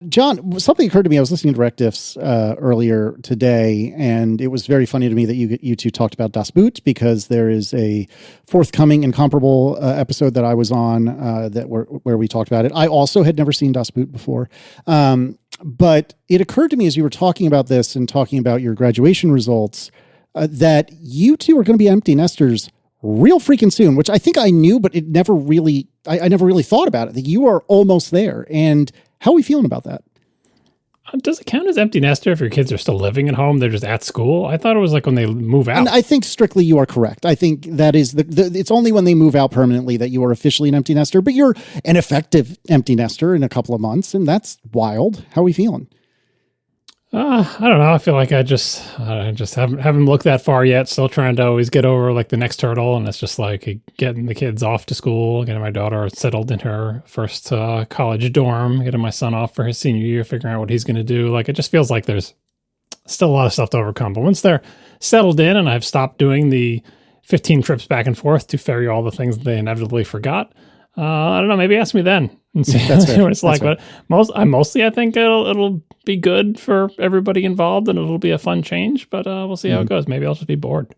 John, something occurred to me. I was listening to Directives earlier today, and it was very funny to me that you two talked about Das Boot, because there is a forthcoming incomparable episode that I was on where we talked about it. I also had never seen Das Boot before. But it occurred to me as you were talking about this and talking about your graduation results that you two are going to be empty nesters real freaking soon, which I think I knew, but it never really, I never really thought about it. That you are almost there. And how are we feeling about that? Does it count as empty nester if your kids are still living at home? They're just at school? I thought it was like when they move out. And I think strictly you are correct. I think that is it's only when they move out permanently that you are officially an empty nester, but you're an effective empty nester in a couple of months, and that's wild. How are we feeling? I don't know. I feel like I just haven't looked that far yet. Still trying to always get over like the next hurdle, and it's just like getting the kids off to school, getting my daughter settled in her first college dorm, getting my son off for his senior year, figuring out what he's going to do. Like, it just feels like there's still a lot of stuff to overcome. But once they're settled in and I've stopped doing the 15 trips back and forth to ferry all the things that they inevitably forgot, I don't know. Maybe ask me then and see, what it's like. But I think it'll be good for everybody involved, and it'll be a fun change. But we'll see how it goes. Maybe I'll just be bored.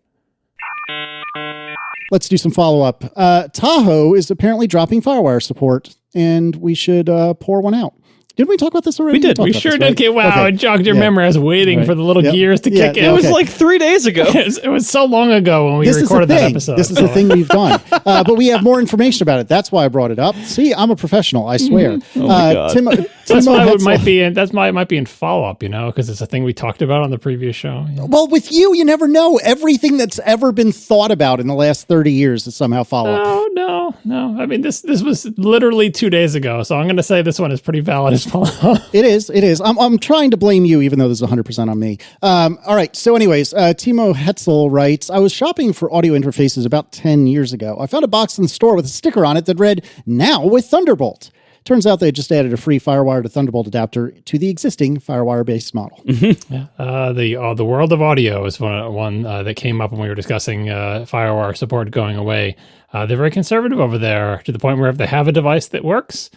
Let's do some follow-up. Tahoe is apparently dropping FireWire support, and we should pour one out. Didn't we talk about this already? We did. We sure did. Okay. Wow, it jogged your memory. I was waiting for the little gears to kick in. It was like 3 days ago. It was so long ago when we recorded that episode. This is the thing we've done. But we have more information about it. That's why I brought it up. See, I'm a professional, I swear. Oh my God. That's why it might be in follow-up, because it's a thing we talked about on the previous show. Yeah. Well, with you never know. Everything that's ever been thought about in the last 30 years is somehow follow-up. No. I mean, this was literally 2 days ago, so I'm going to say this one is pretty valid as follow-up. It is. I'm trying to blame you, even though this is 100% on me. All right. So anyways, Timo Hetzel writes, I was shopping for audio interfaces about 10 years ago. I found a box in the store with a sticker on it that read, "Now with Thunderbolt." Turns out they just added a free FireWire to Thunderbolt adapter to the existing FireWire-based model. Yeah. The world of audio is one that came up when we were discussing FireWire support going away. They're very conservative over there, to the point where if they have a device that works,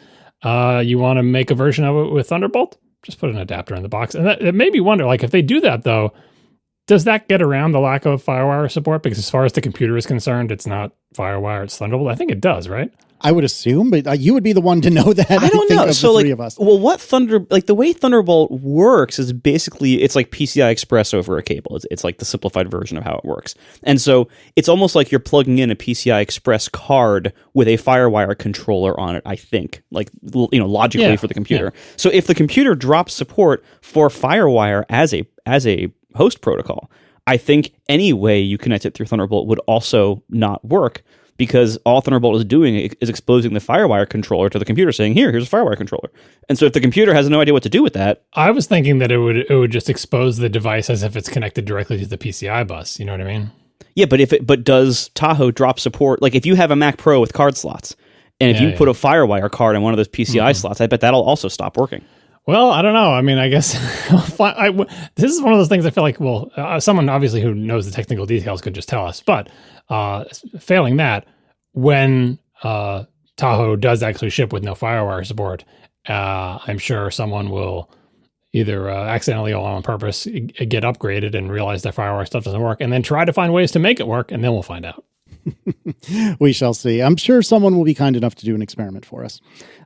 you want to make a version of it with Thunderbolt, just put an adapter in the box. And that made me wonder, like, if they do that, though, does that get around the lack of FireWire support? Because as far as the computer is concerned, it's not FireWire, it's Thunderbolt. I think it does, right? I would assume, but you would be the one to know that. I don't know. So, the three of us. Well, the way Thunderbolt works is basically it's like PCI Express over a cable. It's like the simplified version of how it works. And so it's almost like you're plugging in a PCI Express card with a FireWire controller on it, I think, like, logically for the computer. Yeah. So if the computer drops support for FireWire as a host protocol, I think any way you connect it through Thunderbolt would also not work, because all Thunderbolt is doing is exposing the FireWire controller to the computer, saying, here's a FireWire controller. And so if the computer has no idea what to do with that... I was thinking that it would just expose the device as if it's connected directly to the PCI bus. You know what I mean? Yeah, but does Tahoe drop support? Like, if you have a Mac Pro with card slots, and if you put a FireWire card in one of those PCI slots, I bet that'll also stop working. Well, I don't know. I mean, I guess this is one of those things I feel like, someone obviously who knows the technical details could just tell us. But failing that, when Tahoe does actually ship with no FireWire support, I'm sure someone will either accidentally or on purpose get upgraded and realize that FireWire stuff doesn't work, and then try to find ways to make it work, and then we'll find out. We shall see. I'm sure someone will be kind enough to do an experiment for us.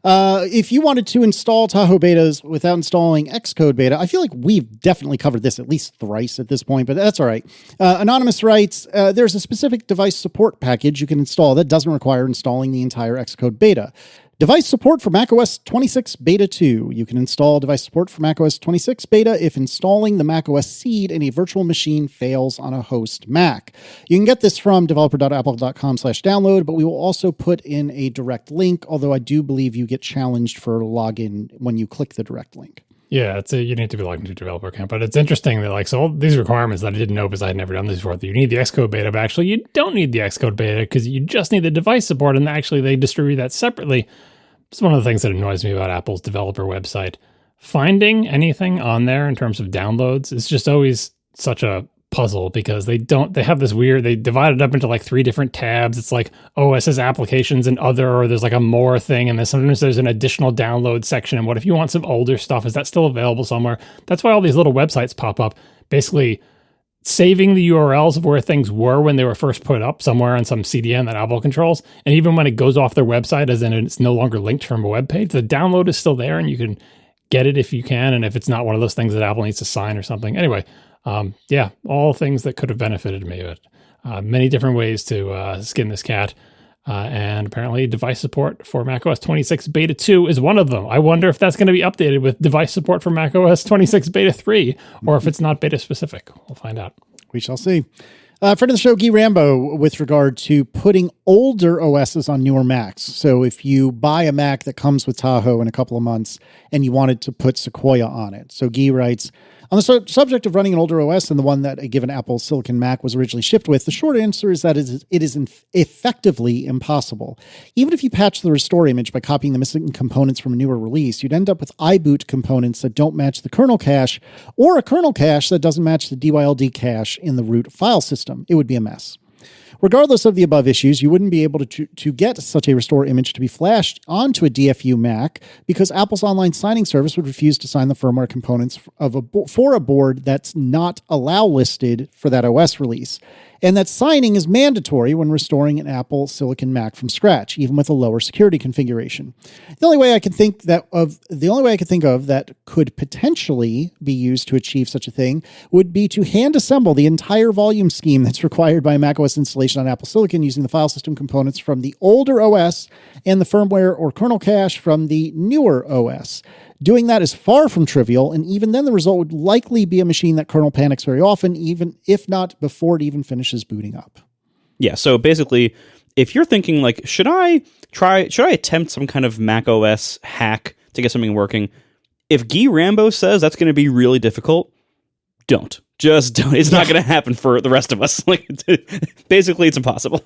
If you wanted to install Tahoe betas without installing Xcode beta, I feel like we've definitely covered this at least thrice at this point, but that's all right. Anonymous writes, there's a specific device support package you can install that doesn't require installing the entire Xcode beta. Device support for macOS 26 Beta 2. You can install device support for macOS 26 Beta if installing the macOS seed in a virtual machine fails on a host Mac. You can get this from developer.apple.com/download, but we will also put in a direct link, although I do believe you get challenged for login when you click the direct link. Yeah, you need to be logged into a developer account, but it's interesting that so all these requirements that I didn't know because I had never done this before, that you need the Xcode beta, but actually you don't need the Xcode beta because you just need the device support, and actually they distribute that separately. It's one of the things that annoys me about Apple's developer website. Finding anything on there in terms of downloads is just always such a puzzle because they have this weird, they divide it up into like 3 different tabs. It's like OS's applications and other, or there's like a more thing. And then sometimes there's an additional download section. And what if you want some older stuff? Is that still available somewhere? That's why all these little websites pop up, basically saving the URLs of where things were when they were first put up somewhere on some CDN that Apple controls. And even when it goes off their website, as in it's no longer linked from a web page, the download is still there and you can get it if you can. And if it's not one of those things that Apple needs to sign or something. Anyway, all things that could have benefited me, but many different ways to skin this cat. And apparently device support for macOS 26 Beta 2 is one of them. I wonder if that's going to be updated with device support for macOS 26 Beta 3, or if it's not beta specific. We'll find out. We shall see. Friend of the show, Guy Rambo, with regard to putting older OSs on newer Macs. So if you buy a Mac that comes with Tahoe in a couple of months and you wanted to put Sequoia on it. So Guy writes, on the subject of running an older OS than the one that a given Apple Silicon Mac was originally shipped with, the short answer is that it is effectively impossible. Even if you patch the restore image by copying the missing components from a newer release, you'd end up with iBoot components that don't match the kernel cache, or a kernel cache that doesn't match the DYLD cache in the root file system. It would be a mess. Regardless of the above issues, you wouldn't be able to get such a restore image to be flashed onto a DFU Mac because Apple's online signing service would refuse to sign the firmware components for a board that's not allow listed for that OS release. And that signing is mandatory when restoring an Apple Silicon Mac from scratch, even with a lower security configuration. The only way I can think of that could potentially be used to achieve such a thing would be to hand assemble the entire volume scheme that's required by macOS installation on Apple Silicon using the file system components from the older OS and the firmware or kernel cache from the newer OS. Doing that is far from trivial, and even then the result would likely be a machine that kernel panics very often, even if not before it even finishes booting up. Yeah, so basically, if you're thinking like, should I attempt some kind of macOS hack to get something working? If Guy Rambo says that's going to be really difficult, don't. Just don't. It's not going to happen for the rest of us. Like, basically, it's impossible.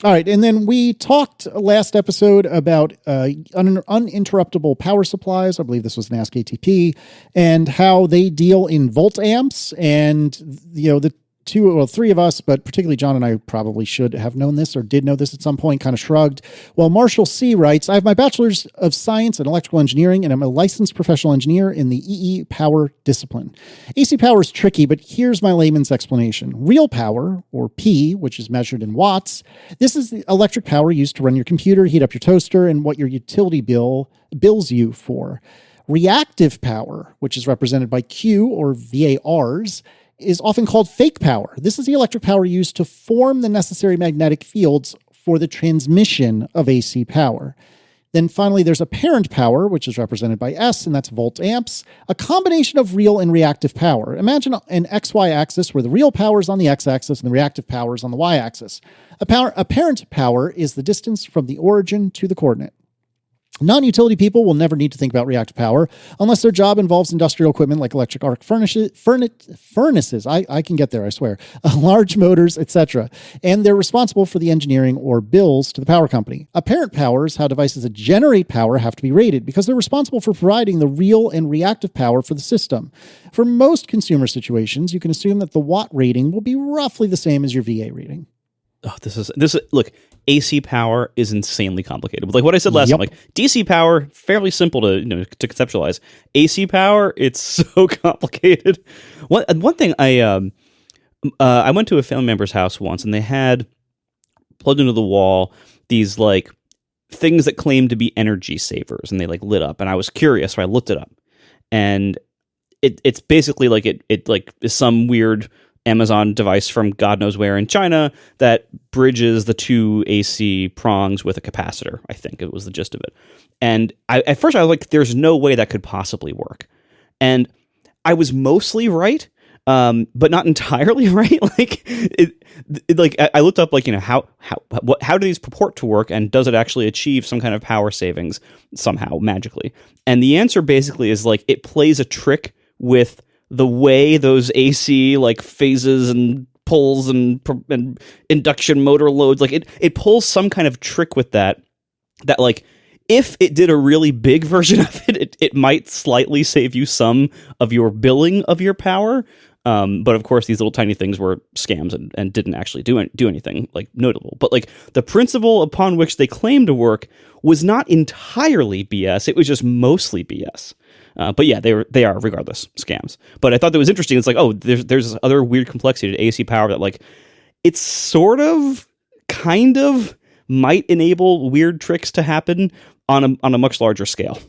All right, and then we talked last episode about uninterruptible power supplies. I believe this was an askatp, and how they deal in volt amps. And the three of us, but particularly John and I probably should have known this or did know this at some point, kind of shrugged. Well, Marshall C. writes, I have my bachelor's of science in electrical engineering, and I'm a licensed professional engineer in the EE power discipline. AC power is tricky, but here's my layman's explanation. Real power, or P, which is measured in watts, this is the electric power used to run your computer, heat up your toaster, and what your utility bill bills you for. Reactive power, which is represented by Q or VARs, is often called fake power. This is the electric power used to form the necessary magnetic fields for the transmission of AC power. Then finally, there's apparent power, which is represented by S, and that's volt amps, a combination of real and reactive power. Imagine an XY axis where the real power is on the X-axis and the reactive power is on the Y-axis. Apparent power is the distance from the origin to the coordinate. Non-utility people will never need to think about reactive power unless their job involves industrial equipment like electric arc furnaces. I can get there, I swear. Large motors, etc. And they're responsible for the engineering or bills to the power company. Apparent power is how devices that generate power have to be rated because they're responsible for providing the real and reactive power for the system. For most consumer situations, you can assume that the watt rating will be roughly the same as your VA rating. Oh, this is look, AC power is insanely complicated. Like what I said last time, like DC power, fairly simple to conceptualize. AC power, it's so complicated. One thing I went to a family member's house once, and they had plugged into the wall these like things that claimed to be energy savers, and they like lit up. And I was curious, so I looked it up, and it's basically like it like is some weird Amazon device from God knows where in China that bridges the two AC prongs with a capacitor. I think it was the gist of it. And at first I was like, there's no way that could possibly work. And I was mostly right, but not entirely right. Like, I looked up, like, how do these purport to work, and does it actually achieve some kind of power savings somehow magically? And the answer basically is like it plays a trick with the way those AC like phases and pulls and induction motor loads, like it pulls some kind of trick with that like if it did a really big version of it might slightly save you some of your billing of your power. But of course, these little tiny things were scams and didn't actually do anything like notable. But like the principle upon which they claimed to work was not entirely BS. It was just mostly BS. But yeah, they are regardless scams. But I thought that was interesting. It's like, oh, there's this other weird complexity to AC power that like it's sort of kind of might enable weird tricks to happen on a much larger scale.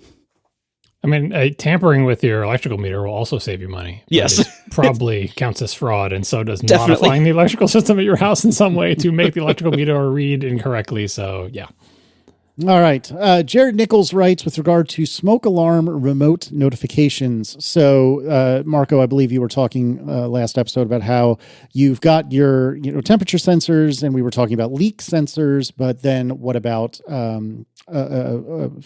I mean, tampering with your electrical meter will also save you money. Yes. It probably counts as fraud, and so does Definitely. modifying the electrical system at your house in some way to make the electrical meter read incorrectly. So, yeah. All right. Jared Nichols writes with regard to smoke alarm remote notifications. So, Marco, I believe you were talking last episode about how you've got your temperature sensors, and we were talking about leak sensors, but then what about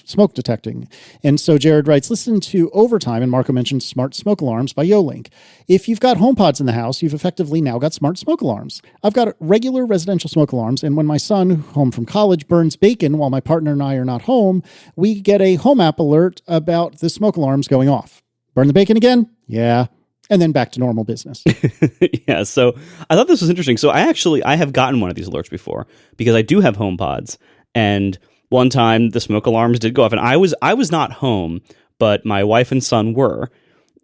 smoke detecting? And so Jared writes, listen to Overtime, and Marco mentioned smart smoke alarms by Yolink. If you've got HomePods in the house, you've effectively now got smart smoke alarms. I've got regular residential smoke alarms, and when my son, home from college, burns bacon while my partner and I are not home, we get a home app alert about the smoke alarms going off. Burn the bacon again? Yeah. And then back to normal business. Yeah, so I thought this was interesting. So I have gotten one of these alerts before because I do have HomePods, and one time the smoke alarms did go off, and I was not home, but my wife and son were,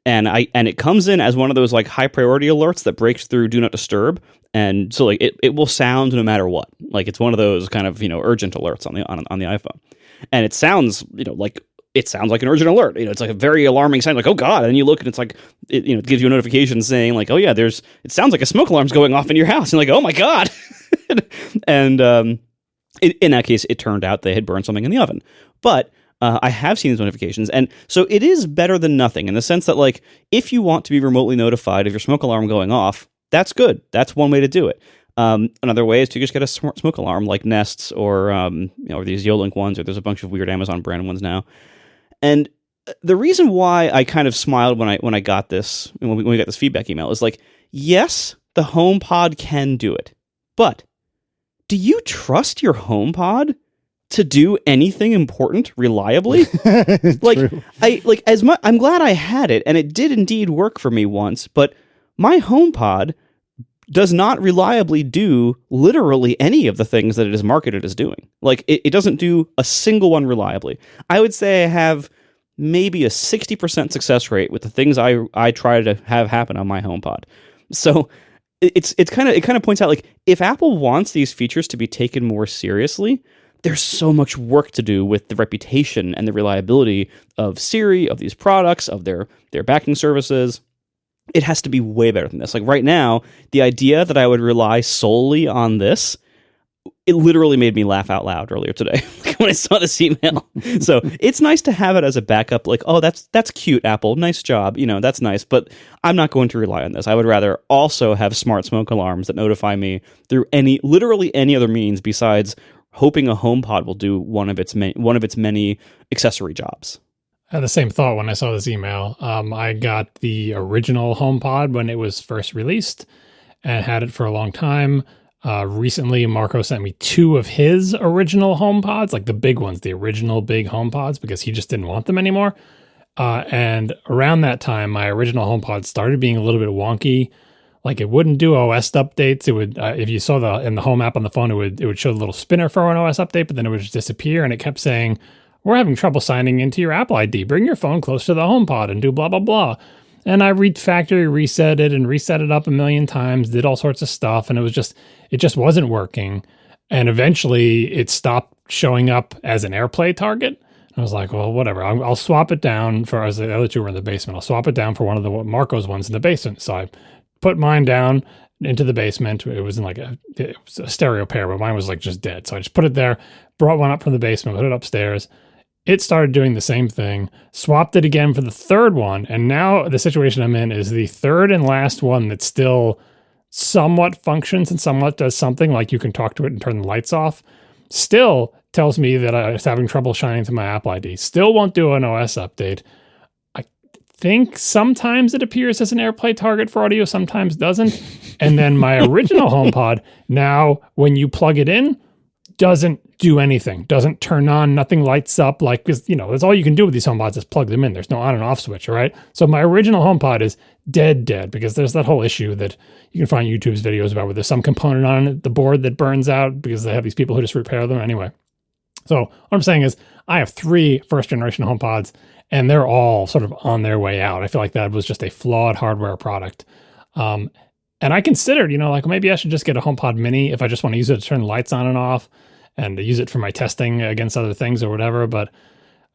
and it comes in as one of those like high priority alerts that breaks through Do Not Disturb, and so like it will sound no matter what. Like it's one of those kind of urgent alerts on the iPhone, and it sounds like an urgent alert. It's like a very alarming sound, like, oh God. And then you look and it's like, it gives you a notification saying like, oh yeah, it sounds like a smoke alarm's going off in your house. And you're like, oh my God. And in that case, it turned out they had burned something in the oven. But I have seen these notifications. And so it is better than nothing in the sense that like, if you want to be remotely notified of your smoke alarm going off, that's good. That's one way to do it. Another way is to just get a smoke alarm like Nests or these Yolink ones, or there's a bunch of weird Amazon brand ones now. And the reason why I kind of smiled when I got this, when we got this feedback email, is like, yes, the HomePod can do it, but do you trust your HomePod to do anything important reliably? True. I'm glad I had it, and it did indeed work for me once, but my HomePod does not reliably do literally any of the things that it is marketed as doing. Like, it doesn't do a single one reliably. I would say I have maybe a 60% success rate with the things I try to have happen on my HomePod. So it kind of points out, like, if Apple wants these features to be taken more seriously, there's so much work to do with the reputation and the reliability of Siri, of these products, of their backing services. It has to be way better than this. Like right now, the idea that I would rely solely on this, it literally made me laugh out loud earlier today when I saw this email. So it's nice to have it as a backup. Like, oh, that's cute, Apple. Nice job. That's nice. But I'm not going to rely on this. I would rather also have smart smoke alarms that notify me through literally any other means besides hoping a HomePod will do one of its many accessory jobs. I had the same thought when I saw this email. I got the original HomePod when it was first released and had it for a long time. Recently, Marco sent me 2 of his original HomePods, like the big ones, the original big HomePods, because he just didn't want them anymore. And around that time, my original HomePod started being a little bit wonky. Like it wouldn't do OS updates. It would, if you saw in the Home app on the phone, it would show the little spinner for an OS update, but then it would just disappear. And it kept saying, we're having trouble signing into your Apple ID. Bring your phone close to the HomePod and do blah, blah, blah. And I factory reset it and reset it up a million times, did all sorts of stuff. And it just wasn't working. And eventually it stopped showing up as an AirPlay target. I was like, well, whatever. I'll swap it down as the other 2 were in the basement. I'll swap it down for one of the Marco's ones in the basement. So I put mine down into the basement. It was in it was a stereo pair, but mine was like just dead. So I just put it there, brought one up from the basement, put it upstairs. It started doing the same thing, swapped it again for the 3rd one, and now the situation I'm in is the 3rd and last one that still somewhat functions and somewhat does something, like you can talk to it and turn the lights off, still tells me that I was having trouble shining to my Apple ID, still won't do an OS update. I think sometimes it appears as an AirPlay target for audio, sometimes doesn't. And then my original HomePod, now when you plug it in, doesn't do anything, doesn't turn on, nothing lights up. Like, because, that's all you can do with these HomePods is plug them in. There's no on and off switch, all right? So my original HomePod is dead, because there's that whole issue that you can find YouTube's videos about where there's some component on it, the board that burns out because they have these people who just repair them anyway. So what I'm saying is I have 3 first-generation HomePods, and they're all sort of on their way out. I feel like that was just a flawed hardware product. And I considered, like maybe I should just get a HomePod mini if I just want to use it to turn lights on and off and to use it for my testing against other things or whatever. But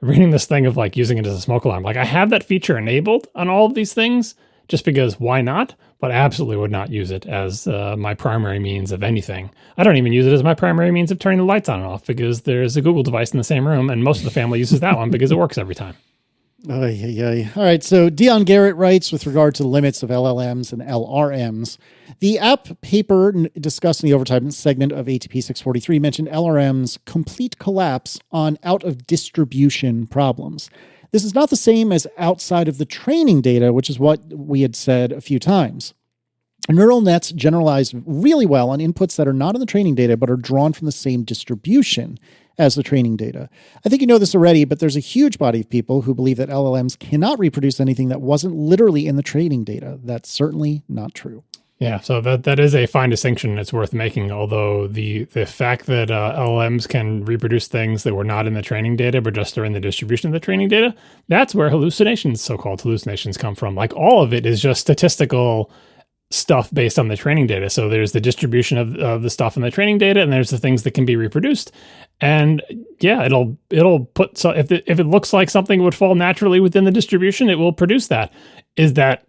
reading this thing of like using it as a smoke alarm, like I have that feature enabled on all of these things just because why not? But I absolutely would not use it as my primary means of anything. I don't even use it as my primary means of turning the lights on and off because there's a Google device in the same room and most of the family uses that one because it works every time. All right, so Dion Garrett writes with regard to the limits of LLMs and LRMs. The app paper discussed in the overtime segment of ATP 643 mentioned LRM's complete collapse on out-of-distribution problems. This is not the same as outside of the training data, which is what we had said a few times. Neural nets generalize really well on inputs that are not in the training data but are drawn from the same distribution as the training data. I think you know this already, but there's a huge body of people who believe that LLMs cannot reproduce anything that wasn't literally in the training data. That's certainly not true. Yeah, so that is a fine distinction that's worth making, although the fact that LLMs can reproduce things that were not in the training data but just are in the distribution of the training data, that's where hallucinations, so-called hallucinations, come from. Like all of it is just statistical stuff based on the training data. So there's the distribution of the stuff in the training data, and there's the things that can be reproduced. And yeah, it'll put, so if it looks like something would fall naturally within the distribution, it will produce that. Is that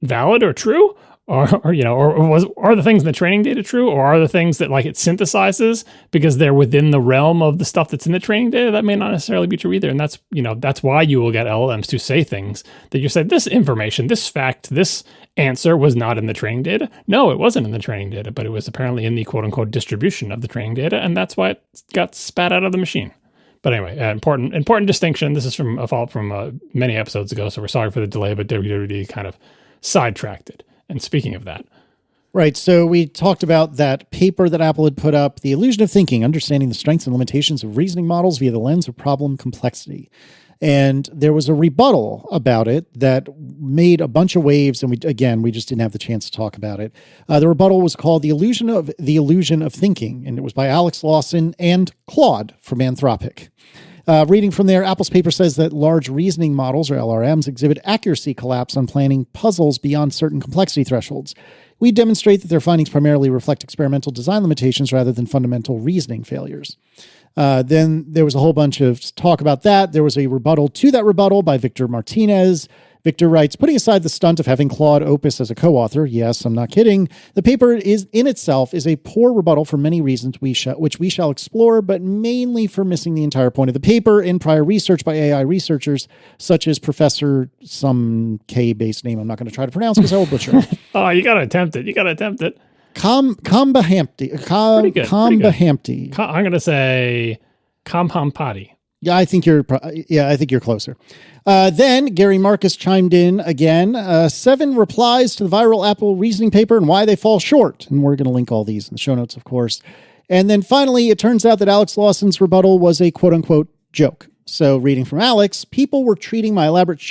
valid or true? Or are the things in the training data true, or are the things that like it synthesizes because they're within the realm of the stuff that's in the training data? That may not necessarily be true either. And that's why you will get LLMs to say things that you say, this information, this fact, this answer was not in the training data. No, it wasn't in the training data, but it was apparently in the quote unquote distribution of the training data. And that's why it got spat out of the machine. But anyway, important distinction. This is from a follow-up from many episodes ago. So we're sorry for the delay, but WWD kind of sidetracked it. And speaking of that. Right. So we talked about that paper that Apple had put up, The Illusion of Thinking, Understanding the Strengths and Limitations of Reasoning Models via the Lens of Problem Complexity. And there was a rebuttal about it that made a bunch of waves. And we just didn't have the chance to talk about it. The rebuttal was called The Illusion of Thinking. And it was by Alex Lawson and Claude from Anthropic. Reading from there, Apple's paper says that large reasoning models, or LRMs, exhibit accuracy collapse on planning puzzles beyond certain complexity thresholds. We demonstrate that their findings primarily reflect experimental design limitations rather than fundamental reasoning failures. Then there was a whole bunch of talk about that. There was a rebuttal to that rebuttal by Victor Martinez. Victor writes, putting aside the stunt of having Claude Opus as a co-author, yes, I'm not kidding, the paper is in itself is a poor rebuttal for many reasons which we shall explore, but mainly for missing the entire point of the paper in prior research by AI researchers, such as Professor some K-based name I'm not going to try to pronounce because I will butcher it. Oh, you got to attempt it. Kambahampty. I'm going to say Kamhampati. Yeah, I think you're closer. Then Gary Marcus chimed in again. 7 replies to the viral Apple reasoning paper and why they fall short. And we're going to link all these in the show notes, of course. And then finally, it turns out that Alex Lawson's rebuttal was a quote unquote joke. So reading from Alex, people were treating my elaborate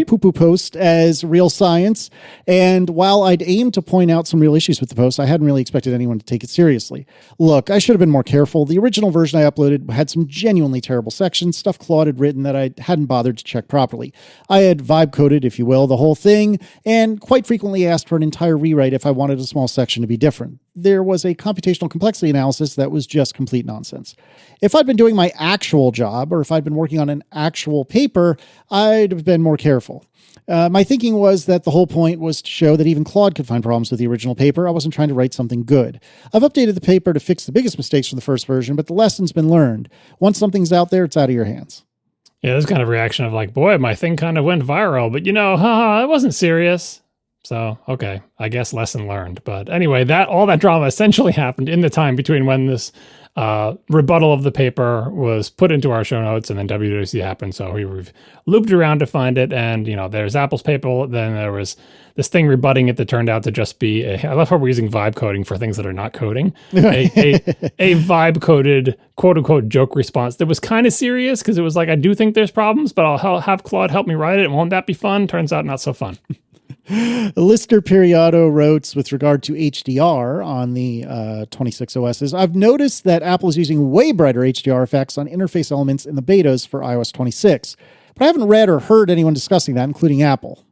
poo-poo post as real science. And while I'd aimed to point out some real issues with the post, I hadn't really expected anyone to take it seriously. Look, I should have been more careful. The original version I uploaded had some genuinely terrible sections, stuff Claude had written that I hadn't bothered to check properly. I had vibe coded, if you will, the whole thing, and quite frequently asked for an entire rewrite if I wanted a small section to be different. There was a computational complexity analysis that was just complete nonsense. If I'd been doing my actual job, or if I'd been working on an actual paper, I'd have been more careful. My thinking was that the whole point was to show that even Claude could find problems with the original paper. I wasn't trying to write something good. I've updated the paper to fix the biggest mistakes from the first version, but the lesson's been learned. Once something's out there, it's out of your hands. Yeah, this kind of reaction of like, boy, my thing kind of went viral, but it wasn't serious. So, okay, I guess lesson learned. But anyway, all that drama essentially happened in the time between when this rebuttal of the paper was put into our show notes and then WWDC happened. So we've looped around to find it. And, there's Apple's paper. Then there was this thing rebutting it that turned out to just be I love how we're using vibe coding for things that are not coding. A vibe coded quote unquote joke response that was kind of serious because it was like, I do think there's problems, but I'll have Claude help me write it. Won't that be fun? Turns out not so fun. Lister Periodo wrote with regard to HDR on the 26 OSs. I've noticed that Apple is using way brighter HDR effects on interface elements in the betas for iOS 26, but I haven't read or heard anyone discussing that, including Apple.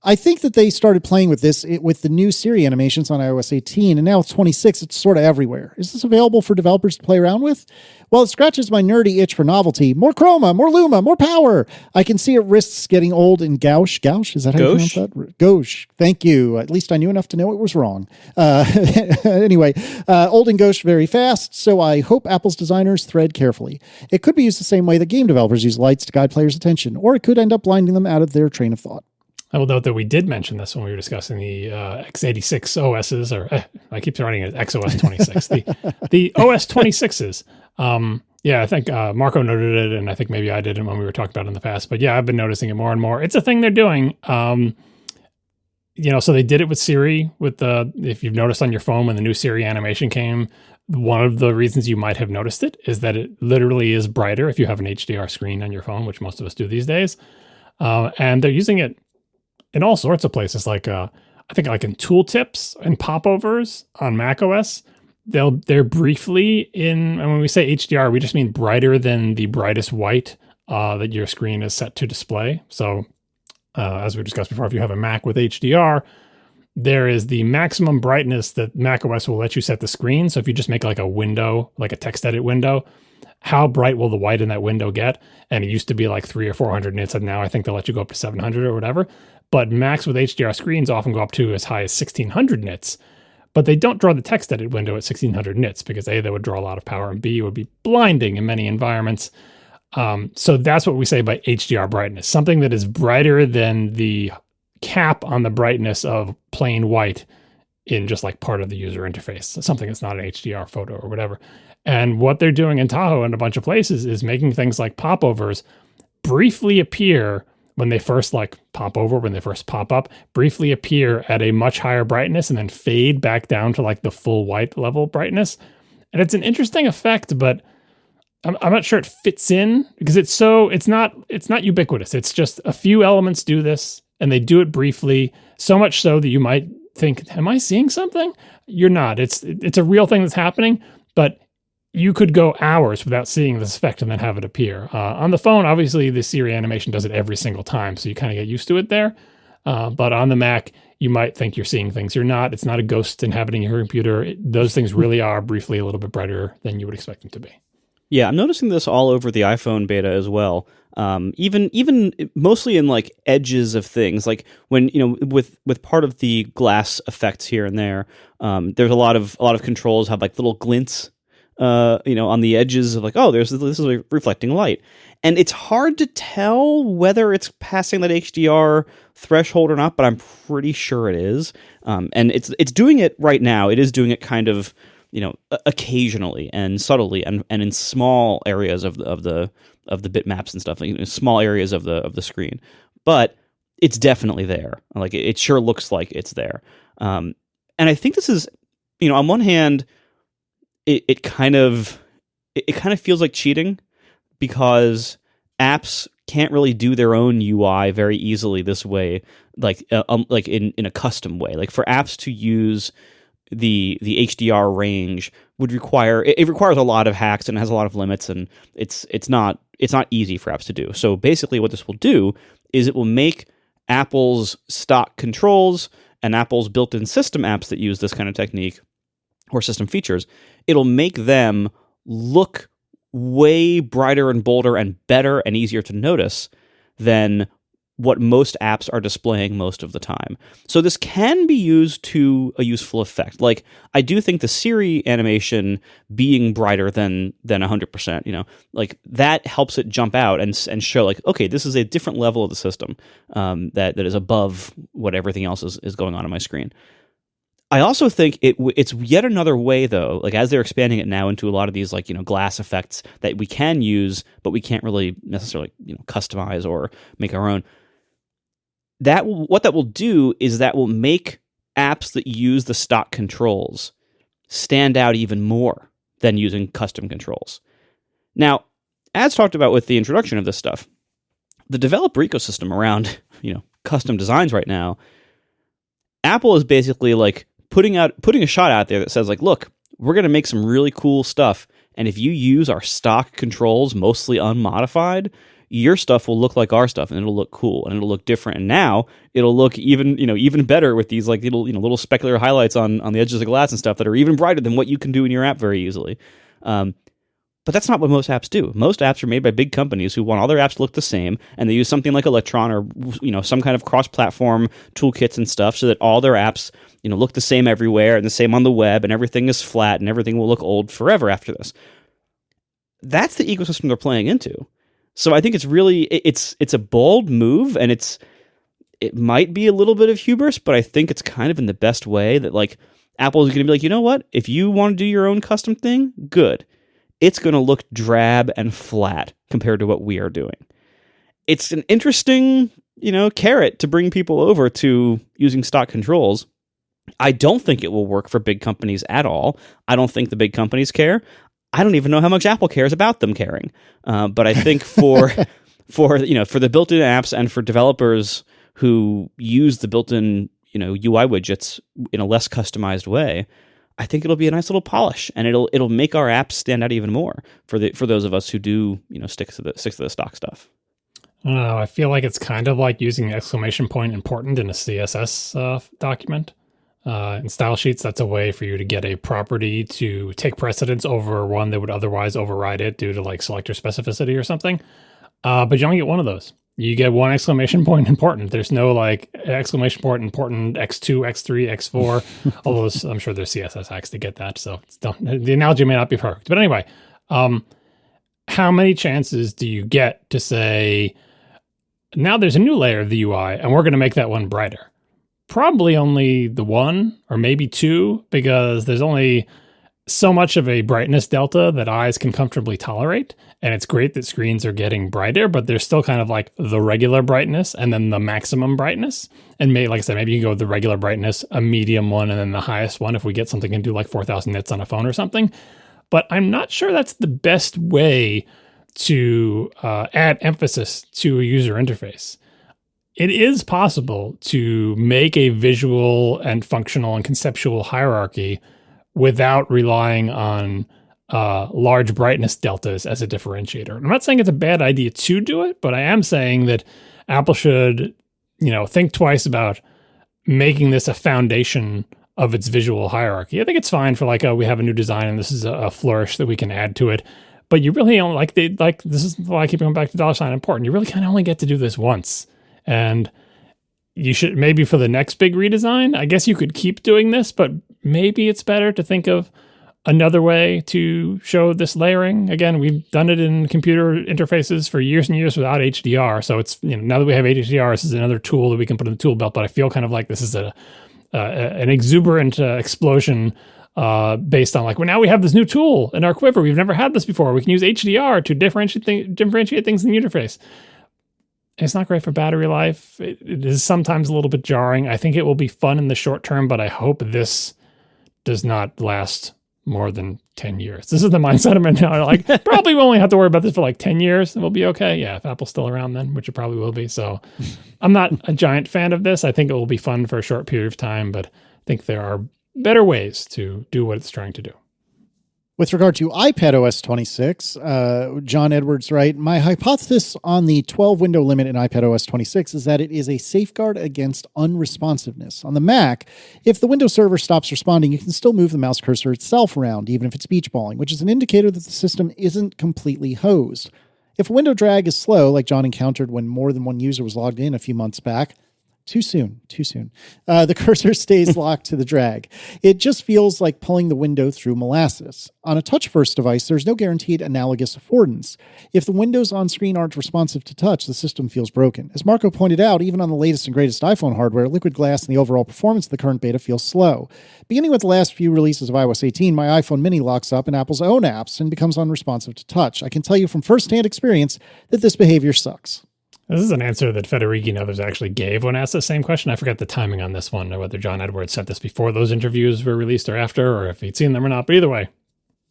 I think that they started playing with this with the new Siri animations on iOS 18, and now with 26, it's sort of everywhere. Is this available for developers to play around with? Well, it scratches my nerdy itch for novelty. More chroma, more luma, more power. I can see it risks getting old and gauche. Gauche? Is that how you pronounce that? Gauche. Thank you. At least I knew enough to know it was wrong. Anyway, old and gauche very fast, so I hope Apple's designers thread carefully. It could be used the same way that game developers use lights to guide players' attention, or it could end up blinding them out of their train of thought. I will note that we did mention this when we were discussing the x86 OSs, or I keep writing it XOS 26, the OS 26s. I think Marco noted it, and I think maybe I did it when we were talking about it in the past. But yeah, I've been noticing it more and more. It's a thing they're doing. So they did it with Siri. If you've noticed on your phone when the new Siri animation came, one of the reasons you might have noticed it is that it literally is brighter if you have an HDR screen on your phone, which most of us do these days. And they're using it in all sorts of places, like I think like in tooltips and popovers on macOS. They're briefly and when we say HDR, we just mean brighter than the brightest white that your screen is set to display. So as we discussed before, if you have a Mac with HDR, there is the maximum brightness that macOS will let you set the screen. So if you just make like a window, like a text edit window, how bright will the white in that window get? And it used to be like 300 or 400 nits, and now I think they'll let you go up to 700 or whatever. But Macs with HDR screens often go up to as high as 1600 nits. But they don't draw the text edit window at 1600 nits because A, that would draw a lot of power, and B, it would be blinding in many environments. So that's what we say by HDR brightness, something that is brighter than the cap on the brightness of plain white in just like part of the user interface, something that's not an HDR photo or whatever. And what they're doing in Tahoe and a bunch of places is making things like popovers briefly appear when they first pop over, when they first pop up, briefly appear at a much higher brightness and then fade back down to like the full white level brightness. And it's an interesting effect, but I'm not sure it fits in because it's not ubiquitous. It's just a few elements do this and they do it briefly, so much so that you might think, am I seeing something? You're not. It's a real thing that's happening, but you could go hours without seeing this effect and then have it appear. On the phone, obviously, the Siri animation does it every single time, so you kind of get used to it there. But on the Mac, you might think you're seeing things. You're not. It's not a ghost inhabiting your computer. Those things really are briefly a little bit brighter than you would expect them to be. Yeah, I'm noticing this all over the iPhone beta as well. Even mostly in like edges of things, like when with part of the glass effects here and there. There's a lot of controls have like little glints. On the edges of like, oh, this is a reflecting light. And it's hard to tell whether it's passing that HDR threshold or not, but I'm pretty sure it is. And it's doing it right now. It is doing it kind of, occasionally and subtly and in small areas of the bitmaps and stuff, small areas of the screen. But it's definitely there. Like it sure looks like it's there. And I think this is, on one hand, it kind of feels like cheating because apps can't really do their own UI very easily this way, like in a custom way. Like for apps to use the HDR range would require it requires a lot of hacks and has a lot of limits, and it's not easy for apps to do. So basically, what this will do is it will make Apple's stock controls and Apple's built-in system apps that use this kind of technique or system features, it'll make them look way brighter and bolder and better and easier to notice than what most apps are displaying most of the time. So this can be used to a useful effect. Like, I do think the Siri animation being brighter than 100%, like that helps it jump out and show like, okay, this is a different level of the system that is above what everything else is going on my screen. I also think it's yet another way, though, like as they're expanding it now into a lot of these like, glass effects that we can use, but we can't really necessarily, customize or make our own. What that will do is that will make apps that use the stock controls stand out even more than using custom controls. Now, as talked about with the introduction of this stuff, the developer ecosystem around, custom designs right now, Apple is basically like putting a shot out there that says like, look, we're going to make some really cool stuff. And if you use our stock controls, mostly unmodified, your stuff will look like our stuff, and it'll look cool, and it'll look different. And now it'll look even better with these like little specular highlights on the edges of the glass and stuff that are even brighter than what you can do in your app very easily. But that's not what most apps do. Most apps are made by big companies who want all their apps to look the same, and they use something like Electron or some kind of cross-platform toolkits and stuff so that all their apps look the same everywhere and the same on the web, and everything is flat and everything will look old forever after this. That's the ecosystem they're playing into. So I think it's really it's a bold move, and it might be a little bit of hubris, but I think it's kind of in the best way that like Apple is going to be like, you know what? If you want to do your own custom thing, good. It's going to look drab and flat compared to what we are doing. It's an interesting, carrot to bring people over to using stock controls. I don't think it will work for big companies at all. I don't think the big companies care. I don't even know how much Apple cares about them caring. But I think for the built-in apps and for developers who use the built-in UI widgets in a less customized way, I think it'll be a nice little polish, and it'll make our apps stand out even more for those of us who do stick to the stock stuff. I don't know. I feel like it's kind of like using exclamation point important in a CSS document. In style sheets, that's a way for you to get a property to take precedence over one that would otherwise override it due to like selector specificity or something. But you only get one of those. You get one exclamation point important. There's no like exclamation point important X2, X3, X4. Although I'm sure there's CSS hacks to get that. So the analogy may not be perfect. But anyway, how many chances do you get to say, now there's a new layer of the UI and we're going to make that one brighter? Probably only the one or maybe two, because there's only so much of a brightness delta that eyes can comfortably tolerate. And it's great that screens are getting brighter, but there's still kind of like the regular brightness and then the maximum brightness. And like I said, maybe you can go with the regular brightness, a medium one, and then the highest one if we get something and do like 4,000 nits on a phone or something. But I'm not sure that's the best way to add emphasis to a user interface. It is possible to make a visual and functional and conceptual hierarchy without relying on large brightness deltas as a differentiator. I'm not saying it's a bad idea to do it, but I am saying that Apple should, think twice about making this a foundation of its visual hierarchy. I think it's fine for like, we have a new design and this is a flourish that we can add to it. But you really don't this is why I keep going back to $ important. You really kind of only get to do this once. And you should, maybe for the next big redesign, I guess you could keep doing this, but maybe it's better to think of another way to show this layering. Again, we've done it in computer interfaces for years and years without HDR. So it's, now that we have HDR, this is another tool that we can put in the tool belt, but I feel kind of like this is an exuberant explosion based on like, well, now we have this new tool in our quiver. We've never had this before. We can use HDR to differentiate things in the interface. It's not great for battery life. It is sometimes a little bit jarring. I think it will be fun in the short term, but I hope this does not last more than 10 years. This is the mindset I'm in now. Like, probably we only have to worry about this for like 10 years and we'll be okay. Yeah, if Apple's still around then, which it probably will be. So I'm not a giant fan of this. I think it will be fun for a short period of time, but I think there are better ways to do what it's trying to do. With regard to iPadOS 26, John Edwards writes, my hypothesis on the 12 window limit in iPadOS 26 is that it is a safeguard against unresponsiveness. On the Mac, if the Windows server stops responding, you can still move the mouse cursor itself around, even if it's beach balling, which is an indicator that the system isn't completely hosed. If window drag is slow, like John encountered when more than one user was logged in a few months back, too soon. The cursor stays locked to the drag. It just feels like pulling the window through molasses. On a touch-first device, there's no guaranteed analogous affordance. If the windows on screen aren't responsive to touch, the system feels broken. As Marco pointed out, even on the latest and greatest iPhone hardware, liquid glass and the overall performance of the current beta feels slow. Beginning with the last few releases of iOS 18, my iPhone mini locks up in Apple's own apps and becomes unresponsive to touch. I can tell you from first-hand experience that this behavior sucks. This is an answer that Federighi and others actually gave when asked the same question. I forget the timing on this one, or whether John Edwards sent this before those interviews were released or after, or if he'd seen them or not. But either way,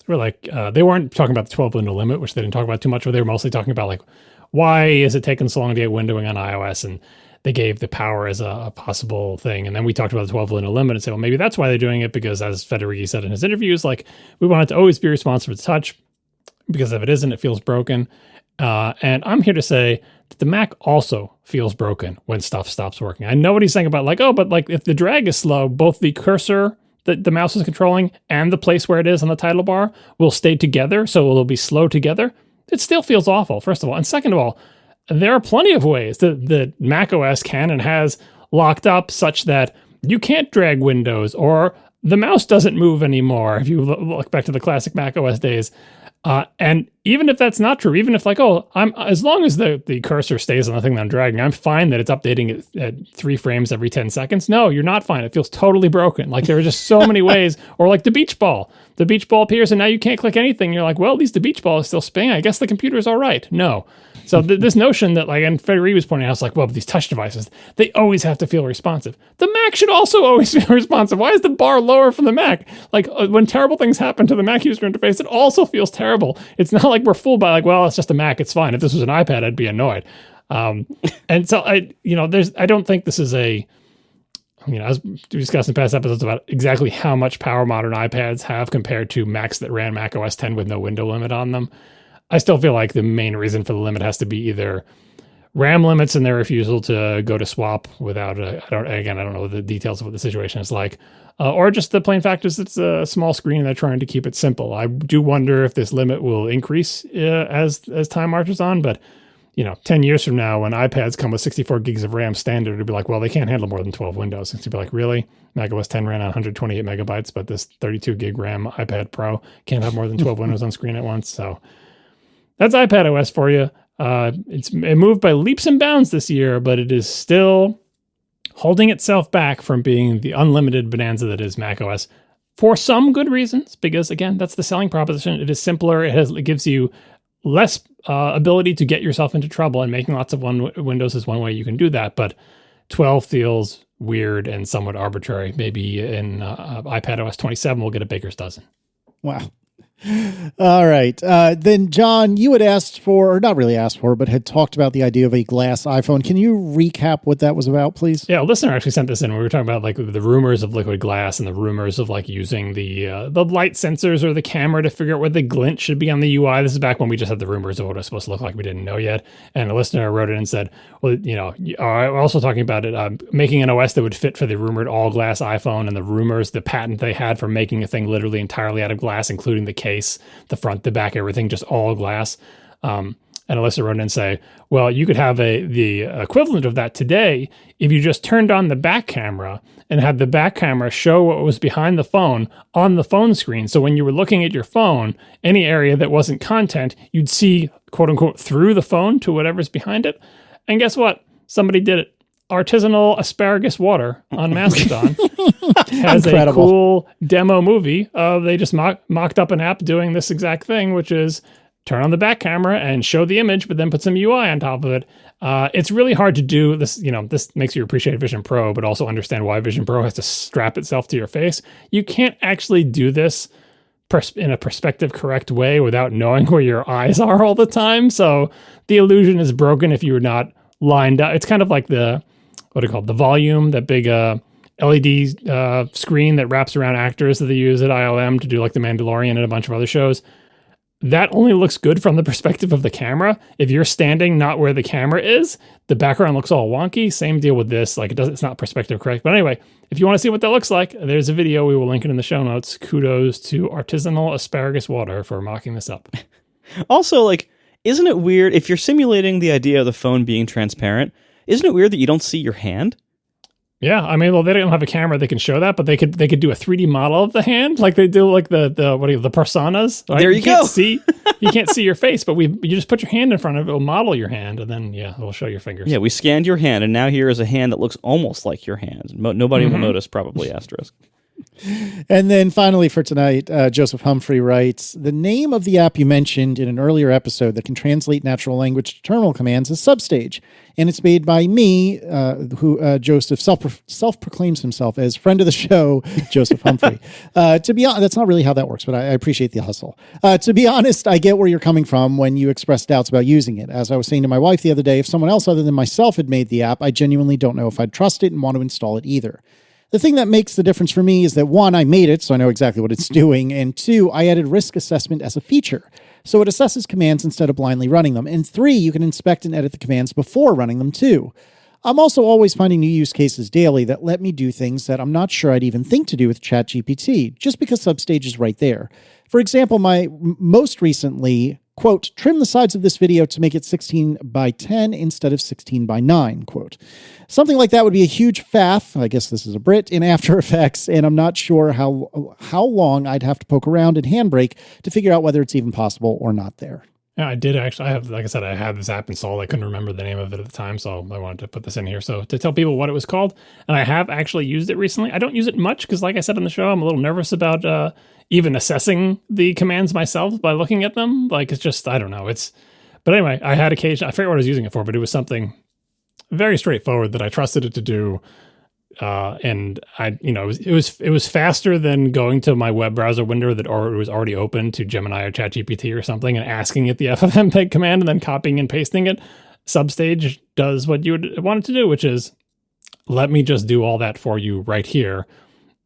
we're like, they weren't talking about the 12 window limit, which they didn't talk about too much, but they were mostly talking about like, why is it taking so long to get windowing on iOS? And they gave the power as a possible thing. And then we talked about the 12 window limit and said, well, maybe that's why they're doing it, because as Federighi said in his interviews, like, we want it to always be responsive to touch, because if it isn't, it feels broken. And I'm here to say that the Mac also feels broken when stuff stops working. I know what he's saying about like, oh, but like if the drag is slow, both the cursor that the mouse is controlling and the place where it is on the title bar will stay together, so it'll be slow together. It still feels awful, first of all. And second of all, there are plenty of ways that macOS can and has locked up such that you can't drag windows or the mouse doesn't move anymore. If you look back to the classic macOS days. And even if that's not true, even if like, oh, as long as the cursor stays on the thing that I'm dragging, I'm fine that it's updating it at 3 frames every 10 seconds. No, you're not fine. It feels totally broken. Like there are just so many ways. Or like the beach ball. The beach ball appears and now you can't click anything. You're like, well, at least the beach ball is still spinning. I guess the computer is all right. No. So this notion that like, and Federighi was pointing out, it's like, well, these touch devices, they always have to feel responsive. The Mac should also always feel responsive. Why is the bar lower for the Mac? Like when terrible things happen to the Mac user interface, it also feels terrible. It's not like we're fooled by like, well, it's just a Mac, it's fine. If this was an iPad, I'd be annoyed. And so I don't think this is as we discussed in past episodes about exactly how much power modern iPads have compared to Macs that ran Mac OS 10 with no window limit on them. I still feel like the main reason for the limit has to be either RAM limits and their refusal to go to swap without I don't know the details of what the situation is like, or just the plain fact is it's a small screen and they're trying to keep it simple. I do wonder if this limit will increase as time marches on, but 10 years from now when iPads come with 64 gigs of RAM standard, it'll be like, well, they can't handle more than 12 windows. It's be like, really? macOS 10 ran on 128 megabytes, but this 32 gig RAM iPad Pro can't have more than 12 windows on screen at once. So that's iPadOS for you. It moved by leaps and bounds this year, but it is still holding itself back from being the unlimited bonanza that is macOS for some good reasons, because again, that's the selling proposition. It is simpler. It gives you less ability to get yourself into trouble, and making lots of windows is one way you can do that. But 12 feels weird and somewhat arbitrary. Maybe in iPadOS 27, we'll get a baker's dozen. Wow. All right. Then, John, you had asked for, or not really asked for, but had talked about the idea of a glass iPhone. Can you recap what that was about, please? Yeah, a listener actually sent this in. We were talking about like the rumors of liquid glass and the rumors of like using the light sensors or the camera to figure out where the glint should be on the UI. This is back when we just had the rumors of what it was supposed to look like. We didn't know yet. And a listener wrote in and said, well, we're also talking about it, making an OS that would fit for the rumored all glass iPhone, and the rumors, the patent they had for making a thing literally entirely out of glass, including the case, the front, the back, everything just all glass. And Alyssa wrote in and say, well, you could have the equivalent of that today if you just turned on the back camera and had the back camera show what was behind the phone on the phone screen. So when you were looking at your phone, any area that wasn't content, you'd see, quote unquote, through the phone to whatever's behind it. And guess what? Somebody did it. Artisanal Asparagus Water on Mastodon has a cool demo movie. They just mocked up an app doing this exact thing, which is turn on the back camera and show the image, but then put some UI on top of it. It's really hard to do this. This makes you appreciate Vision Pro, but also understand why Vision Pro has to strap itself to your face. You can't actually do this in a perspective correct way without knowing where your eyes are all the time. So the illusion is broken if you're not lined up. It's kind of like the volume, that big LED screen that wraps around actors that they use at ILM to do like The Mandalorian and a bunch of other shows. That only looks good from the perspective of the camera. If you're standing not where the camera is, the background looks all wonky. Same deal with this. Like it's not perspective correct. But anyway, if you want to see what that looks like, there's a video. We will link it in the show notes. Kudos to Artisanal Asparagus Water for mocking this up. Also, like, Isn't it weird if you're simulating the idea of the phone being transparent? Isn't it weird that you don't see your hand? Yeah, I mean, well, they don't have a camera that can show that, but they could do a 3D model of the hand, like they do, like the personas. Right? There you go. You can't see your face, but you just put your hand in front of it, it'll model your hand, and then it'll show your fingers. Yeah, we scanned your hand, and now here is a hand that looks almost like your hand. Nobody will notice, probably, asterisk. And then finally for tonight, Joseph Humphrey writes, the name of the app you mentioned in an earlier episode that can translate natural language to terminal commands is Substage. And it's made by me, who Joseph self-proclaims himself as friend of the show, Joseph Humphrey. To be honest, that's not really how that works, but I appreciate the hustle. To be honest, I get where you're coming from when you express doubts about using it. As I was saying to my wife the other day, if someone else other than myself had made the app, I genuinely don't know if I'd trust it and want to install it either. The thing that makes the difference for me is that, one, I made it, so I know exactly what it's doing, and two, I added risk assessment as a feature. So it assesses commands instead of blindly running them. And three, you can inspect and edit the commands before running them too. I'm also always finding new use cases daily that let me do things that I'm not sure I'd even think to do with ChatGPT, just because Substage is right there. For example, my most recently, quote, trim the sides of this video to make it 16 by 10 instead of 16 by 9, quote. Something like that would be a huge faff, I guess this is a Brit, in After Effects, and I'm not sure how long I'd have to poke around and handbrake to figure out whether it's even possible or not there. Yeah, I did actually. Like I said, I had this app installed. I couldn't remember the name of it at the time, so I wanted to put this in here. So to tell people what it was called, and I have actually used it recently. I don't use it much because, like I said on the show, I'm a little nervous about even assessing the commands myself by looking at them. Like, it's just, I don't know. But anyway, I had occasion. I forget what I was using it for, but it was something very straightforward that I trusted it to do. And it was faster than going to my web browser window that was already open to Gemini or ChatGPT or something and asking it the FFmpeg command and then copying and pasting it. Substage does what you would want it to do, which is let me just do all that for you right here,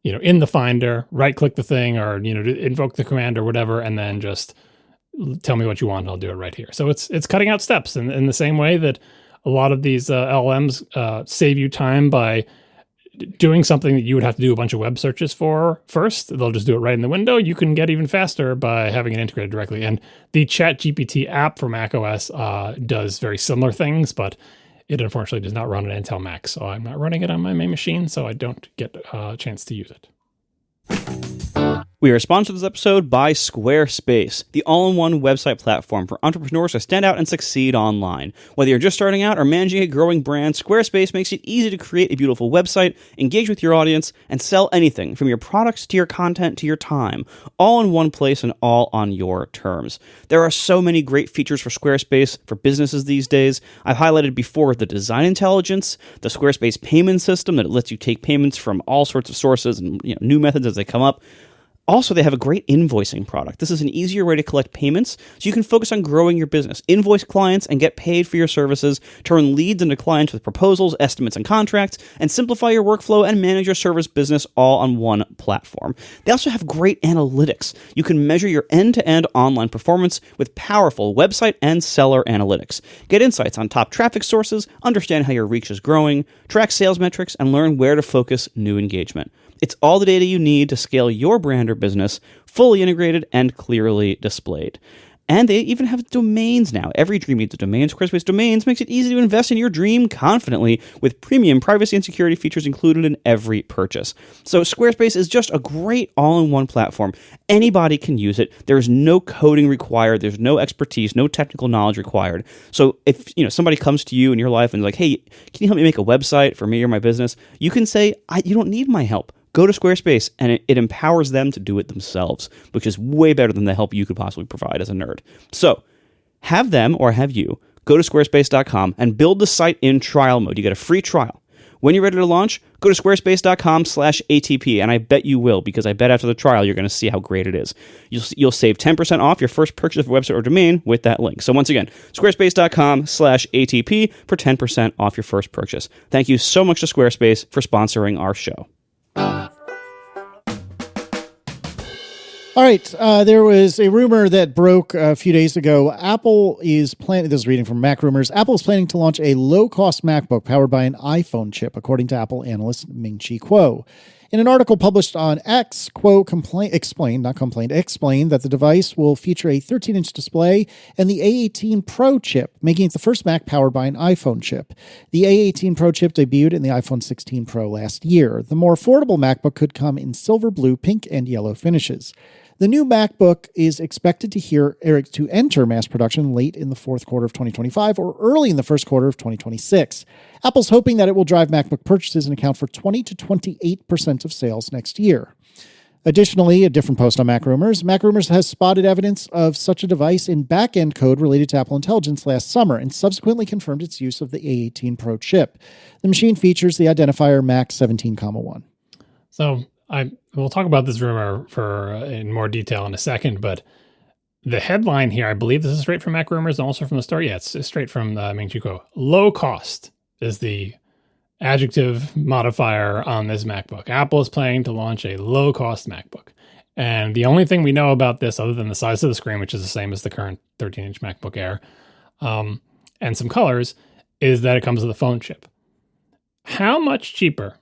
in the Finder, right click the thing or, invoke the command or whatever, and then just tell me what you want. And I'll do it right here. So it's cutting out steps in the same way that a lot of these LLMs save you time by doing something that you would have to do a bunch of web searches for first. They'll just do it right in the window. You can get even faster by having it integrated directly. And the ChatGPT app for macOS does very similar things, but it unfortunately does not run on Intel Mac. So I'm not running it on my main machine, so I don't get a chance to use it. We are sponsored this episode by Squarespace, the all-in-one website platform for entrepreneurs to stand out and succeed online. Whether you're just starting out or managing a growing brand, Squarespace makes it easy to create a beautiful website, engage with your audience, and sell anything from your products to your content to your time, all in one place and all on your terms. There are so many great features for Squarespace for businesses these days. I've highlighted before the design intelligence, the Squarespace payment system that lets you take payments from all sorts of sources and new methods as they come up. Also, they have a great invoicing product. This is an easier way to collect payments so you can focus on growing your business, invoice clients, and get paid for your services, turn leads into clients with proposals, estimates, and contracts, and simplify your workflow and manage your service business all on one platform. They also have great analytics. You can measure your end-to-end online performance with powerful website and seller analytics. Get insights on top traffic sources, understand how your reach is growing, track sales metrics, and learn where to focus new engagement. It's all the data you need to scale your brand or business, fully integrated and clearly displayed. And they even have domains now. Every dream needs a domain. Squarespace Domains makes it easy to invest in your dream confidently with premium privacy and security features included in every purchase. So Squarespace is just a great all-in-one platform. Anybody can use it. There's no coding required. There's no expertise, no technical knowledge required. So if somebody comes to you in your life and is like, hey, can you help me make a website for me or my business? You can say, you don't need my help. Go to Squarespace, and it empowers them to do it themselves, which is way better than the help you could possibly provide as a nerd. So have them, or have you, go to squarespace.com and build the site in trial mode. You get a free trial. When you're ready to launch, go to squarespace.com/ATP, and I bet you will, because I bet after the trial you're going to see how great it is. You'll save 10% off your first purchase of a website or domain with that link. So once again, squarespace.com/ATP for 10% off your first purchase. Thank you so much to Squarespace for sponsoring our show. All right, there was a rumor that broke a few days ago. Apple is planning, this is reading from Mac Rumors, Apple is planning to launch a low-cost MacBook powered by an iPhone chip, according to Apple analyst Ming-Chi Kuo. In an article published on X, quote, explained that the device will feature a 13-inch display and the A18 Pro chip, making it the first Mac powered by an iPhone chip. The A18 Pro chip debuted in the iPhone 16 Pro last year. The more affordable MacBook could come in silver, blue, pink, and yellow finishes. The new MacBook is expected to enter mass production late in the fourth quarter of 2025 or early in the first quarter of 2026. Apple's hoping that it will drive MacBook purchases and account for 20 to 28% of sales next year. Additionally, a different post on MacRumors has spotted evidence of such a device in back-end code related to Apple Intelligence last summer and subsequently confirmed its use of the A18 Pro chip. The machine features the identifier Mac17,1. So we'll talk about this rumor in more detail in a second, but the headline here, I believe this is straight from MacRumors and also from the story. Yeah, it's straight from Ming Chi Kuo. Low cost is the adjective modifier on this MacBook. Apple is planning to launch a low-cost MacBook. And the only thing we know about this, other than the size of the screen, which is the same as the current 13-inch MacBook Air, and some colors, is that it comes with a phone chip. How much cheaper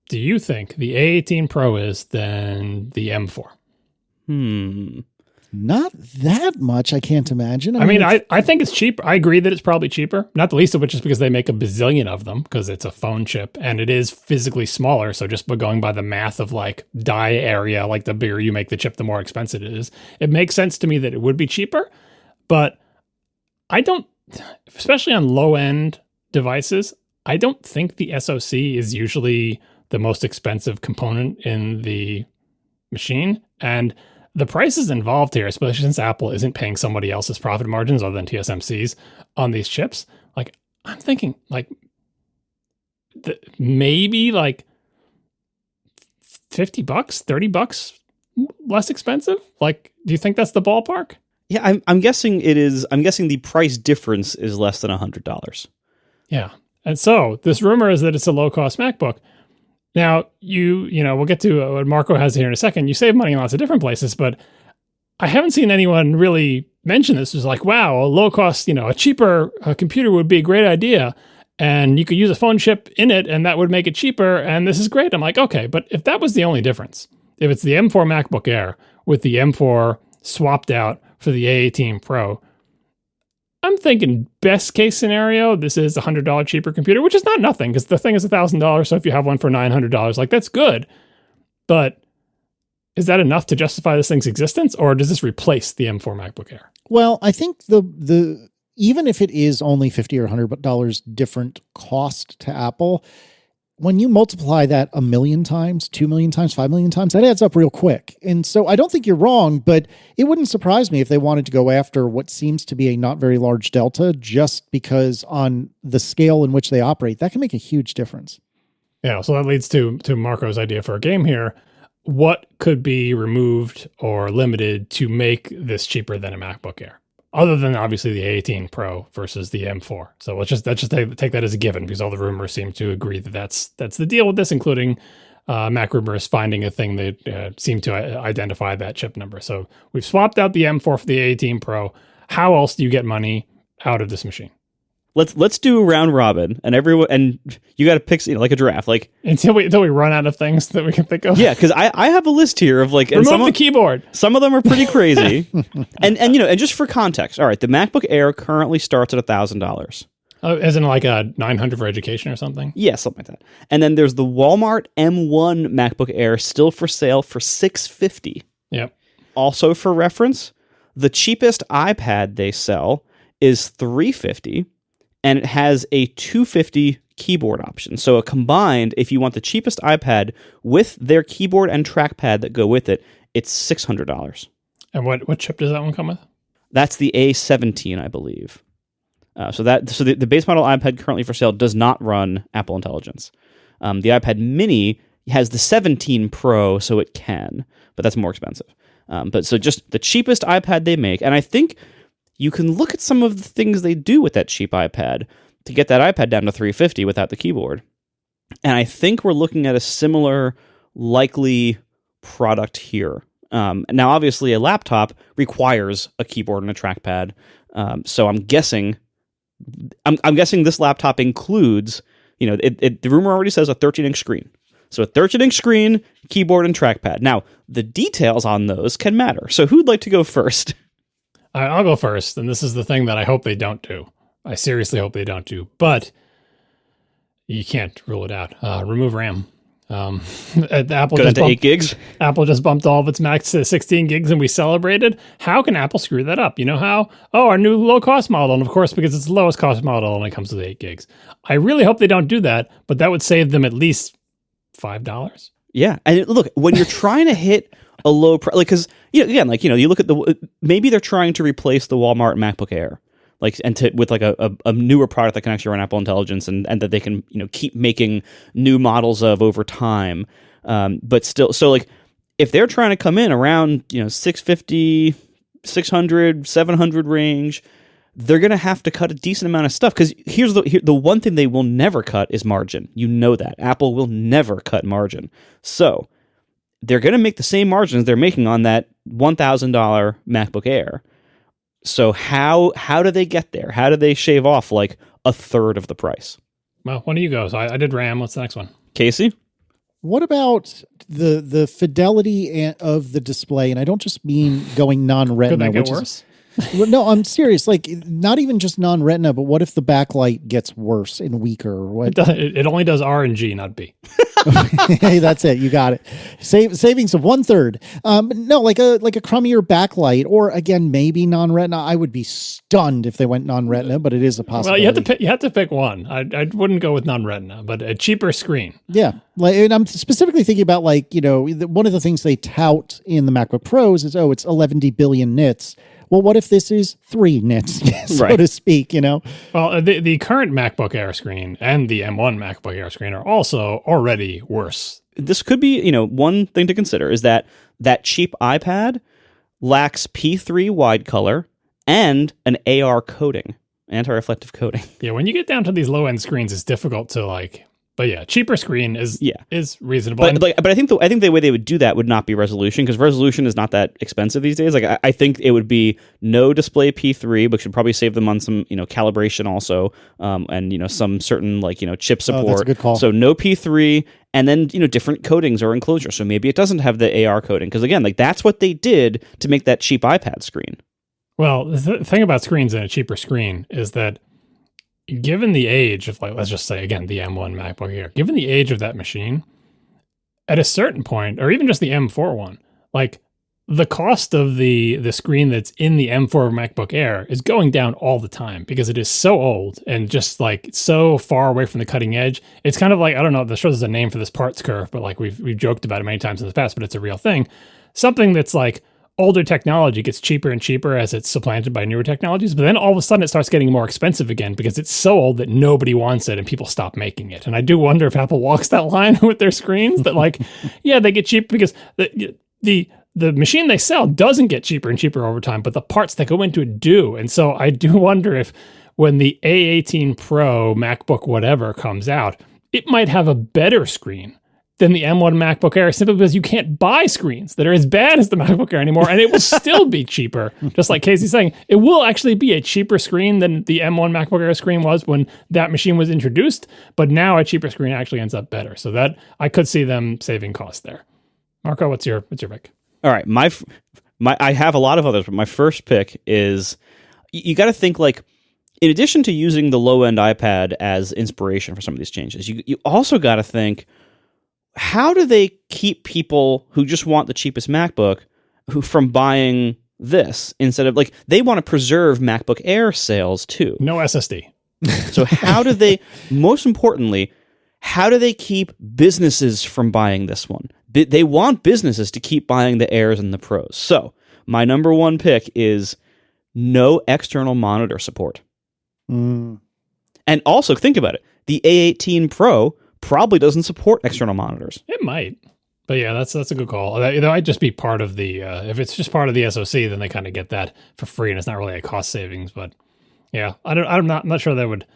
do you think the A18 Pro is than the M4? Not that much, I can't imagine. I think it's cheap. I agree that it's probably cheaper, not the least of which is because they make a bazillion of them because it's a phone chip and it is physically smaller. So just going by the math of like die area, like the bigger you make the chip, the more expensive it is. It makes sense to me that it would be cheaper, but I don't, especially on low end devices, I don't think the SoC is usually the most expensive component in the machine. And the prices involved here, especially since Apple isn't paying somebody else's profit margins other than TSMC's on these chips, like I'm thinking like maybe like $50, $30 less expensive. Like, do you think that's the ballpark? Yeah, I'm guessing it is. I'm guessing the price difference is less than $100. Yeah. And so this rumor is that it's a low cost MacBook. Now, we'll get to what Marco has here in a second. You save money in lots of different places, but I haven't seen anyone really mention this. It's like, wow, a low cost, a cheaper computer would be a great idea. And you could use a phone chip in it and that would make it cheaper. And this is great. I'm like, okay, but if that was the only difference, if it's the M4 MacBook Air with the M4 swapped out for the A18 Pro, I'm thinking best case scenario, this is a $100 cheaper computer, which is not nothing because the thing is $1,000. So if you have one for $900, like that's good. But is that enough to justify this thing's existence, or does this replace the M4 MacBook Air? Well, I think the even if it is only $50 or $100 different cost to Apple, when you multiply that 1 million times, 2 million times, 5 million times, that adds up real quick. And so I don't think you're wrong, but it wouldn't surprise me if they wanted to go after what seems to be a not very large delta, just because on the scale in which they operate, that can make a huge difference. Yeah, so that leads to Marco's idea for a game here. What could be removed or limited to make this cheaper than a MacBook Air? Other than obviously the A18 Pro versus the M4. So let's just take that as a given because all the rumors seem to agree that that's the deal with this, including MacRumors finding a thing that seemed to identify that chip number. So we've swapped out the M4 for the A18 Pro. How else do you get money out of this machine? Let's do a round robin, and everyone, and you got to pick, like a giraffe, like until we run out of things that we can think of. Yeah, because I have a list here of like remove the keyboard. Some of them are pretty crazy, and just for context, all right, the MacBook Air currently starts at $1,000. As in like a 900 for education or something? Yeah, something like that. And then there's the Walmart M1 MacBook Air still for sale for $650. Yep. Also for reference, the cheapest iPad they sell is $350. And it has a $250 keyboard option. So a combined, if you want the cheapest iPad with their keyboard and trackpad that go with it, it's $600. And what chip does that one come with? That's the A17, I believe. So the base model iPad currently for sale does not run Apple Intelligence. The iPad Mini has the 17 Pro, so it can, but that's more expensive. But so just the cheapest iPad they make, and I think you can look at some of the things they do with that cheap iPad to get that iPad down to $350 without the keyboard. And I think we're looking at a similar likely product here. Now, obviously, a laptop requires a keyboard and a trackpad. So I'm guessing this laptop includes, the rumor already says a 13-inch screen. So a 13-inch screen, keyboard and trackpad. Now, the details on those can matter. So who'd like to go first? I'll go first, and this is the thing that I hope they don't do. I seriously hope they don't do, but you can't rule it out. Remove RAM. Apple Go to 8 gigs. Apple just bumped all of its Macs to 16 gigs, and we celebrated. How can Apple screw that up? You know how? Oh, our new low-cost model, and of course, because it's the lowest cost model, only comes with 8 gigs. I really hope they don't do that, but that would save them at least $5. Yeah, and look, when you're trying to hit a low price, like, because you look at maybe they're trying to replace the Walmart MacBook Air, with a newer product that can actually run Apple Intelligence and that they can keep making new models of over time. But still, so like if they're trying to come in around 650, 600, 700 range, they're going to have to cut a decent amount of stuff, because here's the one thing they will never cut is margin. You know that. Apple will never cut margin. So they're going to make the same margins they're making on that $1,000 MacBook Air. So how do they get there? How do they shave off like a third of the price? Well, one of you goes. I did RAM. What's the next one? Casey? What about the fidelity of the display? And I don't just mean going non-retina. Could that get worse? Well, no, I'm serious. Like, not even just non-retina, but what if the backlight gets worse and weaker? Or what? It only does R and G, not B. Hey, that's it. You got it. Savings of 1/3. No, like a crummier backlight, or again, maybe non-retina. I would be stunned if they went non-retina, but it is a possibility. Well, you have to pick one. I wouldn't go with non-retina, but a cheaper screen. Yeah, and I'm specifically thinking about one of the things they tout in the MacBook Pros is it's 11 billion nits. Well, what if this is 3 nits, so to speak, Well, the current MacBook Air screen and the M1 MacBook Air screen are also already worse. This could be, one thing to consider is that cheap iPad lacks P3 wide color and an AR coating, anti-reflective coating. Yeah, when you get down to these low-end screens, it's difficult to but yeah, cheaper screen is reasonable. But I think the way they would do that would not be resolution, because resolution is not that expensive these days. Like I think it would be no display P3, but should probably save them on some calibration also, and some certain chip support. That's a good call. So no P3, and then different coatings or enclosure. So maybe it doesn't have the AR coating, because again, that's what they did to make that cheap iPad screen. Well, the thing about screens and a cheaper screen is that, given the age of, let's just say, again, the M1 MacBook Air, given the age of that machine, at a certain point, or even just the M4 one, the cost of the screen that's in the M4 MacBook Air is going down all the time, because it is so old and just so far away from the cutting edge. It's kind of I don't know, the show there's a name for this parts curve, but we've joked about it many times in the past, but it's a real thing. Something that's older technology gets cheaper and cheaper as it's supplanted by newer technologies, but then all of a sudden it starts getting more expensive again because it's so old that nobody wants it and people stop making it. And I do wonder if Apple walks that line with their screens, that they get cheap because the machine they sell doesn't get cheaper and cheaper over time, but the parts that go into it do. And so I do wonder if when the A18 Pro MacBook whatever comes out, it might have a better screen than the M1 MacBook Air, simply because you can't buy screens that are as bad as the MacBook Air anymore, and it will still be cheaper. Just like Casey's saying, it will actually be a cheaper screen than the M1 MacBook Air screen was when that machine was introduced, but now a cheaper screen actually ends up better. So that I could see them saving costs there. Marco, what's your pick? All right, my I have a lot of others, but my first pick is, you got to think in addition to using the low-end iPad as inspiration for some of these changes, you also got to think, how do they keep people who just want the cheapest MacBook from buying this instead of they want to preserve MacBook Air sales too? No SSD. So how do they, most importantly, how do they keep businesses from buying this one? They want businesses to keep buying the Airs and the Pros. So my number one pick is no external monitor support. And also think about it. The A18 Pro probably doesn't support external monitors. It might. But yeah, that's a good call. That might just be part of the, if it's just part of the SoC, then they kind of get that for free, and it's not really a cost savings. But yeah, I'm not sure that would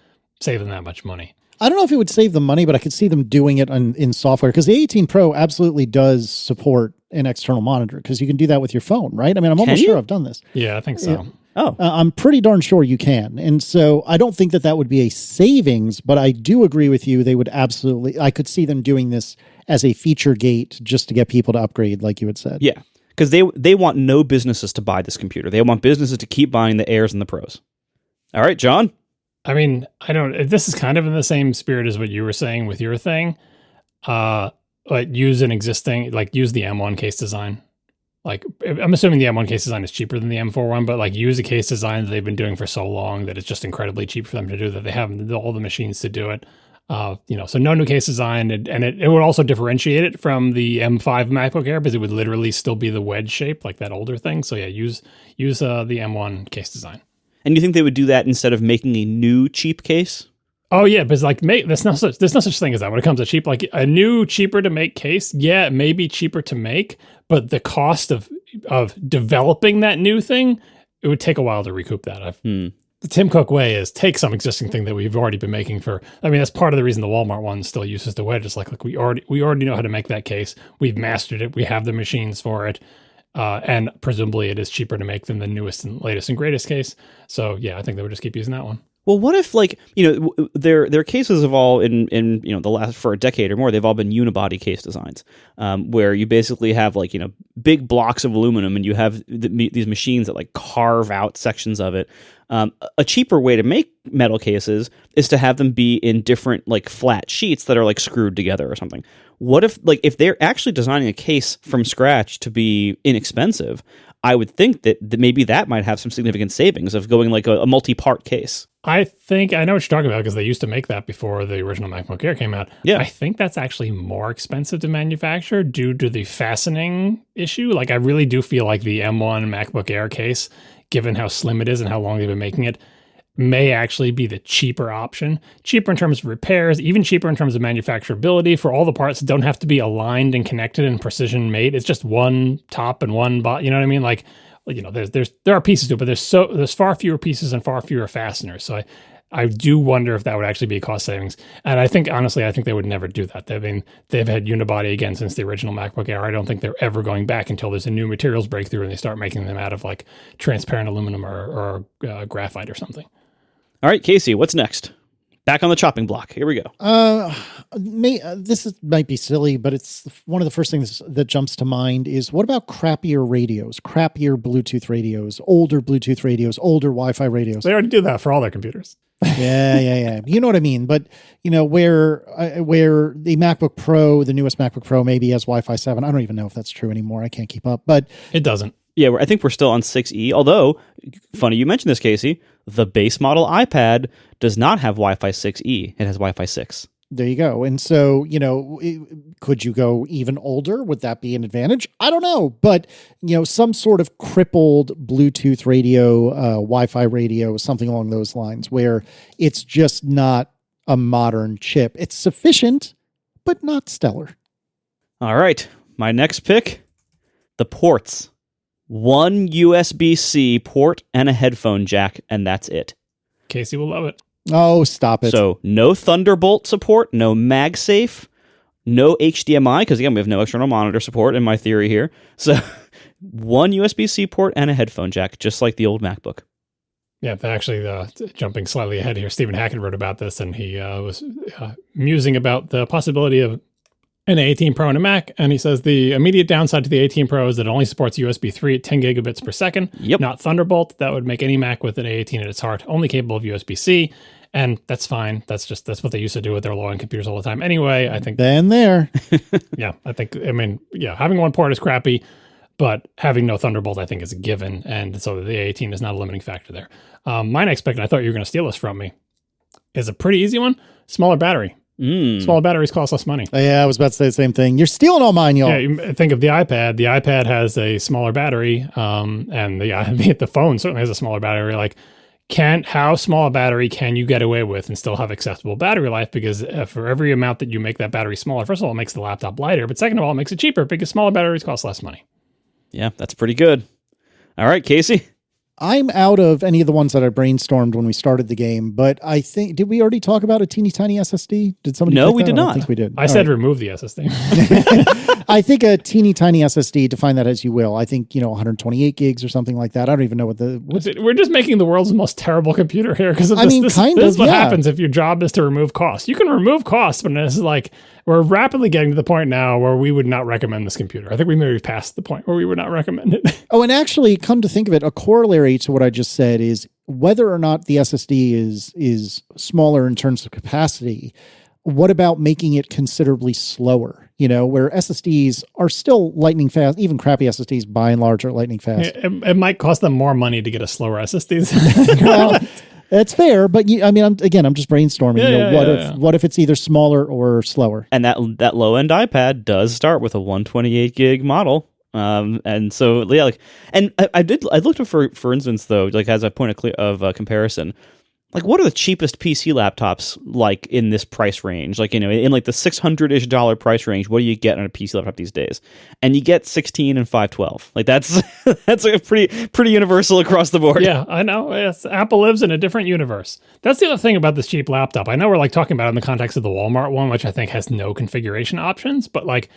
save them that much money. I don't know if it would save them money, but I could see them doing it in software, because the A18 Pro absolutely does support an external monitor, because you can do that with your phone, right? I mean, I'm almost sure I've done this. Yeah, I think so. Oh, I'm pretty darn sure you can. And so I don't think that would be a savings, but I do agree with you. They would absolutely, I could see them doing this as a feature gate just to get people to upgrade, like you had said. yeah. Because they want no businesses to buy this computer. They want businesses to keep buying the Airs and the Pros. All right, John? I mean, this is kind of in the same spirit as what you were saying with your thing. Like use the M1 case design. Like, I'm assuming the M1 case design is cheaper than the M4 one, but like use a case design that they've been doing for so long that it's just incredibly cheap for them to do, that they have all the machines to do it. So no new case design, and it would also differentiate it from the M5 MacBook Air because it would literally still be the wedge shape, like that older thing. So yeah, use the M1 case design. And you think they would do that instead of making a new cheap case? Oh yeah, but like there's no such thing as that when it comes to cheap. Like a new cheaper to make case, yeah, it may be cheaper to make, but the cost of developing that new thing, it would take a while to recoup that. The Tim Cook way is take some existing thing that we've already been making for. I mean, that's part of the reason the Walmart one still uses the wedge. It's like we already know how to make that case. We've mastered it. We have the machines for it. And presumably it is cheaper to make than the newest and latest and greatest case. So yeah, I think they would just keep using that one. Well, what if their cases have all in the last for a decade or more, they've all been unibody case designs, where you basically have big blocks of aluminum and you have these machines that like carve out sections of it. A cheaper way to make metal cases is to have them be in different like flat sheets that are like screwed together or something. What if they're actually designing a case from scratch to be inexpensive? I would think that maybe that might have some significant savings of going like a multi-part case. I think I know what you're talking about because they used to make that before the original MacBook Air came out. Yeah. I think that's actually more expensive to manufacture due to the fastening issue. Like I really do feel like the M1 MacBook Air case, given how slim it is and how long they've been making it, may actually be the cheaper option. Cheaper in terms of repairs, even cheaper in terms of manufacturability for all the parts that don't have to be aligned and connected and precision made. It's just one top and one bottom. You know what I mean? Like, there are pieces to it, but there's far fewer pieces and far fewer fasteners. So I do wonder if that would actually be a cost savings. And I think, honestly, they would never do that. They've had unibody again since the original MacBook Air. I don't think they're ever going back until there's a new materials breakthrough and they start making them out of like transparent aluminum or graphite or something. All right, Casey, what's next? Back on the chopping block. Here we go. This might be silly, but it's one of the first things that jumps to mind is what about crappier radios, crappier Bluetooth radios, older Bluetooth radios, older Wi-Fi radios? They already do that for all their computers. Yeah. You know what I mean? But, where the MacBook Pro, the newest MacBook Pro maybe has Wi-Fi 7. I don't even know if that's true anymore. I can't keep up. But it doesn't. Yeah, I think we're still on 6E, although, funny you mentioned this, Casey, the base model iPad does not have Wi-Fi 6E. It has Wi-Fi 6. There you go. And so, could you go even older? Would that be an advantage? I don't know. But, some sort of crippled Bluetooth radio, Wi-Fi radio, something along those lines, where it's just not a modern chip. It's sufficient, but not stellar. All right. My next pick, the ports. One USB-C port and a headphone jack, and that's it. Casey will love it. Oh, stop it. So no Thunderbolt support, no MagSafe, no HDMI, because again, we have no external monitor support in my theory here. So one USB-C port and a headphone jack, just like the old MacBook. Yeah, actually, jumping slightly ahead here, Stephen Hackett wrote about this, and he was musing about the possibility of an A18 Pro and a Mac, and he says the immediate downside to the A18 Pro is that it only supports USB 3 at 10 gigabits per second, not Thunderbolt. That would make any Mac with an A18 at its heart only capable of USB-C, and that's fine. That's what they used to do with their low-end computers all the time. Anyway, I think... Then there. Having one port is crappy, but having no Thunderbolt, I think, is a given, and so the A18 is not a limiting factor there. My next pick, and I thought you were going to steal this from me, is a pretty easy one, smaller battery. Smaller batteries cost less money. Yeah, I was about to say the same thing. You're stealing all mine, y'all. Yeah, think of the iPad. The iPad has a smaller battery, and the phone certainly has a smaller battery. Like, how small a battery can you get away with and still have acceptable battery life? Because for every amount that you make that battery smaller, first of all, it makes the laptop lighter, but second of all, it makes it cheaper because smaller batteries cost less money. Yeah, that's pretty good. All right, Casey. I'm out of any of the ones that I brainstormed when we started the game, but I think, did we already talk about a teeny tiny SSD? Did somebody? No, pick we that? did I don't not. think we did. I said remove the SSD. I think a teeny tiny SSD, define that as you will. I think, 128 gigs or something like that. I don't even know We're just making the world's most terrible computer here because I mean, this kind is of, what yeah. happens if your job is to remove costs. You can remove costs, but this is like, we're rapidly getting to the point now where we would not recommend this computer. I think we may be past the point where we would not recommend it. Oh, and actually, come to think of it, a corollary to what I just said is whether or not the SSD is smaller in terms of capacity, what about making it considerably slower? Where SSDs are still lightning fast, even crappy SSDs by and large are lightning fast. It might cost them more money to get a slower SSD. Well, that's fair, but I'm just brainstorming. What if it's either smaller or slower? And that low end iPad does start with a 128 gig model. And so and I looked up for instance though, like as a point of comparison, like what are the cheapest PC laptops like in this price range? Like, in like the $600-ish price range, what do you get on a PC laptop these days? And you get 16 and 512. Like that's a pretty universal across the board. Yeah, I know. Yes, Apple lives in a different universe. That's the other thing about this cheap laptop. I know we're like talking about it in the context of the Walmart one, which I think has no configuration options, but like,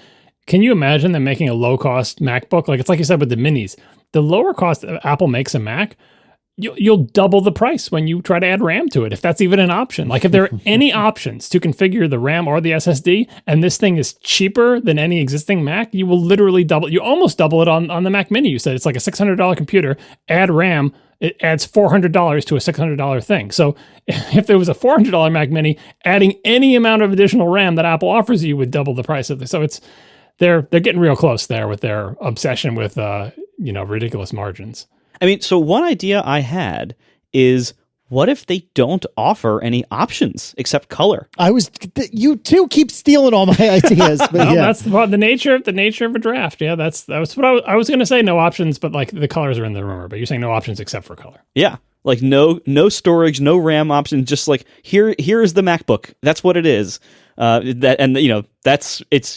can you imagine them making a low-cost MacBook? Like, it's like you said with the minis. The lower cost Apple makes a Mac, you'll double the price when you try to add RAM to it, if that's even an option. Like, if there are any options to configure the RAM or the SSD, and this thing is cheaper than any existing Mac, you will literally you almost double it on the Mac Mini. You said it's like a $600 computer, add RAM, it adds $400 to a $600 thing. So if there was a $400 Mac Mini, adding any amount of additional RAM that Apple offers you would double the price of this. So they're getting real close there with their obsession with ridiculous margins. I mean, so one idea I had is, what if they don't offer any options except color? You two keep stealing all my ideas, but well, yeah. That's the nature of a draft. Yeah, that's what I was going to say. No options, but like the colors are in the rumor. But you're saying no options except for color. Yeah, like no storage, no RAM option. Just like here is the MacBook. That's what it is.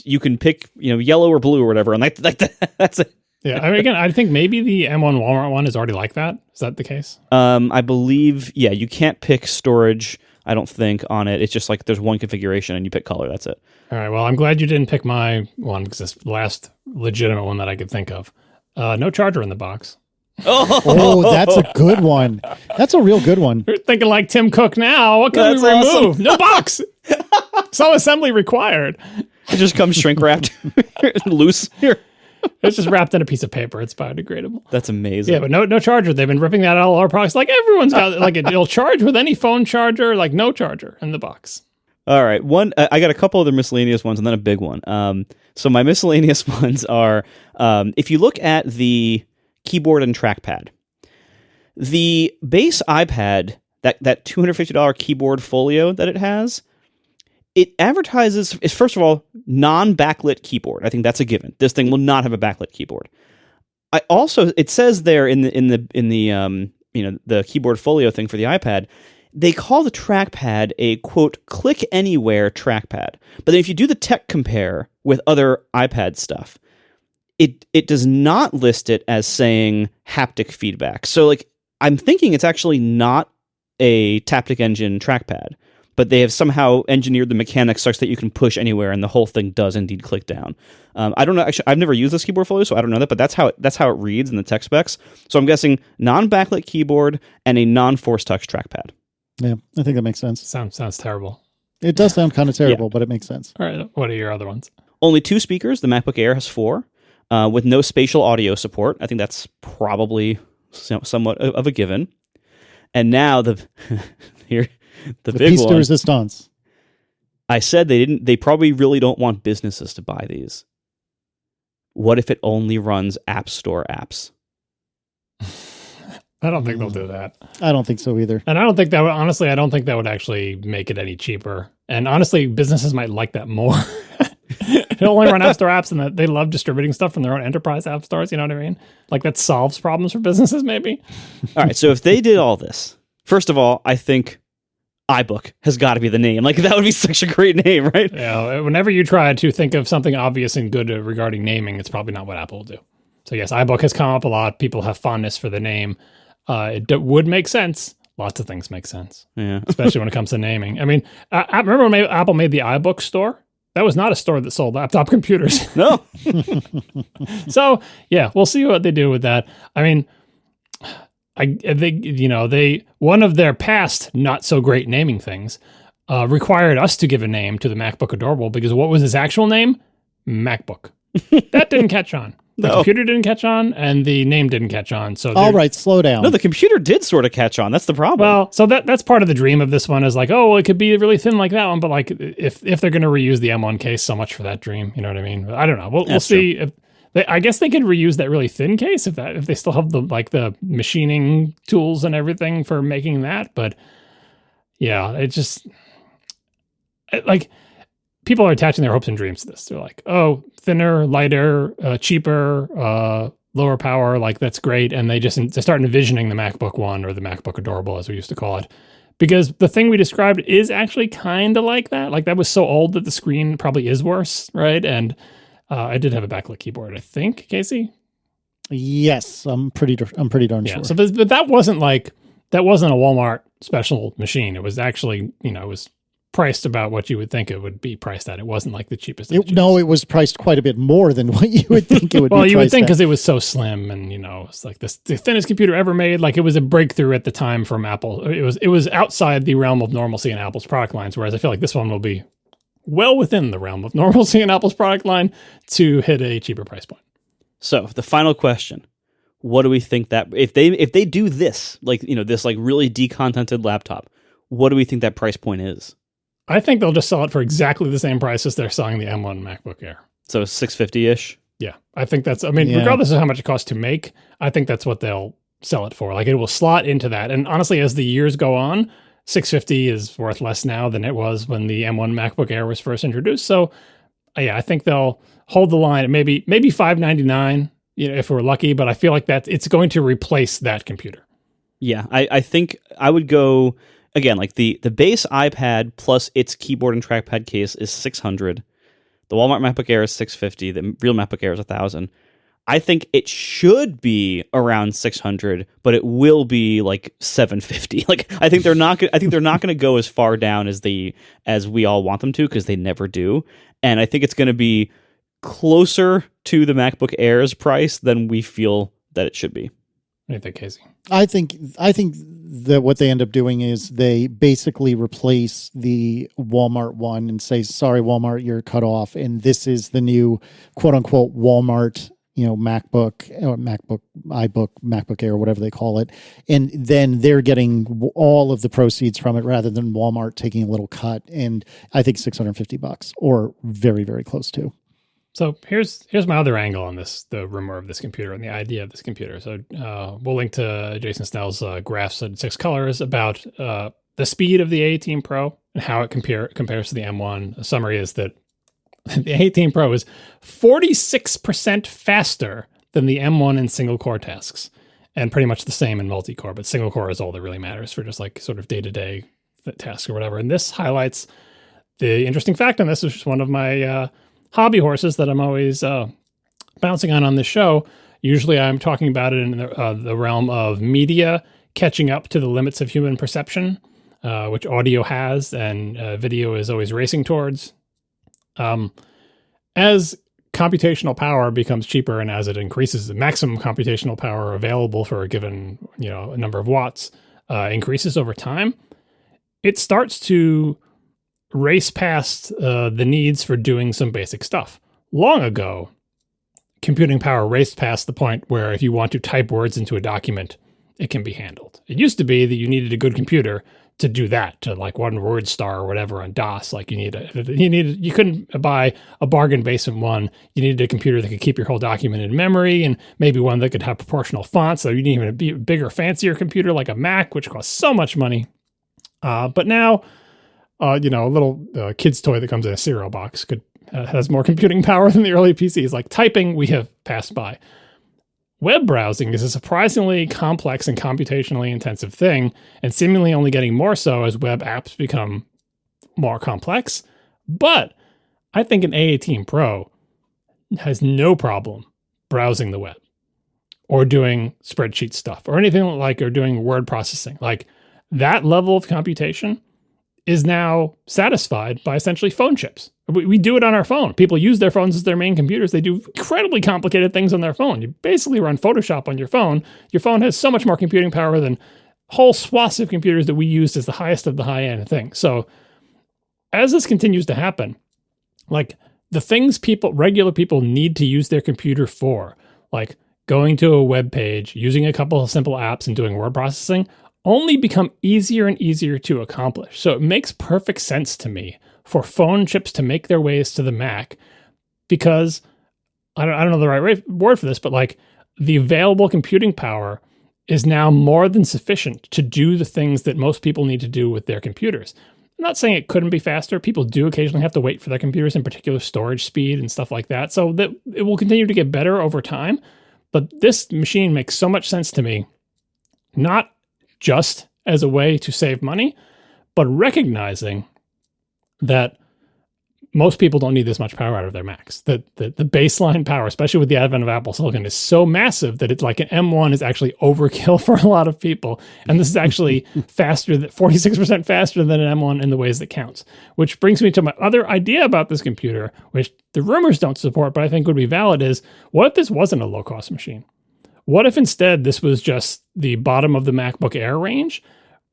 You can pick yellow or blue or whatever, and that's it. Yeah, I mean, again, I think maybe the M1 Walmart one is already like that. Is that the case? I believe, yeah, you can't pick storage, I don't think, on it. It's just like there's one configuration and you pick color. That's it. All right, well, I'm glad you didn't pick my one because it's the last legitimate one that I could think of. No charger in the box. Oh, that's a good one. That's a real good one. You're thinking like Tim Cook now. What can we remove? Awesome. No box. Some assembly required. It just comes shrink wrapped loose here. It's just wrapped in a piece of paper. It's biodegradable. That's amazing. Yeah, but no charger. They've been ripping that out of all our products. Like everyone's got like it'll charge with any phone charger. Like no charger in the box. All right, I got a couple other miscellaneous ones and then a big one. So my miscellaneous ones are if you look at the keyboard and trackpad, the base iPad, that $250 keyboard folio that it has. It advertises, first of all, non-backlit keyboard. I think that's a given. This thing will not have a backlit keyboard. It says there in the keyboard folio thing for the iPad, they call the trackpad a quote click anywhere trackpad. But then if you do the tech compare with other iPad stuff, it does not list it as saying haptic feedback. So like I'm thinking it's actually not a Taptic Engine trackpad. But they have somehow engineered the mechanics such that you can push anywhere, and the whole thing does indeed click down. I don't know. Actually, I've never used this keyboard folio, so I don't know that. But that's how it reads in the tech specs. So I'm guessing non-backlit keyboard and a non-force touch trackpad. Yeah, I think that makes sense. Sounds terrible. It does sound kind of terrible, but it makes sense. All right, what are your other ones? Only 2 speakers. The MacBook Air has 4, with no spatial audio support. I think that's probably somewhat of a given. And now the big piece one. de resistance. I said they probably really don't want businesses to buy these. What if it only runs App Store apps? I don't think they'll do that. I don't think so either. And I don't think that would, honestly, I don't think that would actually make it any cheaper. And honestly, businesses might like that more. It'll only run App Store apps, and that they love distributing stuff from their own enterprise app stores. You know what I mean? Like that solves problems for businesses, maybe. All right. So if they did all this, first of all, I think iBook has got to be the name. Like that would be such a great name, right? Yeah. Whenever you try to think of something obvious and good regarding naming, it's probably not what Apple will do. So yes, iBook has come up a lot. People have fondness for the name. would make sense. Lots of things make sense, Yeah. especially when it comes to naming. I mean, I remember when Apple made the iBook store. That was not a store that sold laptop computers. No. So yeah, we'll see what they do with that. I mean, they one of their past not so great naming things required us to give a name to the MacBook Adorable because what was his actual name? MacBook. That didn't catch on. The computer didn't catch on, and the name didn't catch on. So all right, slow down. No, the computer did sort of catch on. That's the problem. Well, so that's part of the dream of this one is like, oh, well, it could be really thin like that one, but like if they're going to reuse the M1 case, so much for that dream. You know what I mean? But I don't know. We'll see. If I guess they could reuse that really thin case if they still have the machining tools and everything for making that. But yeah, like people are attaching their hopes and dreams to this. They're like, oh, thinner, lighter, cheaper, lower power, like that's great. And they start envisioning the MacBook One or the MacBook Adorable, as we used to call it. Because the thing we described is actually kind of like that. Like that was so old that the screen probably is worse, right? And I did have a backlit keyboard, I think, Casey? Yes, I'm pretty darn sure. So but that wasn't a Walmart special machine. It was actually, it was priced about what you would think it would be priced at. It wasn't like the cheapest. It was priced quite a bit more than what you would think it would be. Well, you would think because it was so slim and, it's like the thinnest computer ever made. Like it was a breakthrough at the time from Apple. It was outside the realm of normalcy in Apple's product lines, whereas I feel like this one will be well within the realm of normalcy in Apple's product line to hit a cheaper price point. So the final question. What do we think that if they do this, this really decontented laptop, what do we think that price point is? I think they'll just sell it for exactly the same price as they're selling the M1 MacBook Air. So $650-ish? Yeah. I think regardless of how much it costs to make, I think that's what they'll sell it for. Like it will slot into that. And honestly, as the years go on, $650 is worth less now than it was when the M1 MacBook Air was first introduced. So yeah, I think they'll hold the line at maybe $599, if we're lucky, but I feel like that it's going to replace that computer. Yeah, I think I would go again, like the base iPad plus its keyboard and trackpad case is $600. The Walmart MacBook Air is $650. The real MacBook Air is $1,000. I think it should be around $600, but it will be like $750. Like I think they're not going to go as far down as we all want them to, because they never do. And I think it's going to be closer to the MacBook Air's price than we feel that it should be. What do you think, Casey? I think that what they end up doing is they basically replace the Walmart one and say, sorry, Walmart, you're cut off. And this is the new quote unquote Walmart, MacBook or iBook, MacBook Air, whatever they call it. And then they're getting all of the proceeds from it rather than Walmart taking a little cut. And I think $650 or very, very close to. So here's my other angle on this, the rumor of this computer and the idea of this computer. So we'll link to Jason Snell's graphs in 6 colors about the speed of the A18 Pro and how it compares to the M1. A summary is that the A18 Pro is 46% faster than the M1 in single core tasks, and pretty much the same in multi-core, but single core is all that really matters for just like sort of day-to-day tasks or whatever. And this highlights the interesting fact on this, which is one of my hobby horses that I'm always bouncing on this show. Usually I'm talking about it in the realm of media catching up to the limits of human perception, which audio has and video is always racing towards. As computational power becomes cheaper and as it increases, the maximum computational power available for a given a number of watts increases over time, it starts to race past the needs for doing some basic stuff. Long ago, computing power raced past the point where if you want to type words into a document, it can be handled. It used to be that you needed a good computer to do that, to like one word star or whatever on DOS. Like you couldn't buy a bargain basement one. You needed a computer that could keep your whole document in memory, and maybe one that could have proportional fonts. So you needed even a bigger, fancier computer like a Mac, which costs so much money. But now, a little kid's toy that comes in a cereal box has more computing power than the early PCs. Like typing, we have passed by. Web browsing is a surprisingly complex and computationally intensive thing, and seemingly only getting more so as web apps become more complex. But I think an A18 Pro has no problem browsing the web or doing spreadsheet stuff or anything like, or doing word processing. Like that level of computation is now satisfied by essentially phone chips. We do it on our phone. People use their phones as their main computers. They do incredibly complicated things on their phone. You basically run Photoshop on your phone. Your phone has so much more computing power than whole swaths of computers that we used as the highest of the high-end thing. So as this continues to happen, like the things regular people need to use their computer for, like going to a web page, using a couple of simple apps and doing word processing, only become easier and easier to accomplish. So it makes perfect sense to me for phone chips to make their ways to the Mac, because I don't know the right word for this, but like the available computing power is now more than sufficient to do the things that most people need to do with their computers. I'm not saying it couldn't be faster. People do occasionally have to wait for their computers, in particular storage speed and stuff like that. So that it will continue to get better over time. But this machine makes so much sense to me, not just as a way to save money, but recognizing that most people don't need this much power out of their Macs. The baseline power, especially with the advent of Apple Silicon, is so massive that it's like an M1 is actually overkill for a lot of people. And this is actually 46% faster than an M1 in the ways that counts. Which brings me to my other idea about this computer, which the rumors don't support, but I think would be valid, is what if this wasn't a low-cost machine? What if instead this was just the bottom of the MacBook Air range,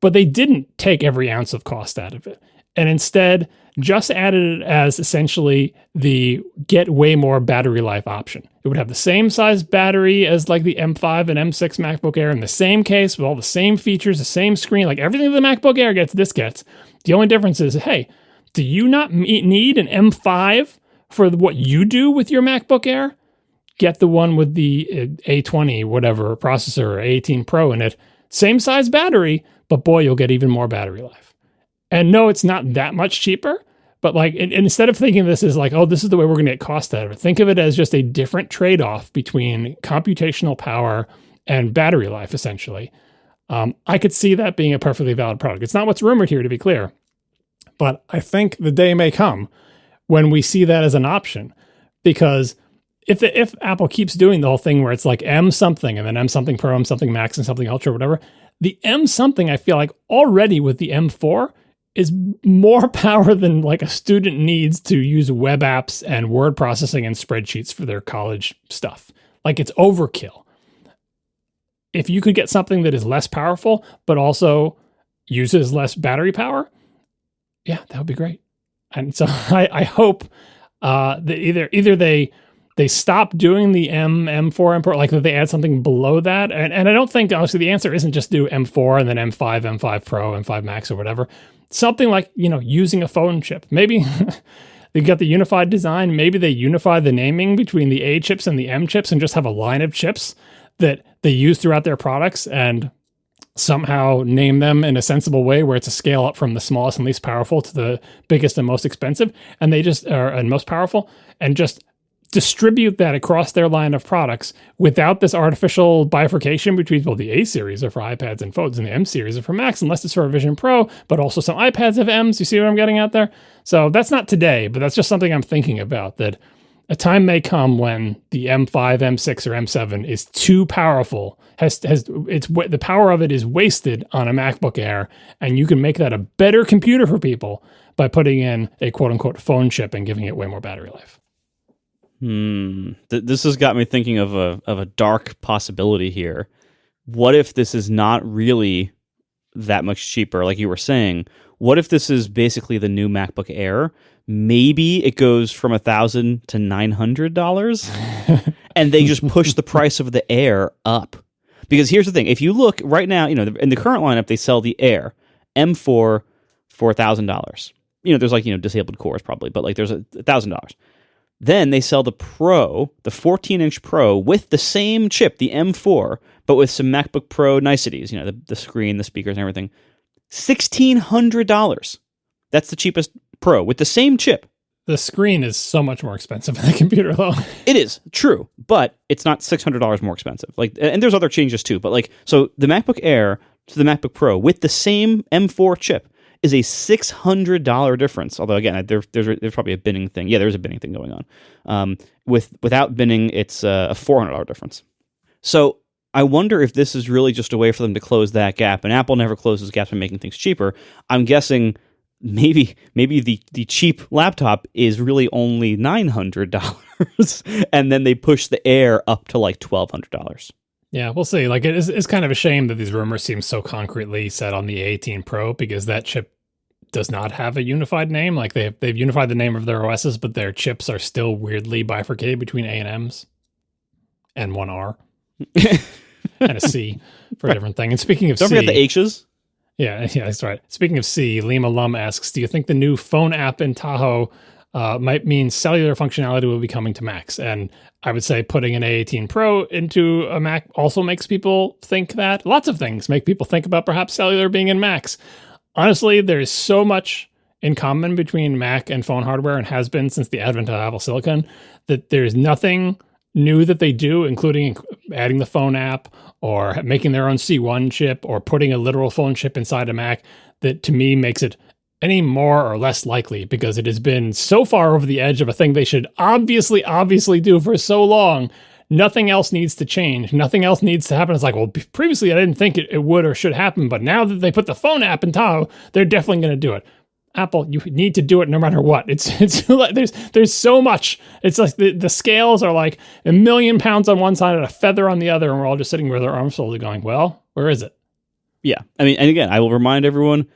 but they didn't take every ounce of cost out of it, and instead just added it as essentially the get way more battery life option? It would have the same size battery as like the M5 and M6 MacBook Air, in the same case with all the same features, the same screen, like everything the MacBook Air gets, this gets. The only difference is, hey, do you not need an M5 for what you do with your MacBook Air? Get the one with the A20 whatever processor or A18 Pro in it. Same size battery, but boy, you'll get even more battery life. And no, it's not that much cheaper, but like instead of thinking of this as like, oh, this is the way we're going to get cost out of it, think of it as just a different trade-off between computational power and battery life, essentially. I could see that being a perfectly valid product. It's not what's rumored here, to be clear, but I think the day may come when we see that as an option, because if Apple keeps doing the whole thing where it's like M something and then M something Pro, M something Max, and something Ultra, whatever, the M something, I feel like already with the M4 is more power than like a student needs to use web apps and word processing and spreadsheets for their college stuff. Like it's overkill. If you could get something that is less powerful, but also uses less battery power, yeah, that would be great. And so I hope that either they stop doing the M4, M Pro, like that they add something below that. And I don't think, honestly, the answer isn't just do M4 and then M5, M5 Pro, M5 Max or whatever. Something like, using a phone chip. Maybe they've got the unified design. Maybe they unify the naming between the A chips and the M chips and just have a line of chips that they use throughout their products and somehow name them in a sensible way where it's a scale up from the smallest and least powerful to the biggest and most expensive. And they just are and most powerful, and just distribute that across their line of products without this artificial bifurcation between, well, the A series are for iPads and phones and the M series are for Macs, unless it's for a Vision Pro, but also some iPads have M's. You see what I'm getting at there? So that's not today, but that's just something I'm thinking about, that a time may come when the M5, M6, or M7 is too powerful, the power of it is wasted on a MacBook Air, and you can make that a better computer for people by putting in a quote-unquote phone chip and giving it way more battery life. This has got me thinking of a dark possibility here. What if this is not really that much cheaper, like you were saying? What if this is basically the new MacBook Air? Maybe it goes from $1,000 to $900, and they just push the price of the Air up. Because here's the thing: if you look right now, in the current lineup, they sell the Air M4 for $1,000. There's like disabled cores probably, but like there's $1,000. Then they sell the Pro, the 14-inch Pro, with the same chip, the M4, but with some MacBook Pro niceties, the screen, the speakers, and everything. $1,600. That's the cheapest Pro with the same chip. The screen is so much more expensive than the computer, though. It is, true, but it's not $600 more expensive. And there's other changes too, but so the MacBook Air to the MacBook Pro with the same M4 chip is a $600 difference. Although again, there's probably a binning thing. Yeah, there's a binning thing going on. Without binning, it's a $400 difference. So I wonder if this is really just a way for them to close that gap. And Apple never closes gaps by making things cheaper. I'm guessing maybe the cheap laptop is really only $900, and then they push the Air up to like $1,200. Yeah, we'll see. Like, it's kind of a shame that these rumors seem so concretely set on the A18 Pro, because that chip does not have a unified name. Like, they've unified the name of their OSs, but their chips are still weirdly bifurcated between A and M's and one R and a C for a different thing. And speaking of Don't forget the H's. Yeah, that's right. Speaking of C, Lima Lum asks, do you think the new phone app in Tahoe might mean cellular functionality will be coming to Macs? And I would say putting an A18 Pro into a Mac also makes people think that. Lots of things make people think about perhaps cellular being in Macs. Honestly, there's so much in common between Mac and phone hardware, and has been since the advent of Apple Silicon, that there's nothing new that they do, including adding the phone app or making their own C1 chip or putting a literal phone chip inside a Mac, that to me makes it any more or less likely, because it has been so far over the edge of a thing they should obviously do for so long. Nothing else needs to change. Nothing else needs to happen. It's like, well, previously I didn't think it would or should happen, but now that they put the phone app in Tahoe, they're definitely going to do it. Apple, you need to do it no matter what. It's like there's so much. It's like the scales are like 1,000,000 pounds on one side and a feather on the other, and we're all just sitting with our arms folded going, well, where is it? Yeah. I mean, and again, I will remind everyone,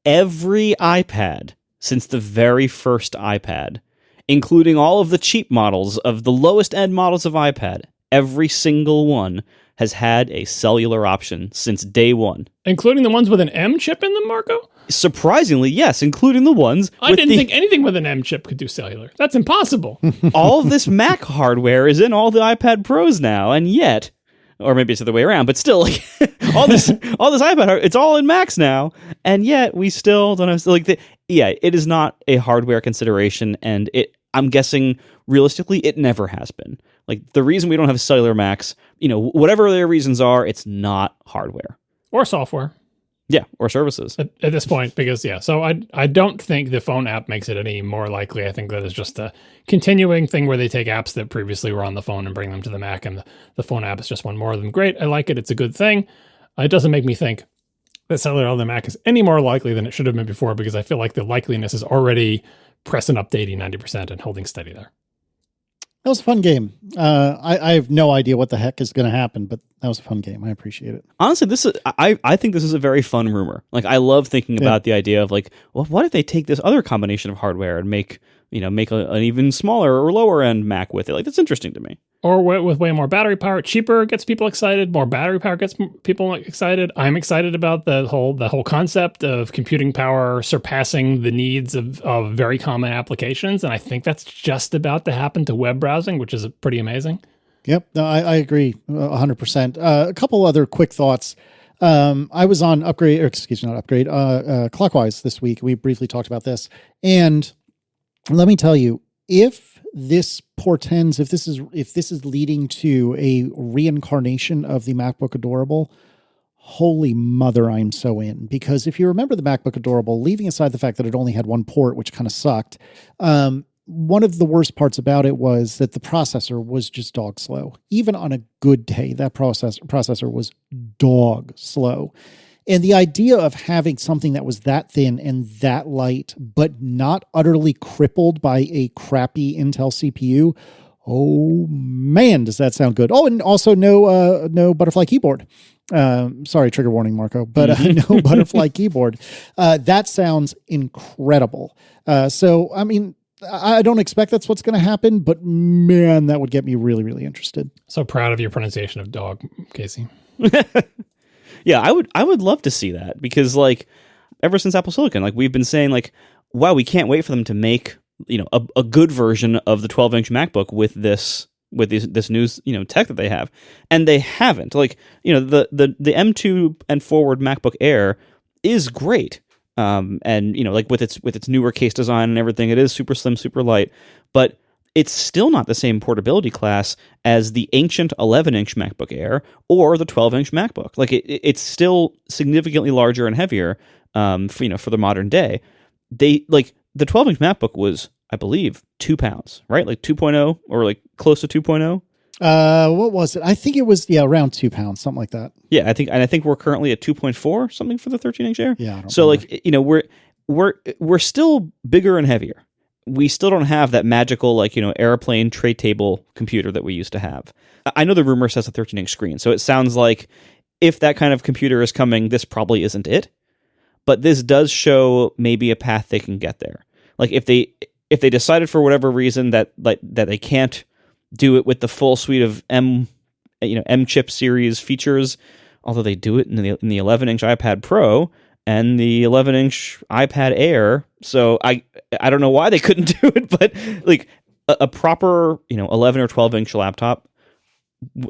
every iPad since the very first iPad, including all of the cheap models of the lowest end models of iPad, every single one has had a cellular option since day one. Including the ones with an M chip in them, Marco? Surprisingly, yes, including the ones I didn't think anything with an M chip could do cellular. That's impossible. All of this Mac hardware is in all the iPad Pros now, and yet, or maybe it's the other way around, but still, like, all this iPad, it's all in Macs now, and yet we still don't have, like, it is not a hardware consideration, and I'm guessing, realistically, it never has been. Like, the reason we don't have cellular Macs, whatever their reasons are, it's not hardware. Or software. Yeah, or services. At this point, because, so I don't think the phone app makes it any more likely. I think that is just a continuing thing where they take apps that previously were on the phone and bring them to the Mac, and the phone app is just one more of them. Great, I like it. It's a good thing. It doesn't make me think that cellular on the Mac is any more likely than it should have been before, because I feel like the likeliness is already press and updating 90% and holding steady there. That was a fun game. I have no idea what the heck is going to happen, but that was a fun game. I appreciate it. Honestly, I think this is a very fun rumor. Like, I love thinking about the idea of, like, well, what if they take this other combination of hardware and make an even smaller or lower end Mac with it? Like, that's interesting to me. Or with way more battery power, cheaper gets people excited. More battery power gets people excited. I'm excited about the whole concept of computing power surpassing the needs of very common applications, and I think that's just about to happen to web browsing, which is pretty amazing. Yep, no, I agree 100%. A couple other quick thoughts. I was on Clockwise this week. We briefly talked about this, and let me tell you, if this portends, if this is leading to a reincarnation of the MacBook Adorable, holy mother, I'm so in. Because if you remember the MacBook Adorable, leaving aside the fact that it only had one port, which kind of sucked, one of the worst parts about it was that the processor was just dog slow. Even on a good day, that processor was dog slow. And the idea of having something that was that thin and that light, but not utterly crippled by a crappy Intel CPU, oh man, does that sound good. Oh, and also no butterfly keyboard. Sorry, trigger warning, Marco, but no butterfly keyboard. That sounds incredible. So, I mean, I don't expect that's what's going to happen, but man, that would get me really, really interested. So proud of your pronunciation of dog, Casey. Yeah, I would love to see that, because, like, ever since Apple Silicon, like, we've been saying, like, wow, we can't wait for them to make, a good version of the 12-inch MacBook with this new tech that they have, and they haven't. Like, the M2 and forward MacBook Air is great, and like with its newer case design and everything, it is super slim, super light, but it's still not the same portability class as the ancient 11-inch MacBook Air or the 12-inch MacBook. Like, it's still significantly larger and heavier, for the modern day. The 12-inch MacBook was, I believe, 2 pounds, right? Like 2.0 or like close to 2.0. What was it? I think it was around 2 pounds, something like that. Yeah, I think we're currently at 2.4 something for the 13-inch Air. Yeah, I don't so remember. like, you know, we're still bigger and heavier. We still don't have that magical, like, you know, airplane tray table computer that we used to have. I know the rumor says a 13-inch screen, so it sounds like if that kind of computer is coming, this probably isn't it. But this does show maybe a path they can get there. Like if they decided for whatever reason that they can't do it with the full suite of M chip series features, although they do it in the 11-inch iPad Pro and the 11-inch iPad Air. So I don't know why they couldn't do it, but like a proper 11 or 12-inch laptop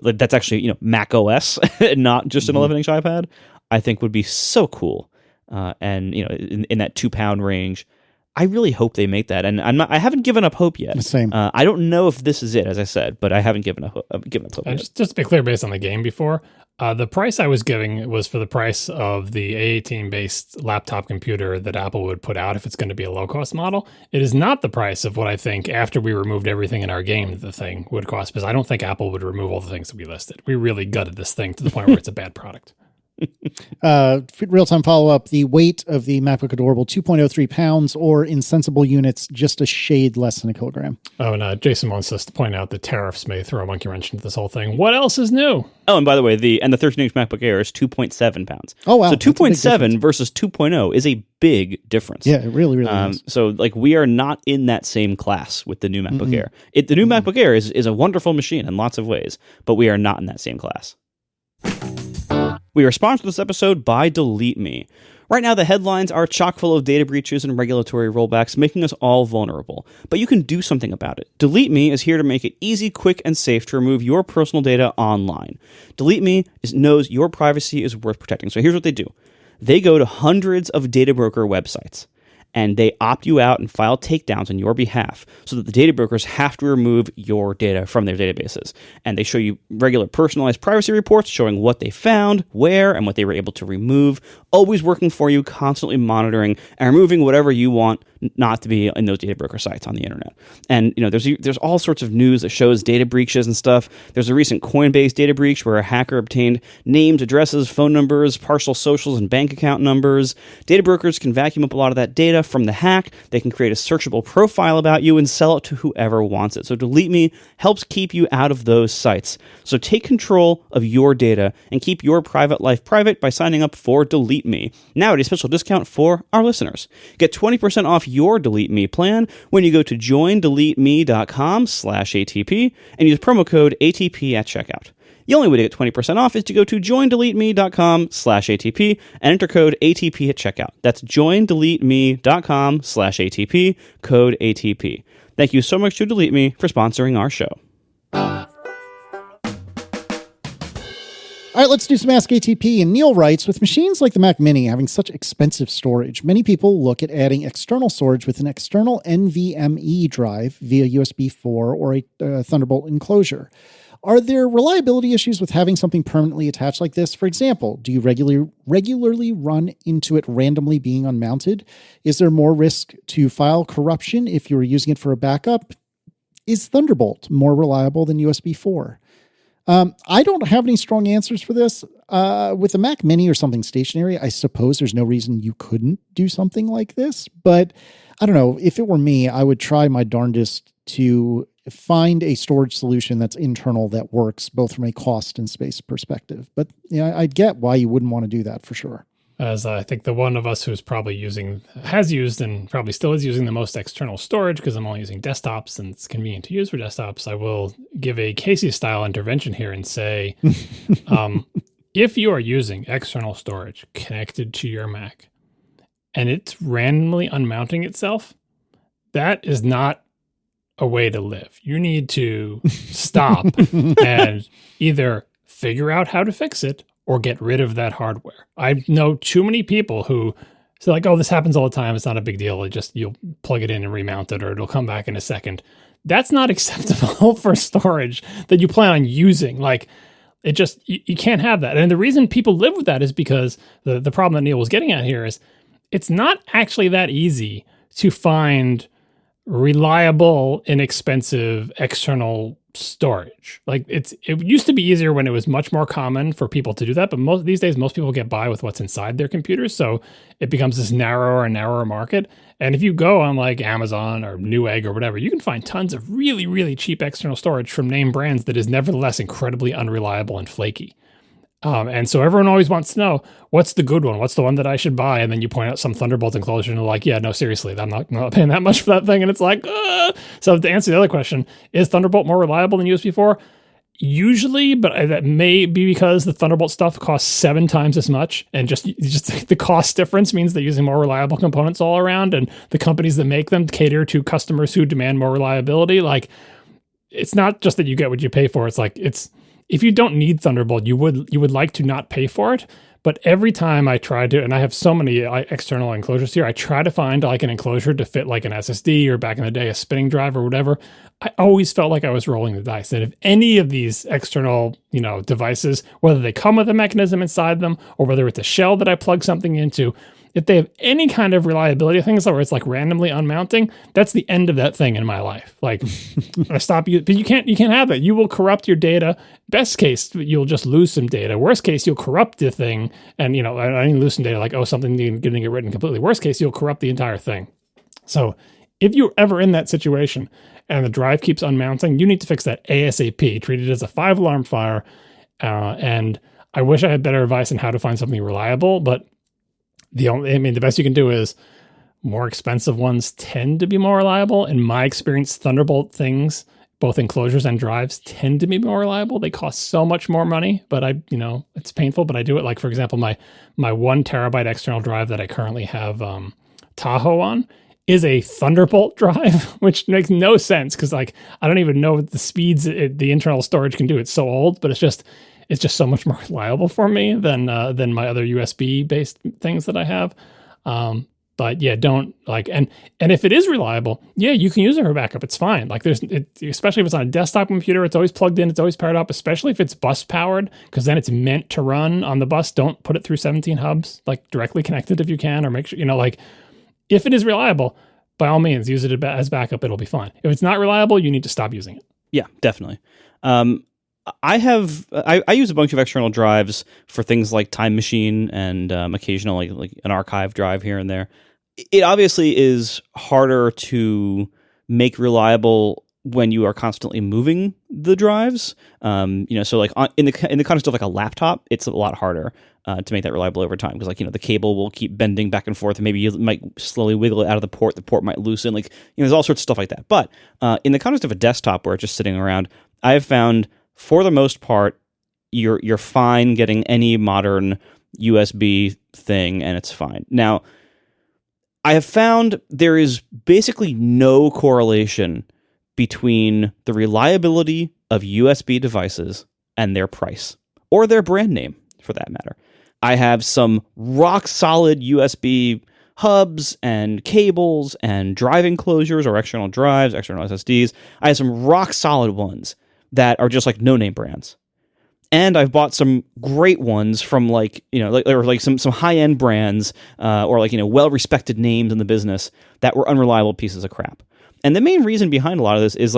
that's actually macOS, not just an 11-inch iPad, I think would be so cool. And in that 2 pound range. I really hope they make that, and I haven't given up hope yet. Same. I don't know if this is it, as I said, but I haven't given up hope yet. Just to be clear, based on the game before, the price I was giving was for the price of the A18-based laptop computer that Apple would put out if it's going to be a low-cost model. It is not the price of what I think, after we removed everything in our game, the thing would cost, because I don't think Apple would remove all the things that we listed. We really gutted this thing to the point where it's a bad product. Real-time follow-up, the weight of the MacBook Adorable, 2.03 pounds, or in sensible units, just a shade less than a kilogram. Oh, and Jason wants us to point out that tariffs may throw a monkey wrench into this whole thing. What else is new? Oh, and by the way, the 13-inch MacBook Air is 2.7 pounds. Oh, wow. So 2.7 versus 2.0 is a big difference. Yeah, it really is. So like we are not in that same class with the new MacBook Air. The new MacBook Air is a wonderful machine in lots of ways, but we are not in that same class. We are sponsored this episode by DeleteMe. Right now, the headlines are chock full of data breaches and regulatory rollbacks, making us all vulnerable. But you can do something about it. DeleteMe is here to make it easy, quick, and safe to remove your personal data online. DeleteMe knows your privacy is worth protecting. So here's what they do. They go to hundreds of data broker websites, and they opt you out and file takedowns on your behalf so that the data brokers have to remove your data from their databases. And they show you regular personalized privacy reports showing what they found, where, and what they were able to remove, always working for you, constantly monitoring and removing whatever you want not to be in those data broker sites on the internet. And there's all sorts of news that shows data breaches and stuff. There's a recent Coinbase data breach where a hacker obtained names, addresses, phone numbers, partial socials, and bank account numbers. Data brokers can vacuum up a lot of that data from the hack. They can create a searchable profile about you and sell it to whoever wants it. So DeleteMe helps keep you out of those sites. So take control of your data and keep your private life private by signing up for DeleteMe. Now at a special discount for our listeners. Get 20% off your DeleteMe plan when you go to joindeleteme.com/ATP and use promo code ATP at checkout. The only way to get 20% off is to go to joindeleteme.com/ATP and enter code ATP at checkout. That's joindeleteme.com/ATP, code ATP. Thank you so much to DeleteMe for sponsoring our show. All right, let's do some Ask ATP. And Neil writes, with machines like the Mac Mini having such expensive storage, many people look at adding external storage with an external NVMe drive via USB 4 or a Thunderbolt enclosure. Are there reliability issues with having something permanently attached like this? For example, do you regularly run into it randomly being unmounted? Is there more risk to file corruption if you were using it for a backup? Is Thunderbolt more reliable than USB 4? I don't have any strong answers for this. With a Mac Mini or something stationary, I suppose there's no reason you couldn't do something like this. But I don't know. If it were me, I would try my darndest to find a storage solution that's internal that works both from a cost and space perspective. But I'd get why you wouldn't want to do that for sure. As I think the one of us who's probably has used and probably still is using the most external storage, because I'm only using desktops and it's convenient to use for desktops, I will give a Casey-style intervention here and say, if you are using external storage connected to your Mac and it's randomly unmounting itself, that is not a way to live. You need to stop and either figure out how to fix it or get rid of that hardware. I know too many people who say like, oh, this happens all the time. It's not a big deal. You'll plug it in and remount it, or it'll come back in a second. That's not acceptable for storage that you plan on using. Like, it just, you can't have that. And the reason people live with that is because the problem that Neil was getting at here is it's not actually that easy to find reliable, inexpensive external storage. Like it used to be easier when it was much more common for people to do that, but these days most people get by with what's inside their computers, so it becomes this narrower and narrower market. And if you go on like Amazon or Newegg or whatever, you can find tons of really, really cheap external storage from name brands that is nevertheless incredibly unreliable and flaky. And so everyone always wants to know, what's the good one? What's the one that I should buy? And then you point out some Thunderbolt enclosure and they're like, yeah, no, seriously, I'm not paying that much for that thing. And it's like, So to answer the other question, is Thunderbolt more reliable than USB 4? Usually, but that may be because the Thunderbolt stuff costs 7 times as much. And just the cost difference means they're using more reliable components all around. And the companies that make them cater to customers who demand more reliability. Like, it's not just that you get what you pay for. It's like, if you don't need Thunderbolt, you would like to not pay for it. But every time I try to, and I have so many external enclosures here, I try to find like an enclosure to fit like an SSD or back in the day, a spinning drive or whatever. I always felt like I was rolling the dice. And if any of these external, devices, whether they come with a mechanism inside them or whether it's a shell that I plug something into, if they have any kind of reliability things where it's like randomly unmounting, that's the end of that thing in my life. Like I stop you, but you can't have that. You will corrupt your data. Best case, you'll just lose some data. Worst case, you'll corrupt the thing. And I didn't lose some data like, something getting it written completely. Worst case, you'll corrupt the entire thing. So if you're ever in that situation and the drive keeps unmounting, you need to fix that ASAP. Treat it as a 5-alarm fire. And I wish I had better advice on how to find something reliable, but the best you can do is more expensive ones tend to be more reliable. In my experience, Thunderbolt things, both enclosures and drives, tend to be more reliable. They cost so much more money, but it's painful, but I do it. Like, for example, my 1 terabyte external drive that I currently have Tahoe on is a Thunderbolt drive, which makes no sense because I don't even know what the speeds the internal storage can do. It's so old, but it's just so much more reliable for me than my other USB based things that I have. But yeah, don't and if it is reliable, yeah, you can use it for backup. It's fine. Like especially if it's on a desktop computer, it's always plugged in, it's always powered up, especially if it's bus powered, because then it's meant to run on the bus. Don't put it through 17 hubs, like directly connected if you can, or make sure, if it is reliable, by all means, use it as backup. It'll be fine. If it's not reliable, you need to stop using it. Yeah, definitely. I use a bunch of external drives for things like Time Machine and occasional like an archive drive here and there. It obviously is harder to make reliable when you are constantly moving the drives. So like in the context of like a laptop, it's a lot harder to make that reliable over time because the cable will keep bending back and forth, and maybe you might slowly wiggle it out of the port might loosen. There's all sorts of stuff like that. But in the context of a desktop where it's just sitting around, I have found, for the most part, you're fine getting any modern USB thing, and it's fine. Now, I have found there is basically no correlation between the reliability of USB devices and their price, or their brand name, for that matter. I have some rock-solid USB hubs and cables and drive enclosures or external drives, external SSDs. I have some rock-solid ones that are just like no-name brands. And I've bought some great ones from some high-end brands or well-respected names in the business that were unreliable pieces of crap. And the main reason behind a lot of this is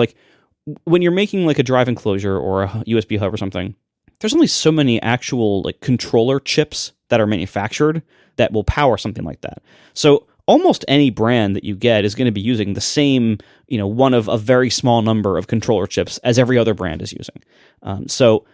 when you're making a drive enclosure or a USB hub or something, there's only so many actual controller chips that are manufactured that will power something like that. So almost any brand that you get is going to be using the same, one of a very small number of controller chips as every other brand is using. So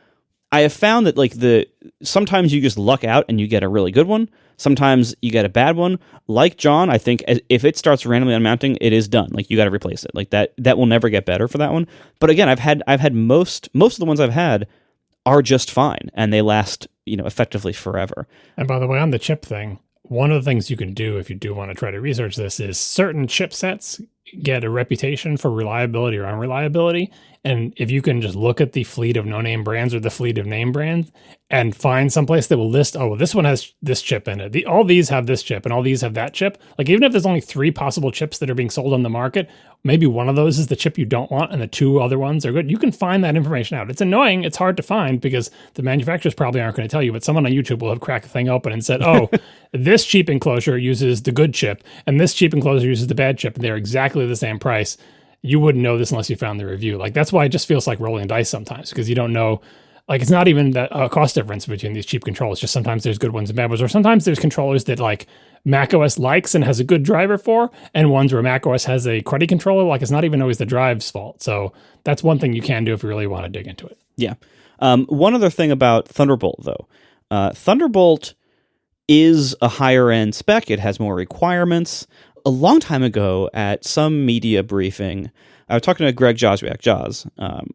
I have found that sometimes you just luck out and you get a really good one. Sometimes you get a bad one. Like John, I think if it starts randomly unmounting, it is done. You got to replace it. That will never get better for that one. But again, I've had most of the ones I've had are just fine, and they last effectively forever. And by the way, on the chip thing, one of the things you can do if you do want to try to research this is certain chipsets get a reputation for reliability or unreliability, And if you can just look at the fleet of no-name brands or the fleet of name brands and find someplace that will list, oh, well, this one has this chip in it. All these have this chip and all these have that chip. Like even if there's only 3 possible chips that are being sold on the market, maybe one of those is the chip you don't want and the 2 other ones are good. You can find that information out. It's annoying. It's hard to find because the manufacturers probably aren't going to tell you, but someone on YouTube will have cracked the thing open and said, oh, this cheap enclosure uses the good chip and this cheap enclosure uses the bad chip and they're exactly the same price. You wouldn't know this unless you found the review. Like that's why it just feels like rolling dice sometimes because you don't know. Like it's not even a cost difference between these cheap controllers. Just sometimes there's good ones and bad ones, or sometimes there's controllers that like macOS likes and has a good driver for, and ones where macOS has a cruddy controller. Like it's not even always the drive's fault. So that's one thing you can do if you really want to dig into it. Yeah. One other thing about Thunderbolt though, Thunderbolt is a higher end spec. It has more requirements. A long time ago at some media briefing, I was talking to Greg Jaws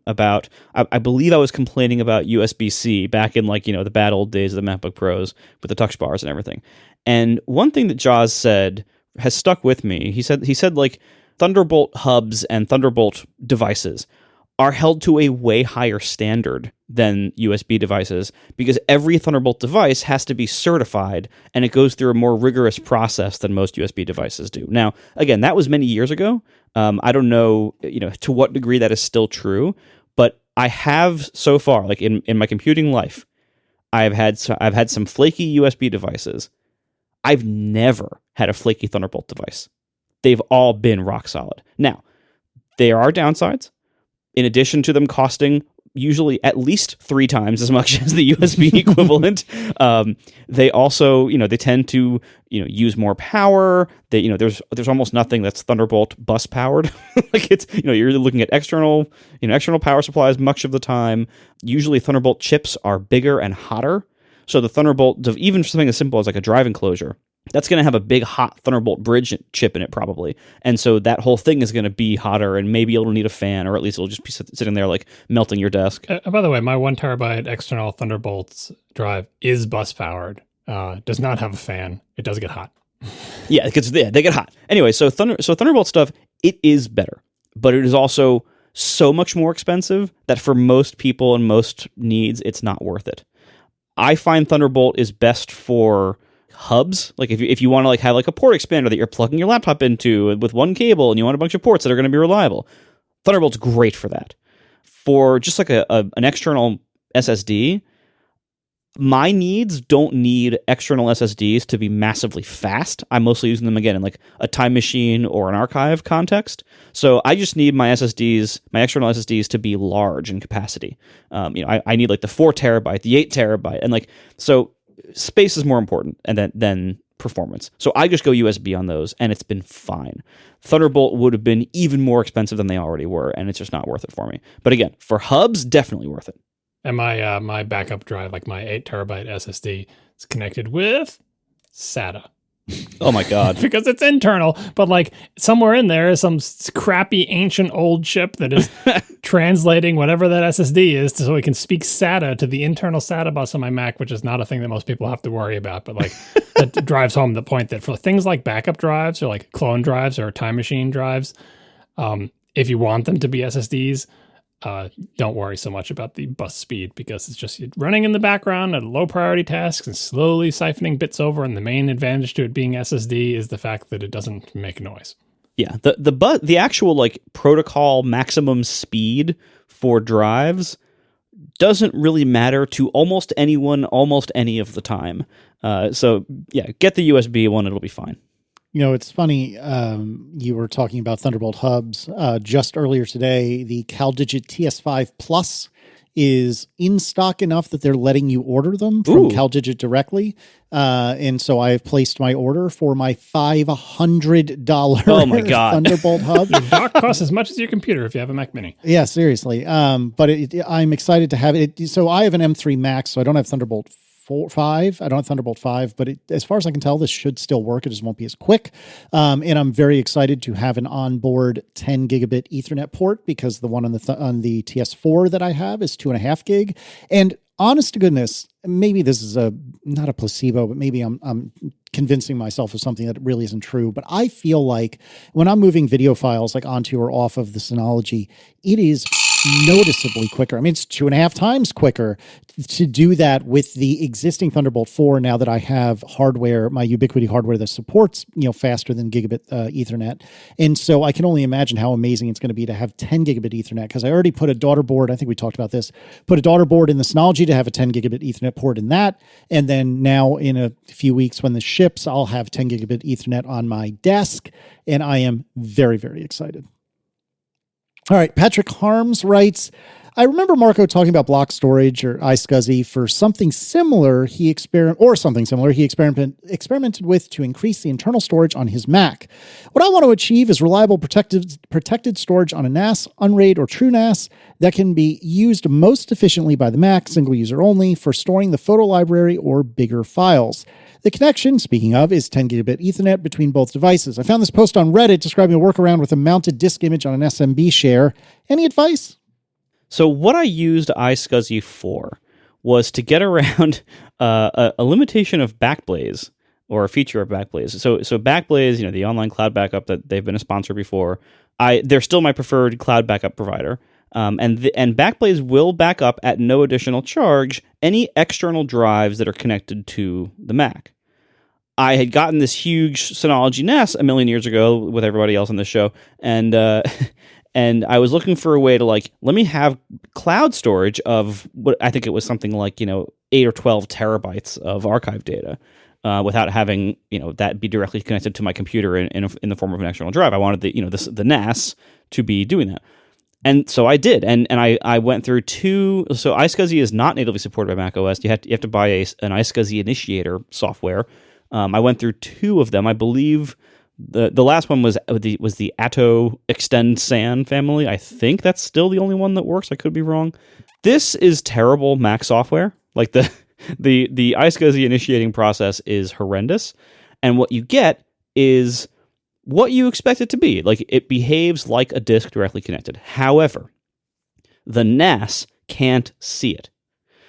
about, I believe I was complaining about USB-C back in the bad old days of the MacBook Pros with the touch bars and everything. And one thing that Jaws said has stuck with me. He said like Thunderbolt hubs and Thunderbolt devices are held to a way higher standard than USB devices because every Thunderbolt device has to be certified and it goes through a more rigorous process than most USB devices do. Now, again, that was many years ago. I don't know, to what degree that is still true, but I have so far, like in my computing life, I've had some flaky USB devices. I've never had a flaky Thunderbolt device. They've all been rock solid. Now, there are downsides. In addition to them costing usually at least 3 times as much as the USB equivalent, they also, they tend to, use more power. They, there's almost nothing that's Thunderbolt bus powered. Like it's, you're looking at external power supplies much of the time. Usually Thunderbolt chips are bigger and hotter. So the Thunderbolt, even something as simple as like a drive enclosure, that's going to have a big hot Thunderbolt bridge chip in it probably. And so that whole thing is going to be hotter and maybe it'll need a fan or at least it'll just be sitting there like melting your desk. By the way, my 1 terabyte external Thunderbolt drive is bus powered. Does not have a fan. It does get hot. Yeah, because they get hot. Anyway, so Thunderbolt stuff, it is better, but it is also so much more expensive that for most people and most needs, it's not worth it. I find Thunderbolt is best for hubs. Like if you want to have a port expander that you're plugging your laptop into with one cable and you want a bunch of ports that are going to be reliable, Thunderbolt's great for that. For just like an external SSD, my needs don't need external SSDs to be massively fast. I'm mostly using them again in like a time machine or an archive context. So I just need my SSDs, my external SSDs to be large in capacity. I need like the 4 terabyte, the 8 terabyte, and so space is more important than performance. So I just go USB on those, and it's been fine. Thunderbolt would have been even more expensive than they already were, and it's just not worth it for me. But again, for hubs, definitely worth it. And my backup drive, like my 8 terabyte SSD, is connected with SATA. Oh my God. Because it's internal, but like somewhere in there is some crappy ancient old chip that is translating whatever that SSD is so it can speak SATA to the internal SATA bus on my Mac, which is not a thing that most people have to worry about. But like that drives home the point that for things like backup drives or like clone drives or time machine drives, if you want them to be SSDs, don't worry so much about the bus speed because it's just running in the background at low priority tasks and slowly siphoning bits over. And the main advantage to it being SSD is the fact that it doesn't make noise. Yeah, the actual like protocol maximum speed for drives doesn't really matter to almost anyone, almost any of the time. So yeah, get the USB one; it'll be fine. It's funny, you were talking about Thunderbolt hubs. Just earlier today, the CalDigit TS5 Plus is in stock enough that they're letting you order them from CalDigit directly. And so I have placed my order for my $500 Thunderbolt hub. Your dock costs as much as your computer if you have a Mac Mini. Yeah, seriously. But I'm excited to have it. So I have an M3 Max, so I don't have Thunderbolt 5. I don't have Thunderbolt 5, but as far as I can tell, this should still work. It just won't be as quick. And I'm very excited to have an onboard 10 gigabit Ethernet port because the one on the TS4 that I have is 2.5 gig. And honest to goodness, maybe this is not a placebo, but maybe I'm convincing myself of something that really isn't true. But I feel like when I'm moving video files like onto or off of the Synology, it is noticeably quicker. I mean, it's 2.5 times quicker to do that with the existing Thunderbolt 4. Now that I have hardware, my Ubiquiti hardware that supports, faster than gigabit Ethernet. And so I can only imagine how amazing it's going to be to have 10 gigabit Ethernet, because I already put a daughter board, I think we talked about this, put a daughter board in the Synology to have a 10 gigabit Ethernet port in that. And then now in a few weeks when this ships, I'll have 10 gigabit Ethernet on my desk. And I am very, very excited. All right, Patrick Harms writes, I remember Marco talking about block storage or iSCSI for something similar he experimented with to increase the internal storage on his Mac. What I want to achieve is reliable protected storage on a NAS, Unraid, or TrueNAS that can be used most efficiently by the Mac, single user only, for storing the photo library or bigger files. The connection, speaking of, is 10 gigabit Ethernet between both devices. I found this post on Reddit describing a workaround with a mounted disk image on an SMB share. Any advice? So what I used iSCSI for was to get around a limitation of Backblaze, or a feature of Backblaze. So Backblaze, the online cloud backup that they've been a sponsor before, they're still my preferred cloud backup provider. And Backblaze will back up at no additional charge any external drives that are connected to the Mac. I had gotten this huge Synology NAS a million years ago with everybody else on the show, and and I was looking for a way to let me have cloud storage of what I think it was something like 8 or 12 terabytes of archive data, without having that be directly connected to my computer in the form of an external drive. I wanted the NAS to be doing that. And so I did, and I went through two. So iSCSI is not natively supported by macOS. You have to buy an iSCSI initiator software. I went through two of them. I believe the last one was the Atto Extend SAN family. I think that's still the only one that works. I could be wrong. This is terrible Mac software. Like the iSCSI initiating process is horrendous, and what you get is what you expect it to be. Like, it behaves like a disk directly connected. However, the NAS can't see it,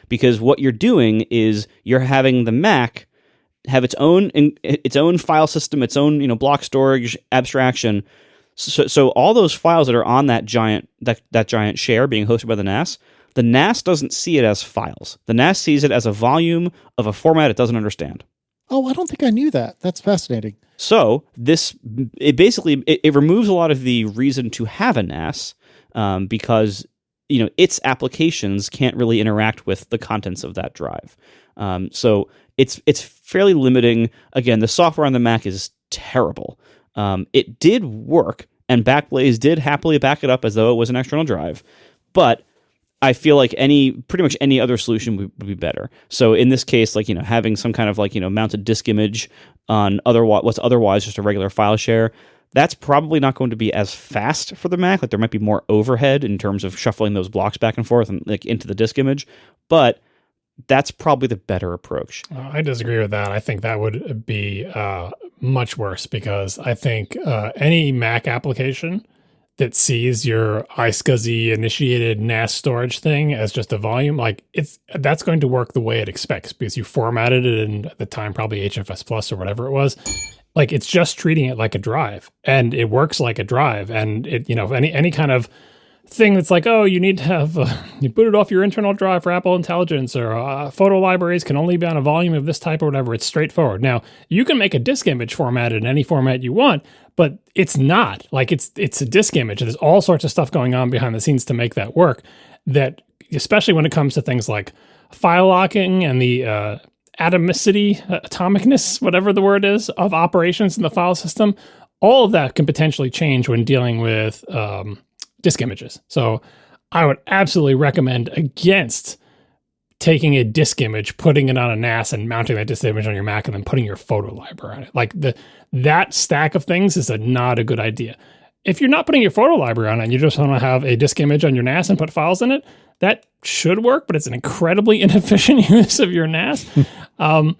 because what you're doing is you're having the Mac have its own file system, its own block storage abstraction. So all those files that are on that giant share being hosted by the NAS doesn't see it as files. The NAS sees it as a volume of a format it doesn't understand. Oh, I don't think I knew that. That's fascinating. So it removes a lot of the reason to have a NAS, because its applications can't really interact with the contents of that drive. So it's fairly limiting. Again, the software on the Mac is terrible. It did work, and Backblaze did happily back it up as though it was an external drive, but I feel like pretty much any other solution would be better. So in this case, having some kind of mounted disk image on what's otherwise just a regular file share, that's probably not going to be as fast for the Mac. There might be more overhead in terms of shuffling those blocks back and forth and into the disk image, but that's probably the better approach. I disagree with that. I think that would be much worse, because I think any Mac application that sees your iSCSI initiated NAS storage thing as just a volume, that's going to work the way it expects, because you formatted it in, at the time, probably HFS Plus or whatever it was. It's just treating it like a drive, and it works like a drive. And it, any kind of thing that's you need to have you boot it off your internal drive for Apple Intelligence, or photo libraries can only be on a volume of this type or whatever. It's straightforward. Now, you can make a disk image formatted in any format you want, but it's not. It's a disk image. There's all sorts of stuff going on behind the scenes to make that work, that especially when it comes to things like file locking and the atomicness, whatever the word is, of operations in the file system. All of that can potentially change when dealing with disk images. So I would absolutely recommend against taking a disk image, putting it on a NAS, and mounting that disk image on your Mac, and then putting your photo library on it. That stack of things is not a good idea. If you're not putting your photo library on it, and you just want to have a disk image on your NAS and put files in it, that should work, but it's an incredibly inefficient use of your NAS. As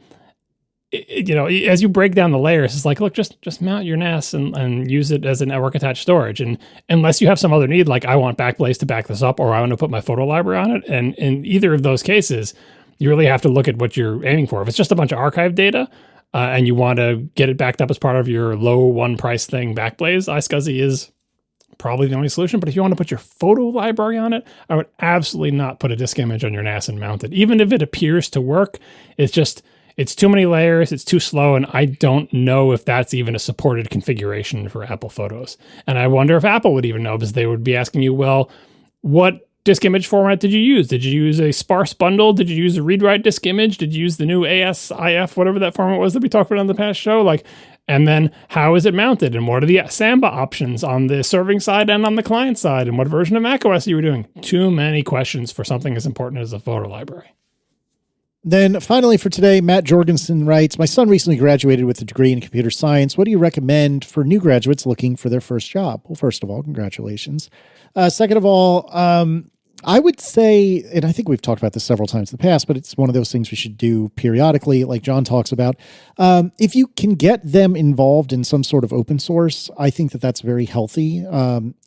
you break down the layers, it's look, just mount your NAS and use it as a network attached storage. And unless you have some other need, I want Backblaze to back this up, or I want to put my photo library on it. And in either of those cases, you really have to look at what you're aiming for. If it's just a bunch of archive data, and you want to get it backed up as part of your low one price thing, Backblaze, iSCSI is probably the only solution. But if you want to put your photo library on it, I would absolutely not put a disk image on your NAS and mount it. Even if it appears to work, it's too many layers, it's too slow, and I don't know if that's even a supported configuration for Apple Photos. And I wonder if Apple would even know, because they would be asking you, well, what disk image format did you use? Did you use a sparse bundle? Did you use a read-write disk image? Did you use the new ASIF, whatever that format was that we talked about on the past show? And then how is it mounted? And what are the Samba options on the serving side and on the client side? And what version of macOS you were doing? Too many questions for something as important as a photo library. Then finally for today, Matt Jorgensen writes, my son recently graduated with a degree in computer science. What do you recommend for new graduates looking for their first job? Well, first of all, congratulations. Second of all, I would say, and I think we've talked about this several times in the past, but it's one of those things we should do periodically, like John talks about. If you can get them involved in some sort of open source, I think that that's very healthy.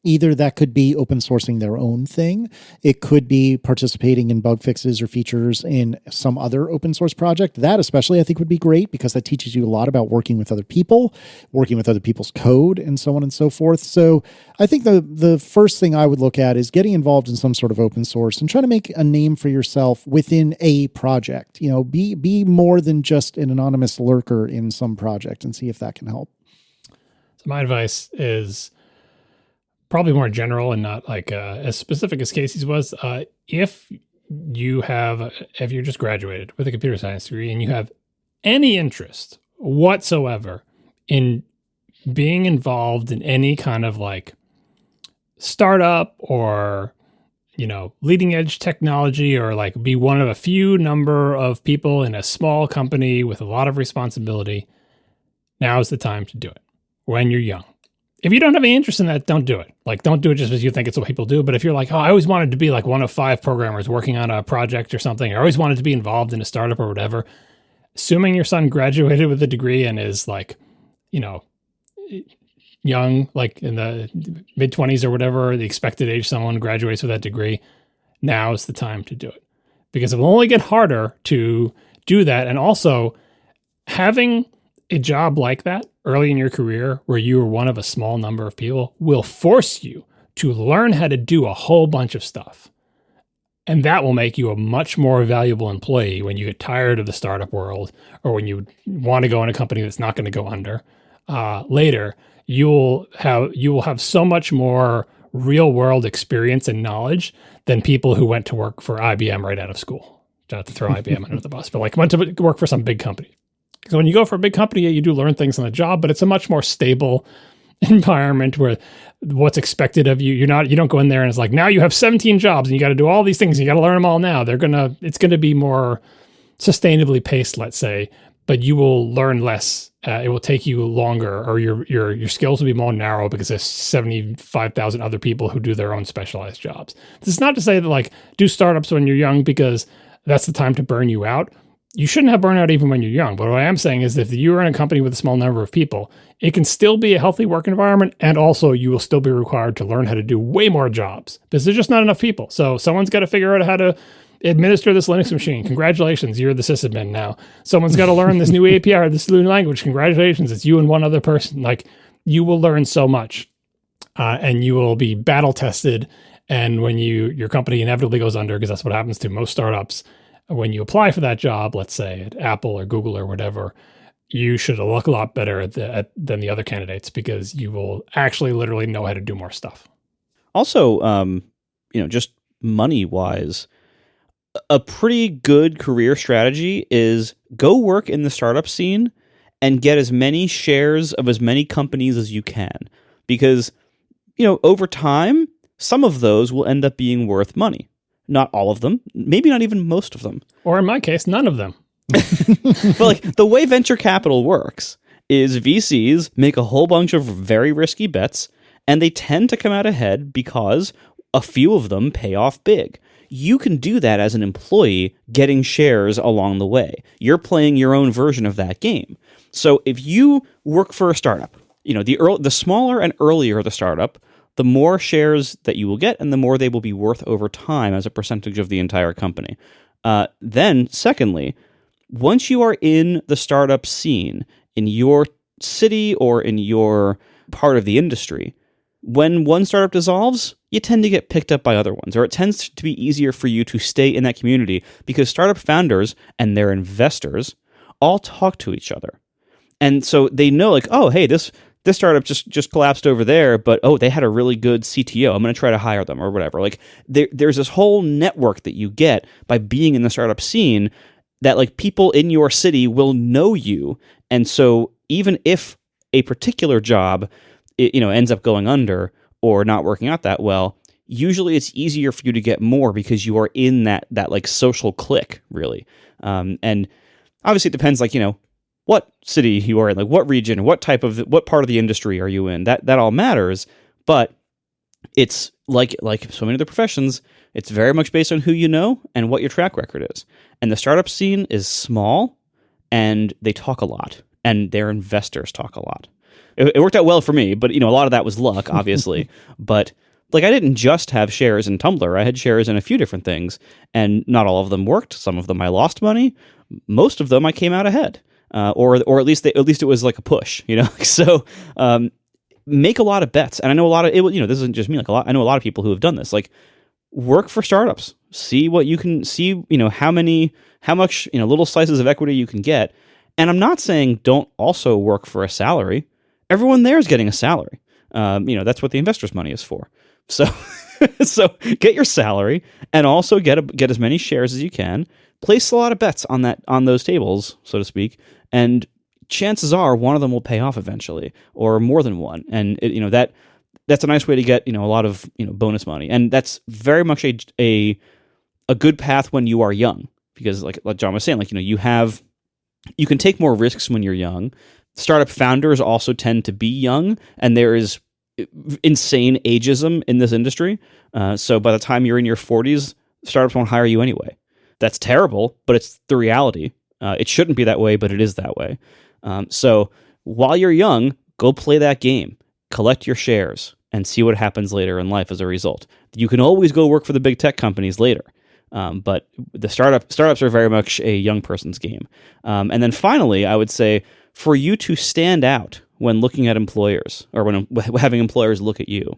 Either that could be open sourcing their own thing. It could be participating in bug fixes or features in some other open source project. That especially I think would be great, because that teaches you a lot about working with other people, working with other people's code, and so on and so forth. So I think the first thing I would look at is getting involved in some sort of open source and trying to make a name for yourself within a project. Be more than just an anonymous lurker in some project, and see if that can help. So my advice is probably more general and not as specific as Casey's was. If you're just graduated with a computer science degree and you have any interest whatsoever in being involved in any kind of startup or leading edge technology, or be one of a few number of people in a small company with a lot of responsibility, now is the time to do it when you're young. If you don't have any interest in that, don't do it. Don't do it just because you think it's what people do. But if you're I always wanted to be one of 5 programmers working on a project or something, I always wanted to be involved in a startup or whatever, assuming your son graduated with a degree and is young, in the mid-20s or whatever, the expected age someone graduates with that degree, now is the time to do it. Because it will only get harder to do that. And also, having a job like that early in your career where you are one of a small number of people will force you to learn how to do a whole bunch of stuff. And that will make you a much more valuable employee when you get tired of the startup world, or when you want to go in a company that's not going to go under later. You will have so much more real world experience and knowledge than people who went to work for IBM right out of school. Not to throw IBM under the bus, but went to work for some big company. Because when you go for a big company, you do learn things on the job, but it's a much more stable environment where what's expected of you, you don't go in there and it's now you have 17 jobs and you got to do all these things and you got to learn them all now. It's going to be more sustainably paced, let's say, but you will learn less. It will take you longer, or your skills will be more narrow because there's 75,000 other people who do their own specialized jobs. This is not to say that do startups when you're young because that's the time to burn you out. You shouldn't have burnout even when you're young. But what I am saying is if you're in a company with a small number of people, it can still be a healthy work environment. And also you will still be required to learn how to do way more jobs because there's just not enough people. So someone's got to figure out how to administer this Linux machine. Congratulations, you're the sysadmin now. Someone's got to learn this new API or this new language. Congratulations, it's you and one other person. You will learn so much and you will be battle tested. And when your company inevitably goes under, because that's what happens to most startups, when you apply for that job, let's say at Apple or Google or whatever, you should look a lot better than the other candidates because you will actually literally know how to do more stuff. Also, just money-wise, a pretty good career strategy is go work in the startup scene and get as many shares of as many companies as you can. Because, over time, some of those will end up being worth money. Not all of them, maybe not even most of them. Or in my case, none of them. But the way venture capital works is VCs make a whole bunch of very risky bets, and they tend to come out ahead because a few of them pay off big. You can do that as an employee, getting shares along the way. You're playing your own version of that game. So if you work for a startup, the smaller and earlier the startup, the more shares that you will get and the more they will be worth over time as a percentage of the entire company. Then, secondly, once you are in the startup scene in your city or in your part of the industry, When one startup dissolves, you tend to get picked up by other ones, or it tends to be easier for you to stay in that community because startup founders and their investors all talk to each other. And so they know, like, oh, hey, this startup just collapsed over there, but oh, they had a really good CTO. I'm going to try to hire them or whatever. Like there's this whole network that you get by being in the startup scene that like people in your city will know you. And so even if a particular job ends up going under or not working out that well, usually it's easier for you to get more because you are in that like social clique, really. And obviously it depends, like, what city you are in, like what region, what part of the industry are you in? That all matters, but it's like so many other professions, it's very much based on who you know and what your track record is. And the startup scene is small, and they talk a lot, and their investors talk a lot. It worked out well for me, but a lot of that was luck, obviously. But like, I didn't just have shares in Tumblr; I had shares in a few different things, and not all of them worked. Some of them I lost money. Most of them I came out ahead. Or at least it was like a push, So make a lot of bets, and I know a lot of it. This isn't just me. I know a lot of people who have done this. Like, work for startups, see what you can see. How much little slices of equity you can get. And I'm not saying don't also work for a salary. Everyone there is getting a salary. That's what the investors' money is for. So so get your salary and also get as many shares as you can. Place a lot of bets on those tables, so to speak, and chances are one of them will pay off eventually, or more than one. And that's a nice way to get a lot of bonus money, and that's very much a good path when you are young, because like John was saying, you can take more risks when you're young. Startup founders also tend to be young, and there is insane ageism in this industry. So by the time you're in your 40s, startups won't hire you anyway. That's terrible, but it's the reality. It shouldn't be that way, but it is that way. So while you're young, go play that game, collect your shares, and see what happens later in life as a result. You can always go work for the big tech companies later, but the startups are very much a young person's game. And then finally, I would say, for you to stand out when looking at employers, or when having employers look at you,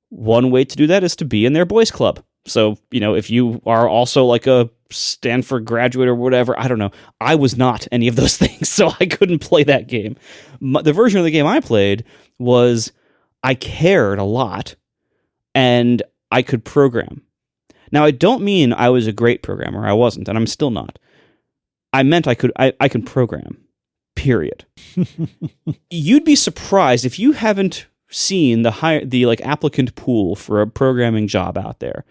one way to do that is to be in their boys club. So, if you are also like a Stanford graduate or whatever, I don't know. I was not any of those things, so I couldn't play that game. The version of the game I played was I cared a lot and I could program. Now, I don't mean I was a great programmer. I wasn't, and I'm still not. I meant I can program, period. You'd be surprised if you haven't seen the applicant pool for a programming job out there.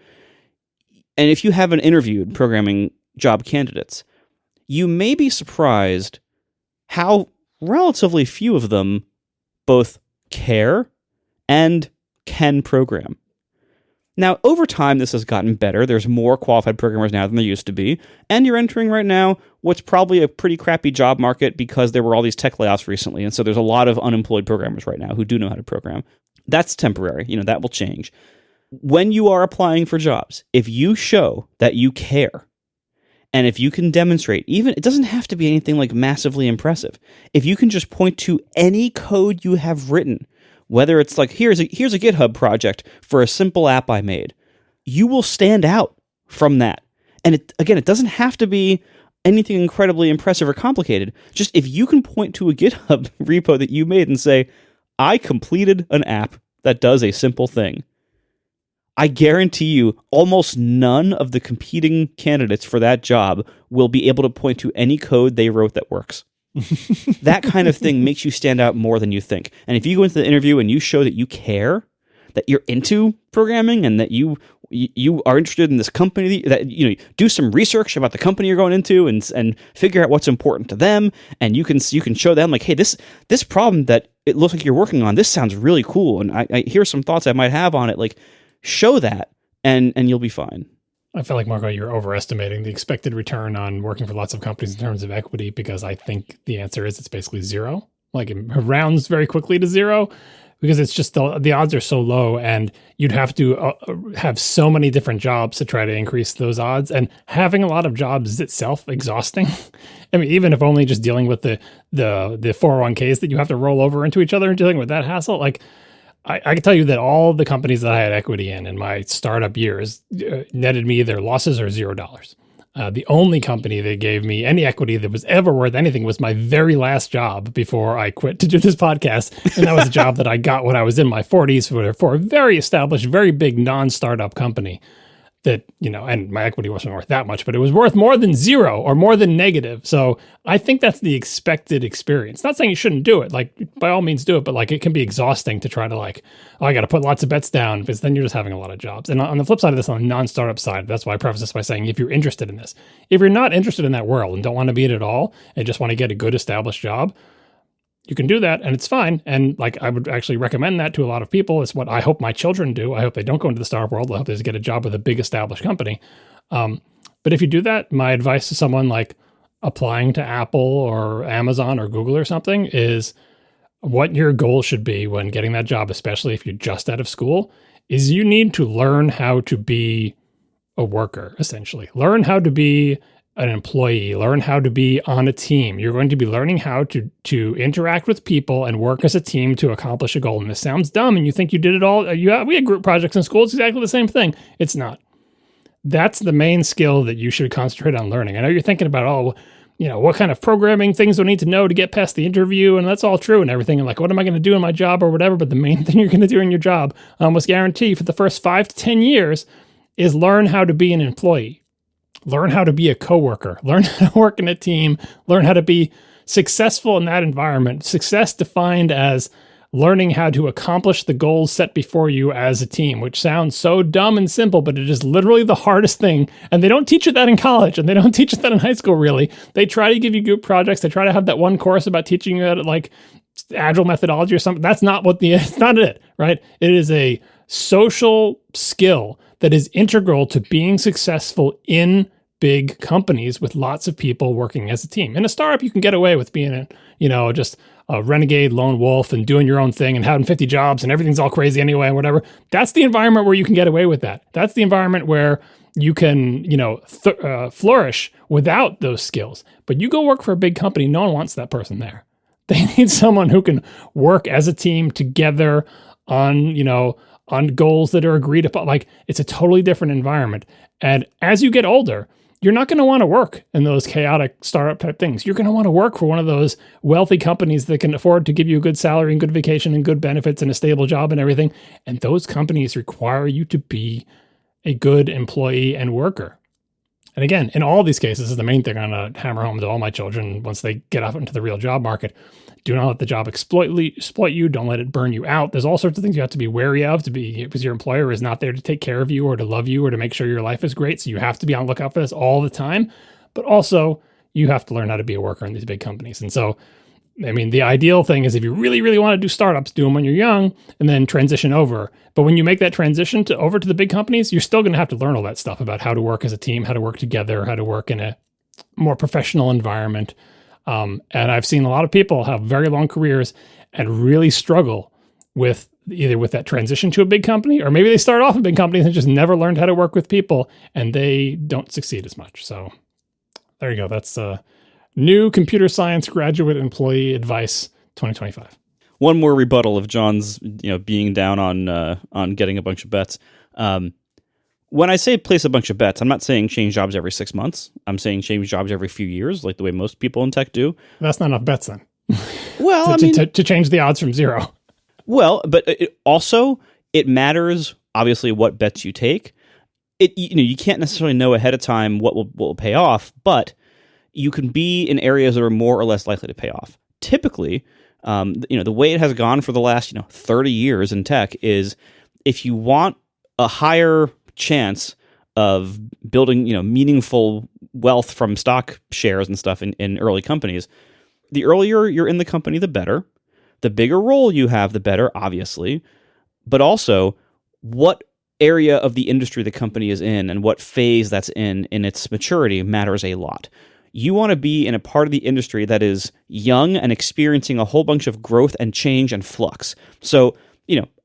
And if you haven't interviewed programming job candidates, you may be surprised how relatively few of them both care and can program. Now, over time, this has gotten better. There's more qualified programmers now than there used to be. And you're entering right now what's probably a pretty crappy job market because there were all these tech layoffs recently. And so there's a lot of unemployed programmers right now who do know how to program. That's temporary. That will change. When you are applying for jobs, if you show that you care, and if you can demonstrate, even, it doesn't have to be anything like massively impressive. If you can just point to any code you have written, whether it's like, here's a GitHub project for a simple app I made, you will stand out from that. And it doesn't have to be anything incredibly impressive or complicated. Just if you can point to a GitHub repo that you made and say, I completed an app that does a simple thing, I guarantee you almost none of the competing candidates for that job will be able to point to any code they wrote that works. That kind of thing makes you stand out more than you think. And if you go into the interview and you show that you care, that you're into programming, and that you are interested in this company, that do some research about the company you're going into and figure out what's important to them, and you can show them, like, hey, this problem that it looks like you're working on, this sounds really cool, and I here's some thoughts I might have on it. Like, show that, and you'll be fine. I feel like, Marco, you're overestimating the expected return on working for lots of companies in terms of equity, because I think the answer is it's basically zero. Like, it rounds very quickly to zero, because it's just the odds are so low, and you'd have to have so many different jobs to try to increase those odds. And having a lot of jobs is itself exhausting. I mean, even if only just dealing with the 401ks that you have to roll over into each other and dealing with that hassle, like, I can tell you that all the companies that I had equity in my startup years netted me either losses or $0. The only company that gave me any equity that was ever worth anything was my very last job before I quit to do this podcast. And that was a job that I got when I was in my 40s for a very established, very big non-startup company that, and my equity wasn't worth that much, but it was worth more than zero or more than negative. So I think that's the expected experience. Not saying you shouldn't do it. Like, by all means do it, but like, it can be exhausting to try to I got to put lots of bets down, because then you're just having a lot of jobs. And on the flip side of this, on the non-startup side, that's why I preface this by saying, if you're interested in this, if you're not interested in that world and don't want to be in it at all and just want to get a good established job, you can do that and it's fine. And I would actually recommend that to a lot of people. It's what I hope my children do. I hope they don't go into the startup world. I hope they just get a job with a big established company. But if you do that, my advice to someone applying to Apple or Amazon or Google or something is what your goal should be when getting that job, especially if you're just out of school, is you need to learn how to be a worker, essentially. Learn how to be an employee, learn how to be on a team. You're going to be learning how to interact with people and work as a team to accomplish a goal. And this sounds dumb and you think you did it all. We had group projects in school. It's exactly the same thing. It's not. That's the main skill that you should concentrate on learning. I know you're thinking about, what kind of programming things do I need to know to get past the interview? And that's all true and everything. And what am I going to do in my job or whatever? But the main thing you're going to do in your job, I almost guarantee for the first 5 to 10 years, is learn how to be an employee. Learn how to be a coworker, learn how to work in a team, learn how to be successful in that environment. Success defined as learning how to accomplish the goals set before you as a team, which sounds so dumb and simple, but it is literally the hardest thing. And they don't teach it that in college and they don't teach it that in high school, really. They try to give you group projects. They try to have that one course about teaching you agile methodology or something. That's not it's not it, right? It is a social skill that is integral to being successful in big companies with lots of people working as a team. In a startup, you can get away with being just a renegade lone wolf and doing your own thing and having 50 jobs and everything's all crazy anyway and whatever. That's the environment where you can get away with that. That's the environment where you can, flourish without those skills. But you go work for a big company, no one wants that person there. They need someone who can work as a team together on goals that are agreed upon. It's a totally different environment. And as you get older, you're not going to want to work in those chaotic startup type things. You're going to want to work for one of those wealthy companies that can afford to give you a good salary and good vacation and good benefits and a stable job and everything. And those companies require you to be a good employee and worker. And again, in all these cases, this is the main thing I'm going to hammer home to all my children once they get out into the real job market. Do not let the job exploit you. Don't let it burn you out. There's all sorts of things you have to be wary of because your employer is not there to take care of you or to love you or to make sure your life is great. So you have to be on the lookout for this all the time. But also, you have to learn how to be a worker in these big companies. And so, the ideal thing is if you really, really want to do startups, do them when you're young and then transition over. But when you make that transition over to the big companies, you're still going to have to learn all that stuff about how to work as a team, how to work together, how to work in a more professional environment. And I've seen a lot of people have very long careers and really struggle with that transition to a big company, or maybe they start off in big companies and just never learned how to work with people and they don't succeed as much. So there you go. That's new computer science graduate employee advice 2025. One more rebuttal of John's, being down on getting a bunch of bets. When I say place a bunch of bets, I'm not saying change jobs every 6 months. I'm saying change jobs every few years, like the way most people in tech do. That's not enough bets then. Well, to change the odds from zero. Well, but it matters, obviously, what bets you take. You can't necessarily know ahead of time what will pay off, but you can be in areas that are more or less likely to pay off. Typically, the way it has gone for the last 30 years in tech is if you want a higher chance of building meaningful wealth from stock shares and stuff in early companies, the earlier you're in the company, the better. The bigger role you have, the better, obviously. But also, what area of the industry the company is in and what phase that's in its maturity matters a lot. You want to be in a part of the industry that is young and experiencing a whole bunch of growth and change and flux. So,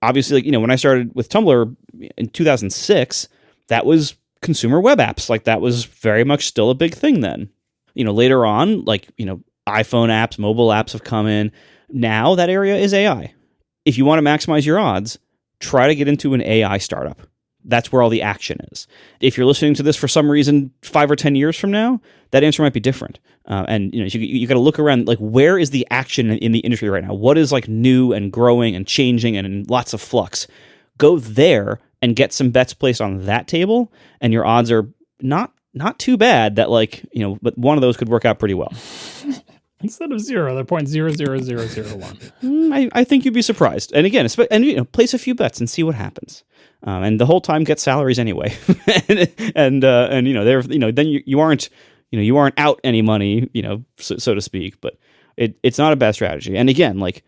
obviously, when I started with Tumblr in 2006, that was consumer web apps. That was very much still a big thing then. Later on, iPhone apps, mobile apps have come in. Now that area is AI. if you want to maximize your odds, try to get into an AI startup. That's where all the action is. If you're listening to this for some reason 5 or 10 years from now, that answer might be different. And you got to look around, like, where is the action in the industry right now? What is like new and growing and changing and in lots of flux? Go there and get some bets placed on that table, and your odds are not too bad that, like, but one of those could work out pretty well. Instead of 0, they're 0.00001. I think you'd be surprised. And again, place a few bets and see what happens. And the whole time get salaries anyway. and then you aren't out any money, so to speak. But it's not a bad strategy. And again, like,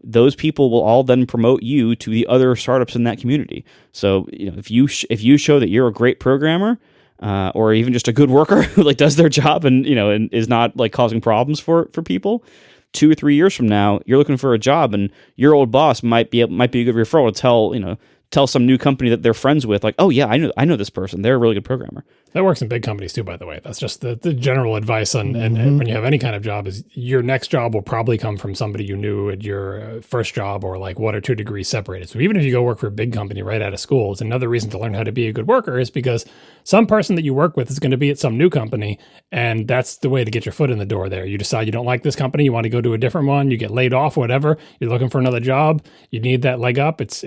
those people will all then promote you to the other startups in that community. So if you show that you're a great programmer, or even just a good worker who like does their job and and is not like causing problems for people, 2 or 3 years from now, you're looking for a job, and your old boss might be a good referral to tell some new company that they're friends with, like, oh yeah, I know this person. They're a really good programmer. That works in big companies too, by the way. That's just the general advice on, and when you have any kind of job, is your next job will probably come from somebody you knew at your first job, or like 1 or 2 degrees separated. So even if you go work for a big company right out of school, it's another reason to learn how to be a good worker, is because some person that you work with is going to be at some new company, and that's the way to get your foot in the door there. You decide you don't like this company, you want to go to a different one, you get laid off, whatever, you're looking for another job, you need that leg up. It's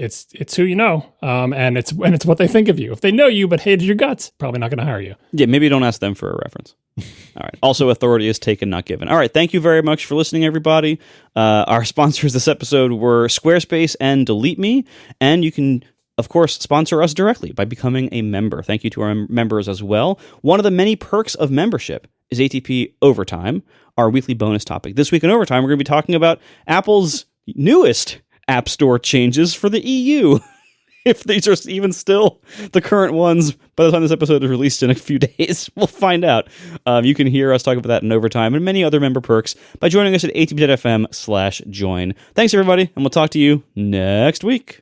who you know, and it's what they think of you. If they know you but hated your guts, probably not going to hire you. Yeah, maybe don't ask them for a reference. All right. Also, authority is taken, not given. All right. Thank you very much for listening, everybody. Our sponsors this episode were Squarespace and DeleteMe, and you can, of course, sponsor us directly by becoming a member. Thank you to our members as well. One of the many perks of membership is ATP Overtime, our weekly bonus topic. This week in Overtime, we're going to be talking about Apple's newest App Store changes for the EU. If these are even still the current ones by the time this episode is released in a few days, we'll find out. You can hear us talk about that in Overtime and many other member perks by joining us at atp.fm/join. Thanks, everybody, and we'll talk to you next week.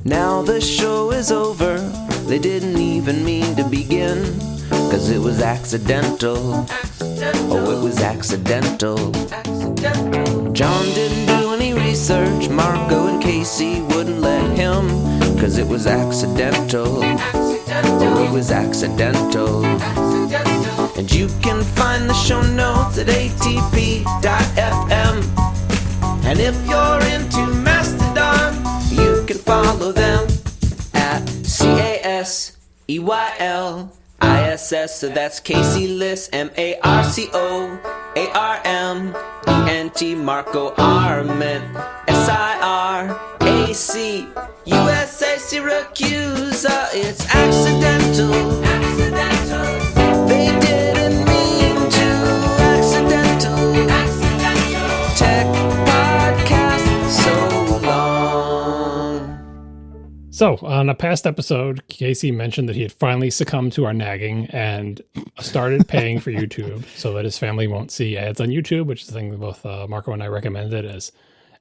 Now the show is over. They didn't even mean to begin, 'cause it was accidental. Oh, it was accidental. John didn't do any research. Marco and Casey wouldn't let him, 'cause it was accidental. Oh, it was accidental. And you can find the show notes at atp.fm. And if you're into Mastodon, you can follow them at CASEYLISS. So that's Casey Liss, MarcoArment, Marco Arment, SIRAC, USA Syracuse. It's accidental. They didn't mean to. Accidental. Tech podcast so long. So, on a past episode, Casey mentioned that he had finally succumbed to our nagging and started paying for YouTube so that his family won't see ads on YouTube, which is the thing that both Marco and I recommended as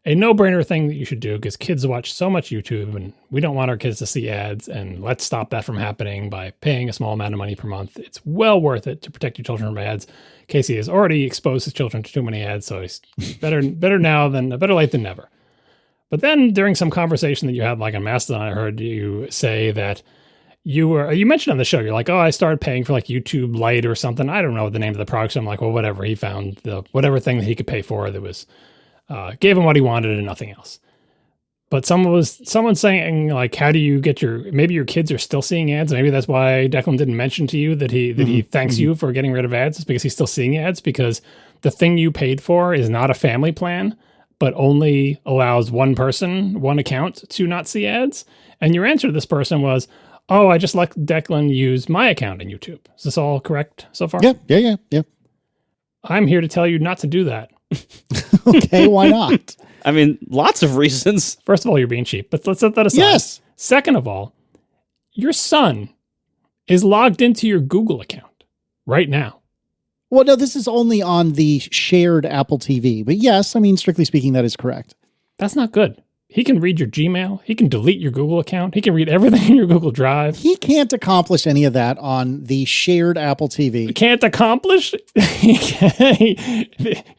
a no-brainer thing that you should do, because kids watch so much YouTube and we don't want our kids to see ads, and let's stop that from happening by paying a small amount of money per month. It's well worth it to protect your children from ads. Casey has already exposed his children to too many ads, so he's better late than never. But then during some conversation that you had like on Mastodon, I heard you say that you mentioned on the show, you're like, oh, I started paying for like YouTube Lite or something. I don't know the name of the product. So I'm like, well, whatever. He found whatever thing that he could pay for that was, gave him what he wanted and nothing else. But someone saying like, how do you get maybe your kids are still seeing ads. Maybe that's why Declan didn't mention to you that he thanks you for getting rid of ads. It's because he's still seeing ads, because the thing you paid for is not a family plan, but only allows one person, one account to not see ads. And your answer to this person was, oh, I just let Declan use my account in YouTube. Is this all correct so far? Yeah. I'm here to tell you not to do that. Okay, why not? I mean, lots of reasons. First of all, you're being cheap, but let's set that aside. Yes. Second of all, your son is logged into your Google account right now. Well, no, this is only on the shared Apple TV. But yes, I mean, strictly speaking, that is correct. That's not good. He can read your Gmail. He can delete your Google account. He can read everything in your Google Drive. He can't accomplish any of that on the shared Apple TV. Can't accomplish?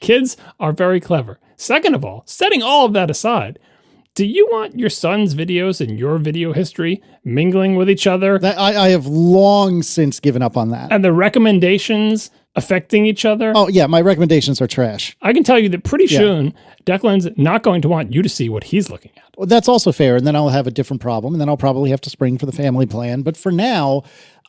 Kids are very clever. Second of all, setting all of that aside, do you want your son's videos and your video history mingling with each other? I have long since given up on that. And the recommendations affecting each other? Oh, yeah, my recommendations are trash. I can tell you that pretty soon, Declan's not going to want you to see what he's looking at. Well, that's also fair, and then I'll have a different problem, and then I'll probably have to spring for the family plan. But for now,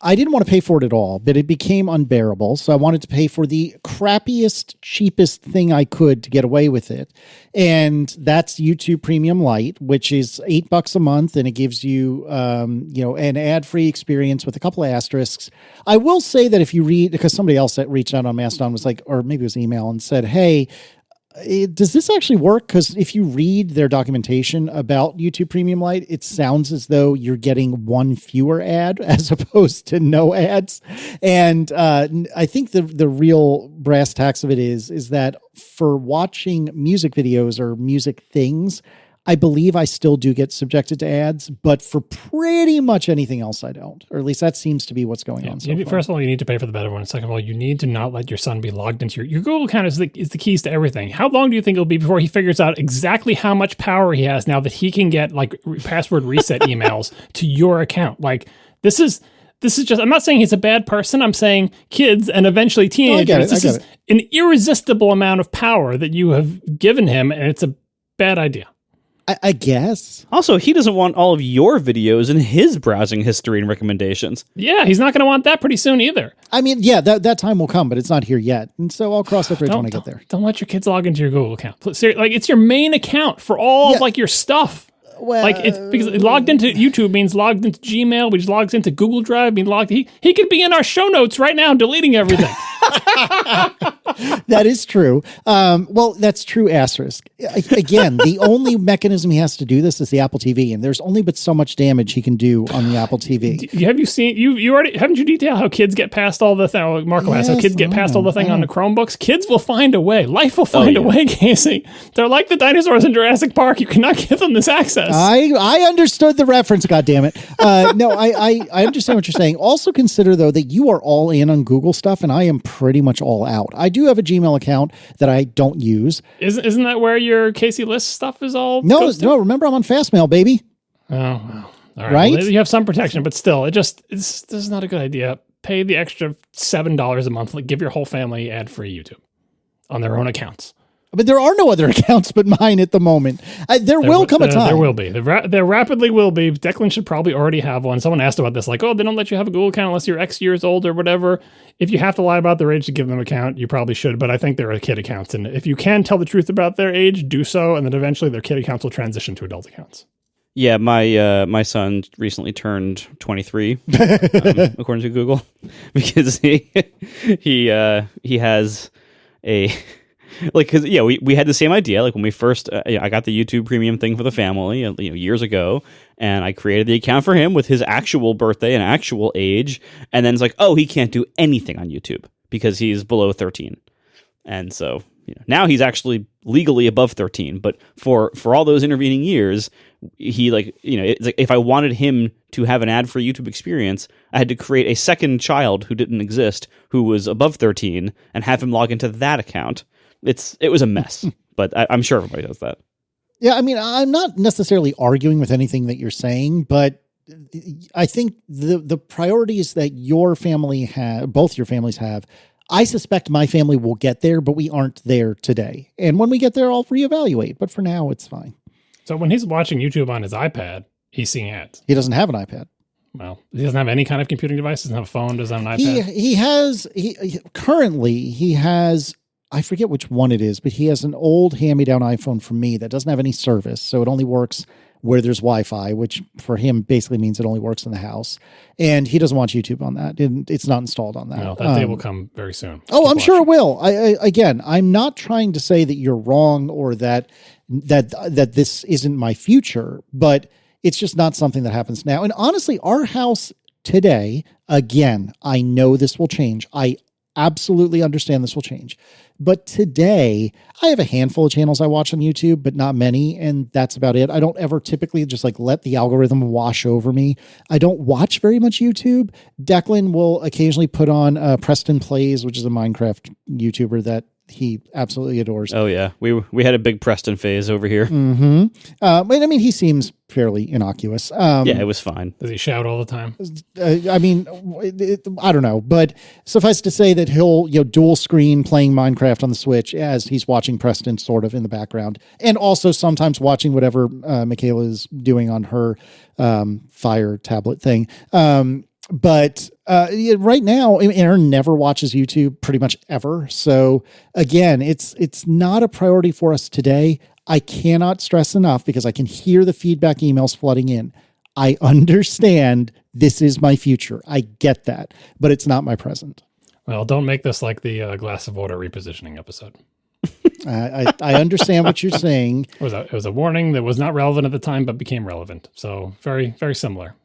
I didn't want to pay for it at all, but it became unbearable. So I wanted to pay for the crappiest, cheapest thing I could to get away with it. And that's YouTube Premium Lite, which is $8 a month, and it gives you, an ad-free experience with a couple of asterisks. I will say that if you read, because somebody else that reached out on Mastodon was like, or maybe it was email, and said, hey, does this actually work? Because if you read their documentation about YouTube Premium Lite, it sounds as though you're getting one fewer ad as opposed to no ads. And I think the real brass tacks of it is that for watching music videos or music things, I believe I still do get subjected to ads, but for pretty much anything else, I don't. Or at least that seems to be what's going on. First of all, you need to pay for the better one. Second of all, you need to not let your son be logged into your Google account is the keys to everything. How long do you think it'll be before he figures out exactly how much power he has now that he can get like password reset emails to your account? Like this is just, I'm not saying he's a bad person. I'm saying kids and eventually teenagers. This is an irresistible amount of power that you have given him, and it's a bad idea. I guess. Also, he doesn't want all of your videos in his browsing history and recommendations. Yeah, he's not going to want that pretty soon either. I mean, yeah, that time will come, but it's not here yet. And so I'll cross that bridge when I get there. Don't let your kids log into your Google account. Like, it's your main account for all of like your stuff. Well, like it's because logged into YouTube means logged into Gmail, which logs into Google Drive, means logged. He could be in our show notes right now, deleting everything. That is true. Well, that's true. Asterisk. Again, the only mechanism he has to do this is the Apple TV, and there's only but so much damage he can do on the Apple TV. Have you seen you already haven't you detailed how kids get past all the thing? Marco has how kids get past all the thing on the Chromebooks. Kids will find a way. Life will find a way, Casey. They're like the dinosaurs in Jurassic Park. You cannot give them this access. I understood the reference. God damn it. No, I understand what you're saying. Also consider though that you are all in on Google stuff, and I am pretty much all out. I do have a Gmail account that I don't use. Isn't that where your Casey List stuff is all? No. Remember, I'm on Fastmail, baby. Oh, well. All right. Well, you have some protection, but still, this is not a good idea. Pay the extra $7 a month. Like, give your whole family ad-free YouTube on their own accounts. But there are no other accounts but mine at the moment. There will come a time. There will be. There rapidly will be. Declan should probably already have one. Someone asked about this, like, oh, they don't let you have a Google account unless you're X years old or whatever. If you have to lie about their age to give them an account, you probably should. But I think there are kid accounts. And if you can tell the truth about their age, do so. And then eventually their kid accounts will transition to adult accounts. Yeah, my son recently turned 23, according to Google, because he has a... Like, cause we had the same idea. Like when we first, I got the YouTube Premium thing for the family, years ago, and I created the account for him with his actual birthday and actual age, and then it's like, oh, he can't do anything on YouTube because he's below 13, and so now he's actually legally above 13. But for all those intervening years, he it's like if I wanted him to have an ad-free YouTube experience, I had to create a second child who didn't exist, who was above 13, and have him log into that account. It was a mess, but I'm sure everybody does that. Yeah, I mean, I'm not necessarily arguing with anything that you're saying, but I think the priorities that your family have, both your families have, I suspect my family will get there, but we aren't there today. And when we get there, I'll reevaluate. But for now, it's fine. So when he's watching YouTube on his iPad, he's seeing ads. He doesn't have an iPad. Well, he doesn't have any kind of computing device. Doesn't have a phone. Doesn't have an iPad. He currently has. I forget which one it is, but he has an old hand-me-down iPhone from me that doesn't have any service, so it only works where there's Wi-Fi, which for him basically means it only works in the house. And he doesn't watch YouTube on that. It's not installed on that. No, that day will come very soon. I'm sure it will. Again, I'm not trying to say that you're wrong or that this isn't my future, but it's just not something that happens now. And honestly, our house today, again, I know this will change. I absolutely understand this will change. But today, I have a handful of channels I watch on YouTube, but not many, and that's about it. I don't ever typically just let the algorithm wash over me. I don't watch very much YouTube. Declan will occasionally put on Preston Plays, which is a Minecraft YouTuber that he absolutely adores. Oh yeah, we had a big Preston phase over here. But I mean, he seems fairly innocuous. Yeah, it was fine. Does he shout all the time? I mean, I don't know, but suffice to say that he'll dual screen playing Minecraft on the Switch as he's watching Preston sort of in the background, and also sometimes watching whatever Michaela is doing on her Fire tablet thing. But right now, Aaron never watches YouTube pretty much ever. So again, it's not a priority for us today. I cannot stress enough because I can hear the feedback emails flooding in. I understand this is my future. I get that, but it's not my present. Well, don't make this like the glass of water repositioning episode. I understand what you're saying. It was a warning that was not relevant at the time, but became relevant. So very, very similar.